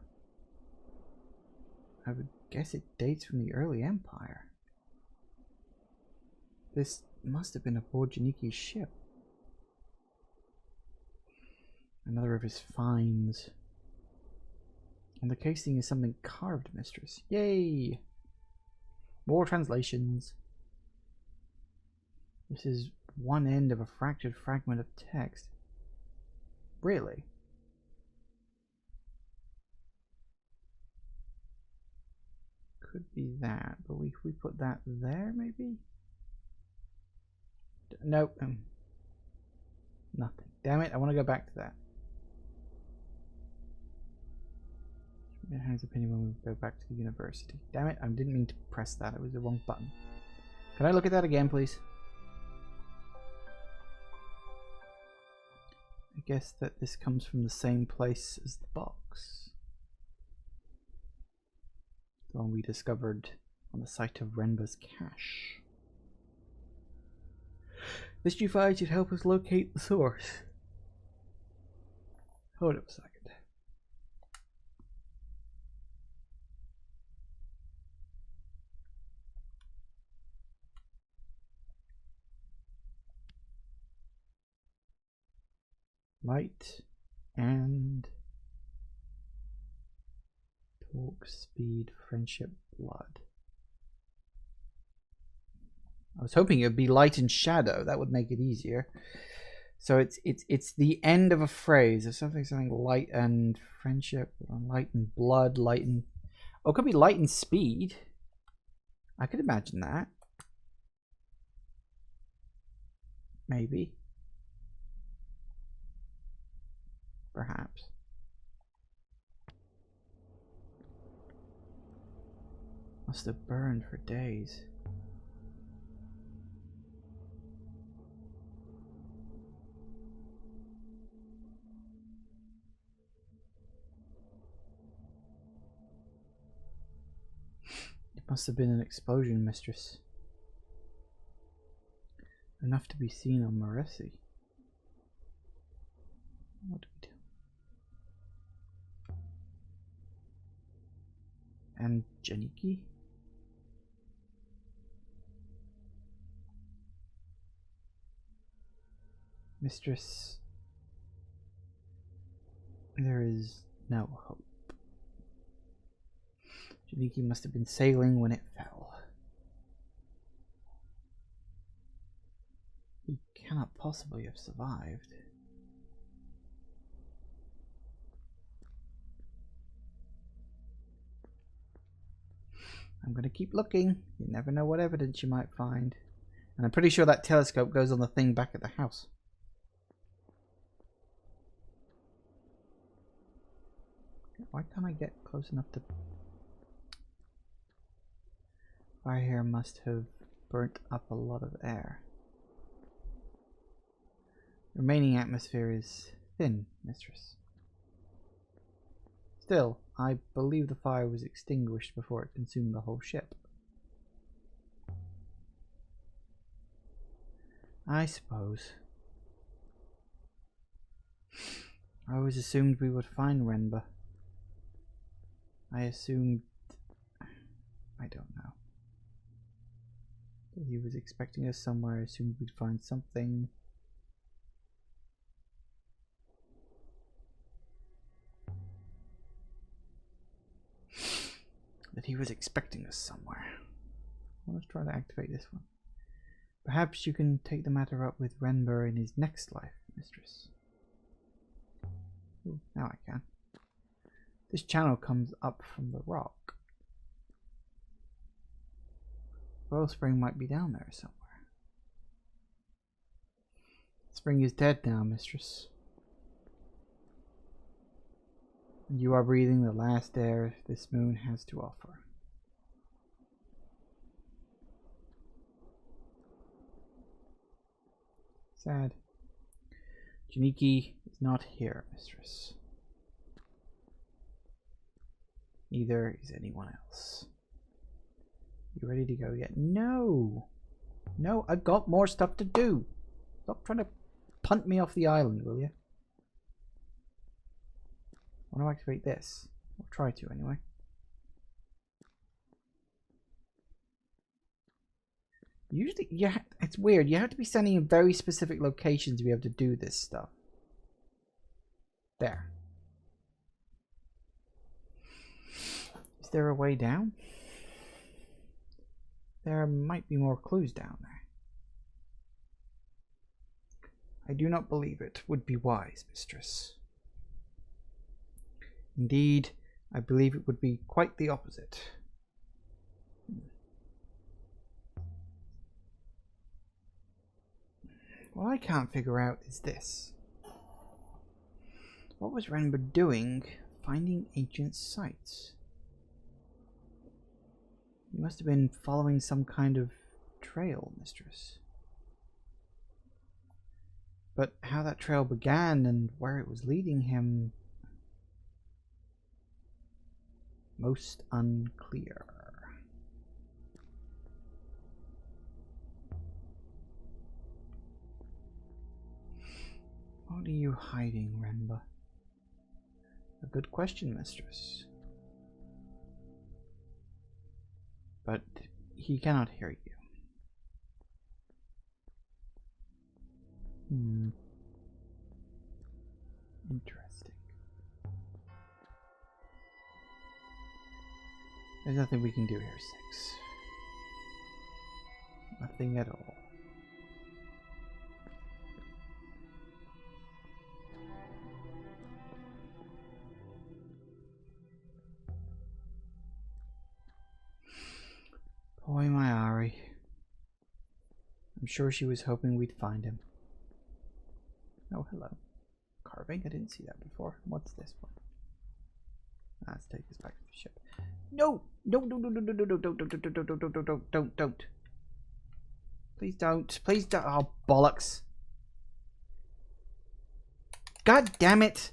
Speaker 1: I would guess it dates from the early Empire. This must have been aboard Janiki's ship. Another of his finds. On the casing is something carved, Mistress. Yay! More translations. This is one end of a fractured fragment of text. Really? Could be that, but we put that there, maybe? Nope. Nothing. Damn it, I want to go back to that. His opinion when we go back to the university. Damn it, I didn't mean to press that. It was the wrong button. Can I look at that again, please? I guess that this comes from the same place as the box. The one we discovered on the site of Renber's cache. This G5 should help us locate the source. Hold up a second. Light and talk, speed, friendship, blood. I was hoping it would be light and shadow. That would make it easier. So it's the end of a phrase. There's something light and friendship, light and blood, light and... Oh, it could be light and speed. I could imagine that. Maybe. Perhaps. Must have burned for days. It must have been an explosion, Mistress. Enough to be seen on Maresi. What do we do? And Janiki? Mistress, there is no hope. Janiki must have been sailing when it fell. He cannot possibly have survived. I'm gonna keep looking. You never know what evidence you might find. And I'm pretty sure that telescope goes on the thing back at the house. Why can't I get close enough to... Fire here must have burnt up a lot of air. The remaining atmosphere is thin, mistress. Still, I believe the fire was extinguished before it consumed the whole ship. I suppose. I always assumed we would find Renba. I assumed... I don't know. That he was expecting us somewhere. I assumed we'd find something. That he was expecting us somewhere. Let's try to activate this one. Perhaps you can take the matter up with Renber in his next life, mistress. Ooh, now I can. This channel comes up from the rock. Oil spring might be down there somewhere. Spring is dead now, mistress. And you are breathing the last air this moon has to offer. Sad. Janiki is not here, mistress. Neither is anyone else. You ready to go yet? No! No, I've got more stuff to do. Stop trying to punt me off the island, will you? I want to activate this. I'll try to anyway. Usually, it's weird. You have to be standing in very specific locations to be able to do this stuff. There. Is there a way down? There might be more clues down there. I do not believe it would be wise, mistress. Indeed, I believe it would be quite the opposite. What I can't figure out is this. What was Renber doing finding ancient sites? He must have been following some kind of trail, mistress. But how that trail began and where it was leading him... most unclear. What are you hiding, Renba? A good question, mistress. But he cannot hear you. Interesting. There's nothing we can do here, 6. Nothing at all. Boy, my Ari. I'm sure she was hoping we'd find him. Oh, hello. Carving? I didn't see that before. What's this one? Let's take this back to the ship. No! No, no, no, no, no, no, no, don't. Please don't. Please don't. Oh, bollocks. God damn it!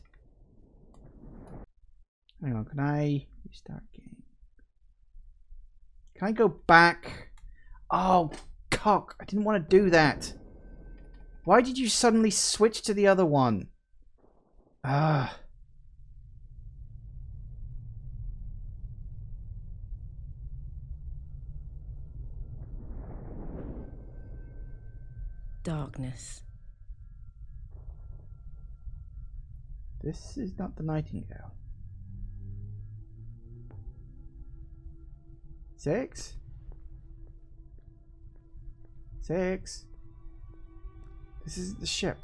Speaker 1: Hang on, can I restart game? Can I go back? Oh, cock. I didn't want to do that. Why did you suddenly switch to the other one? Ah.
Speaker 2: Darkness.
Speaker 1: This is not the Nightingale. 6? 6? This isn't the ship.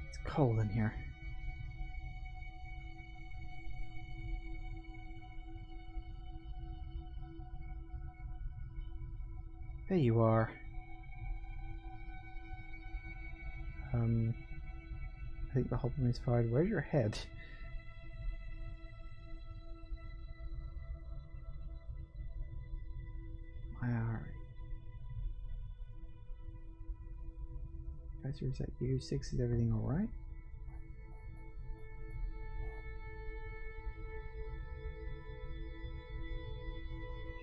Speaker 1: It's cold in here. There you are. I think the hopper is fired. Where's your head? Ari. Professor, is that you? 6, is everything alright?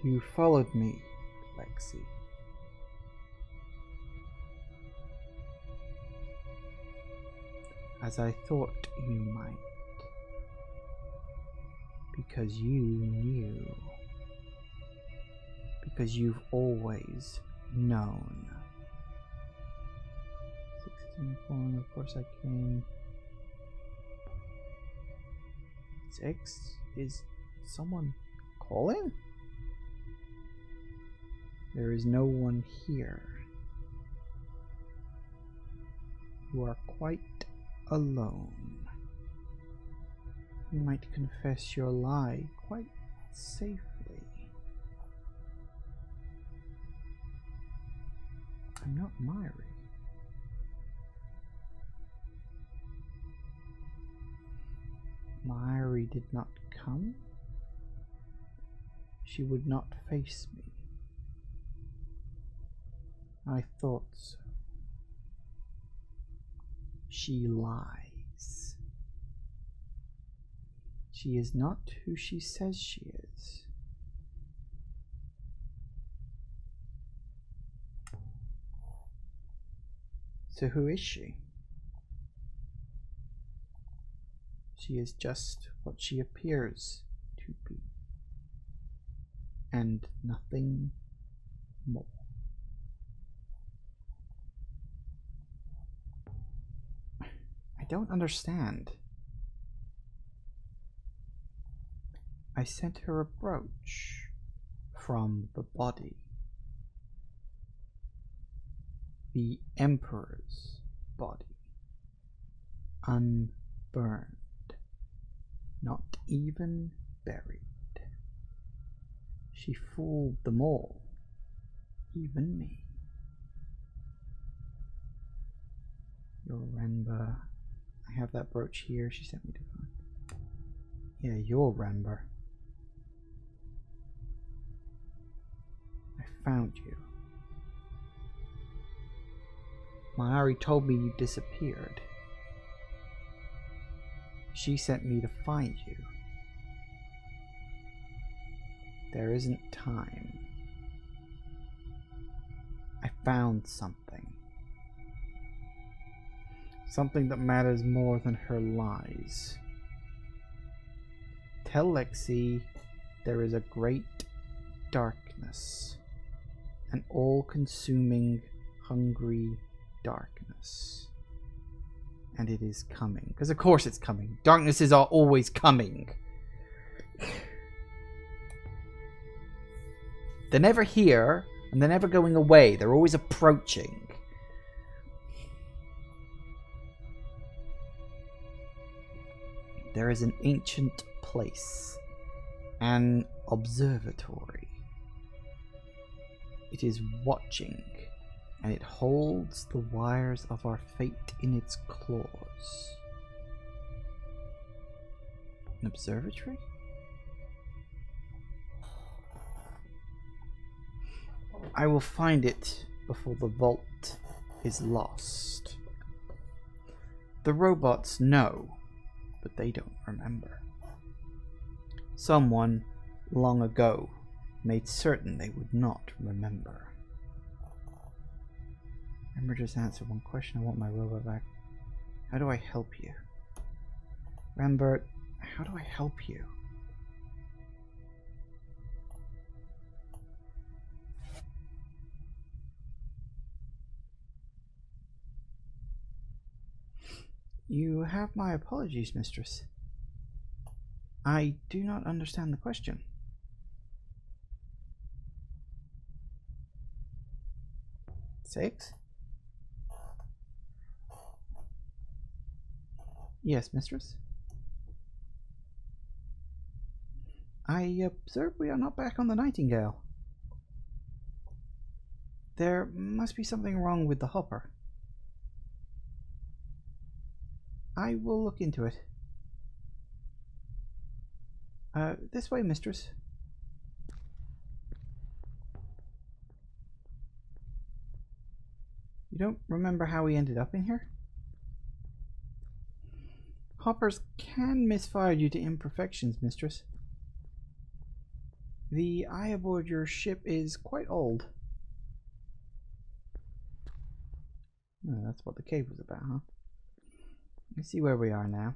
Speaker 1: You followed me, Lexi. As I thought you might. Because you knew. Because you've always known. 16, of course I came. 6? Is someone calling? There is no one here. You are quite alone. You might confess your lie quite safely. I'm not Myri. Myri did not come. She would not face me. I thought so. She lies. She is not who she says she is. So who is she? She is just what she appears to be, and nothing more. I don't understand. I sent her a brooch from the body. The Emperor's body. Unburned. Not even buried. She fooled them all. Even me. Your Renba. I have that brooch here. She sent me to find. Yeah, your Renba. I found you. Myri told me you disappeared. She sent me to find you. There isn't time. I found something. Something that matters more than her lies. Tell Lexi there is a great darkness. An all-consuming, hungry darkness. And it is coming. Because of course it's coming. Darknesses are always coming. They're never here, and they're never going away. They're always approaching. There is an ancient place. An observatory. It is watching. And it holds the wires of our fate in its claws. An observatory? I will find it before the vault is lost. The robots know, but they don't remember. Someone, long ago, made certain they would not remember. Remember, just answer one question. I want my robot back. How do I help you? Rambert, how do I help you? You have my apologies, mistress. I do not understand the question. 6? Yes, mistress. I observe we are not back on the Nightingale. There must be something wrong with the hopper. I will look into it. This way, mistress. You don't remember how we ended up in here? Hoppers can misfire due to imperfections, mistress. The eye aboard your ship is quite old. Oh, that's what the cave was about, huh? Let's see where we are now.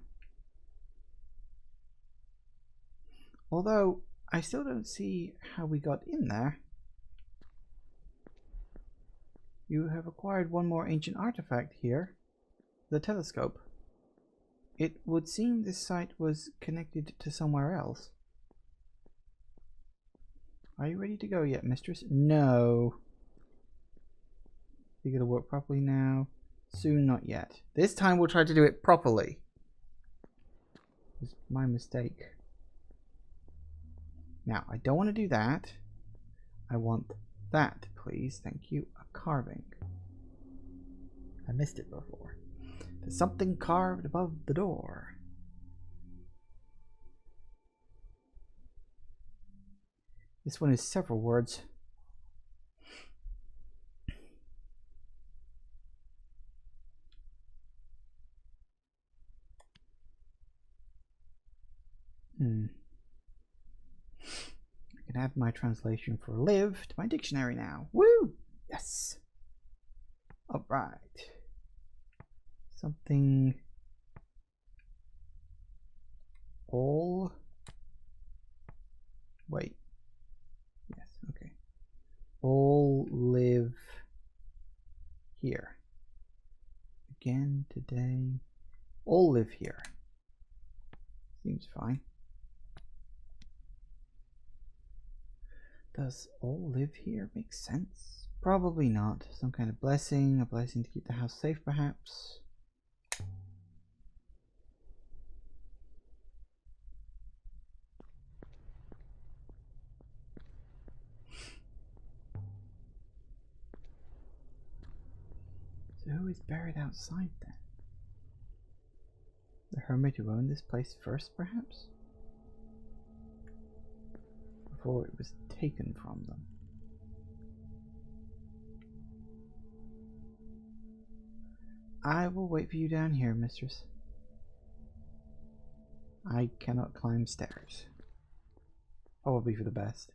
Speaker 1: Although, I still don't see how we got in there. You have acquired one more ancient artifact here. The telescope. It would seem this site was connected to somewhere else. Are you ready to go yet, mistress? No. You gonna work properly now? Soon, not yet. This time we'll try to do it properly. It was my mistake. Now, I don't want to do that. I want that, please. Thank you. A carving. I missed it before. There's something carved above the door. This one is several words. I can add my translation for live to my dictionary now. Woo! Yes! Alright. Something... all... wait. Yes, okay. All live here. Again today. All live here. Seems fine. Does all live here make sense? Probably not. Some kind of blessing, a blessing to keep the house safe perhaps. So who is buried outside then? The hermit who owned this place first perhaps? Before it was taken from them. I will wait for you down here, mistress. I cannot climb stairs. Probably for the best.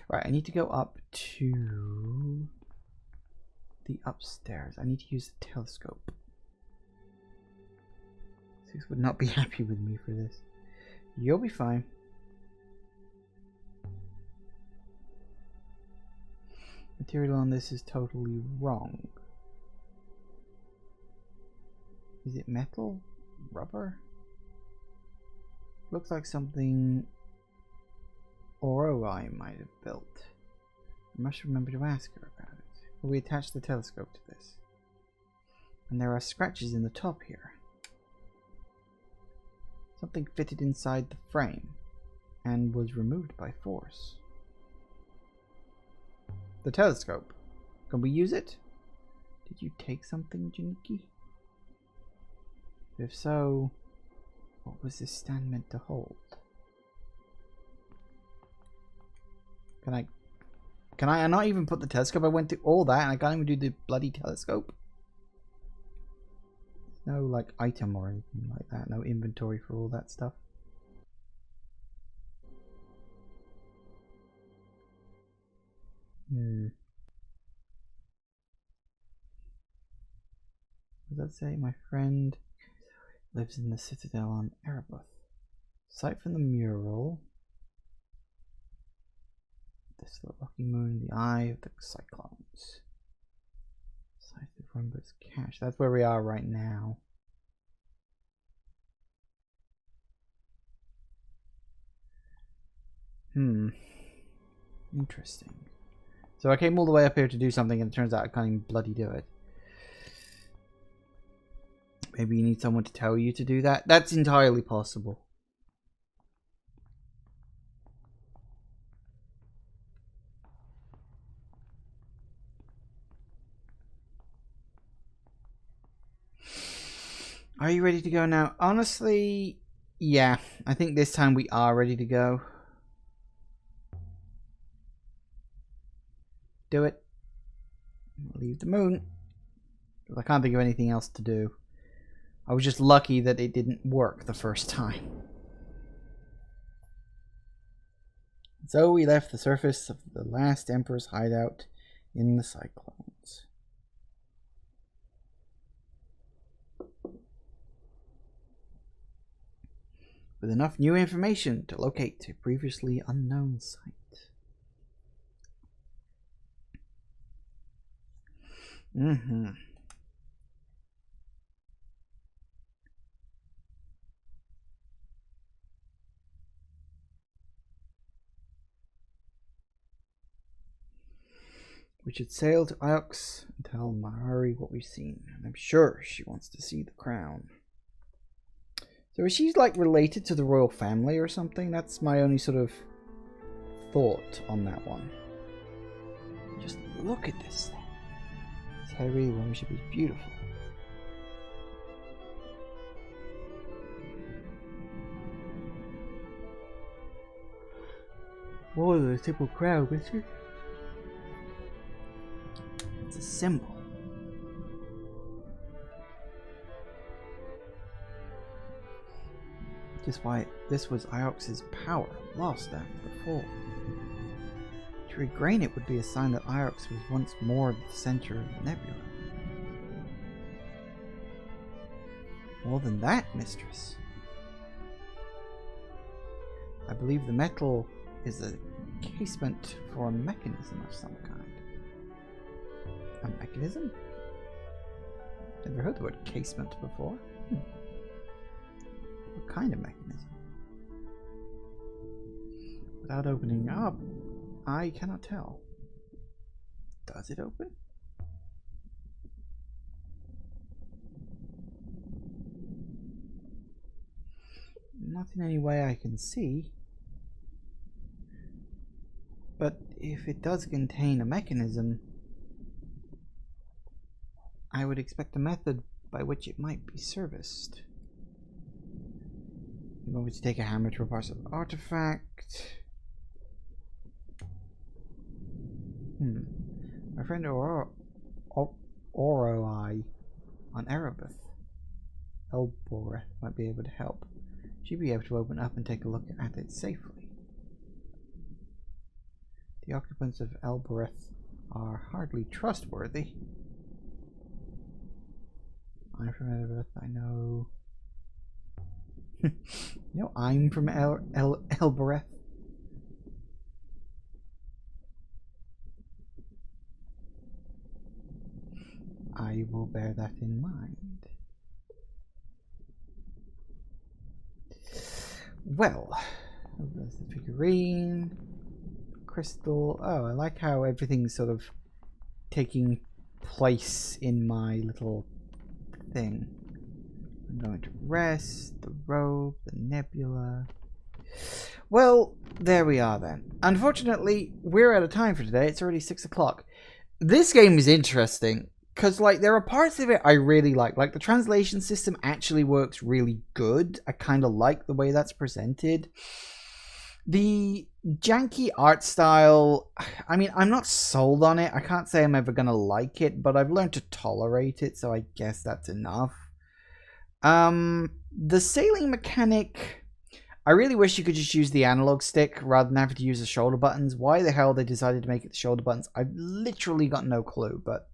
Speaker 1: Right, I need to go up to the upstairs. I need to use the telescope. Six would not be happy with me for this. You'll be fine. Material on this is totally wrong. Is it metal? Rubber? Looks like something Oroi might have built. I must remember to ask her about it. Will we attach the telescope to this? And there are scratches in the top here. Something fitted inside the frame and was removed by force. The telescope. Can we use it? Did you take something, Janiki? If so, what was this stand meant to hold? Can I not even put the telescope? I went through all that and I can't even do the bloody telescope. No like item or anything like that. No inventory for all that stuff. What does that say? My friend lives in the citadel on Erebus. Sight from the mural. This rocky moon, the eye of the cyclones. Sight of Rumba's cache. That's where we are right now. Interesting. So I came all the way up here to do something, and it turns out I can't even bloody do it. Maybe you need someone to tell you to do that? That's entirely possible. Are you ready to go now? Honestly, yeah. I think this time we are ready to go. Do it. Leave the moon. I can't think of anything else to do. I was just lucky that it didn't work the first time. So we left the surface of the last Emperor's hideout in the Cyclones. With enough new information to locate a previously unknown site. We should sail to Iox and tell Mahari what we've seen. And I'm sure she wants to see the crown. So is she like related to the royal family or something? That's my only sort of thought on that one. Just look at this thing. This hairy woman should be beautiful. More than a simple crown, Richard. It's a symbol. Just why this was Iox's power lost after the fall. To regain it would be a sign that Iox was once more at the center of the nebula. More than that, mistress. I believe the metal is a casement for a mechanism of some kind. A mechanism? Never heard the word casement before. What kind of mechanism? Without opening up, I cannot tell. Does it open? Not in any way I can see. But if it does contain a mechanism, I would expect a method by which it might be serviced. You want me to take a hammer to a parcel artifact? My friend Oroi on Erebus Elboreth might be able to help. She'd be able to open up and take a look at it safely. The occupants of Elboreth are hardly trustworthy. I'm from Erebus, I know. You know, I'm from Elboreth. I will bear that in mind. Well, there's the figurine, crystal. Oh, I like how everything's sort of taking place in my little thing. I'm going to rest, the robe, the nebula. Well, there we are then. Unfortunately, we're out of time for today. It's already 6 o'clock. This game is interesting because, like, there are parts of it I really like. Like, the translation system actually works really good. I kind of like the way that's presented. The janky art style, I mean, I'm not sold on it. I can't say I'm ever going to like it, but I've learned to tolerate it, so I guess that's enough. The sailing mechanic, I really wish you could just use the analog stick rather than having to use the shoulder buttons. Why the hell they decided to make it the shoulder buttons, I've literally got no clue, but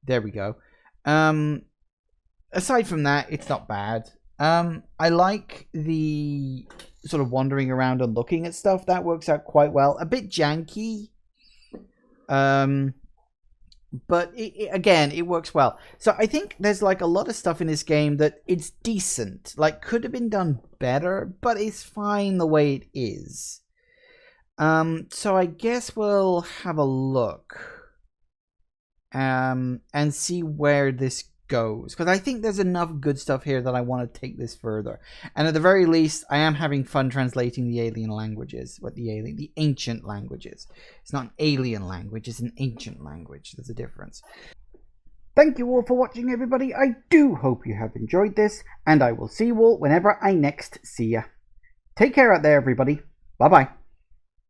Speaker 1: there we go. Aside from that, it's not bad. I like the sort of wandering around and looking at stuff. That works out quite well. A bit janky. But again, it works well. So I think there's like a lot of stuff in this game that it's decent. Like, could have been done better, but it's fine the way it is. So I guess we'll have a look and see where this goes, because I think there's enough good stuff here that I want to take this further. And at the very least, I am having fun translating the alien languages. The ancient languages. It's not an alien language, it's an ancient language. There's a difference. Thank you all for watching, everybody. I do hope you have enjoyed this, and I will see you all whenever I next see ya. Take care out there, everybody. Bye bye.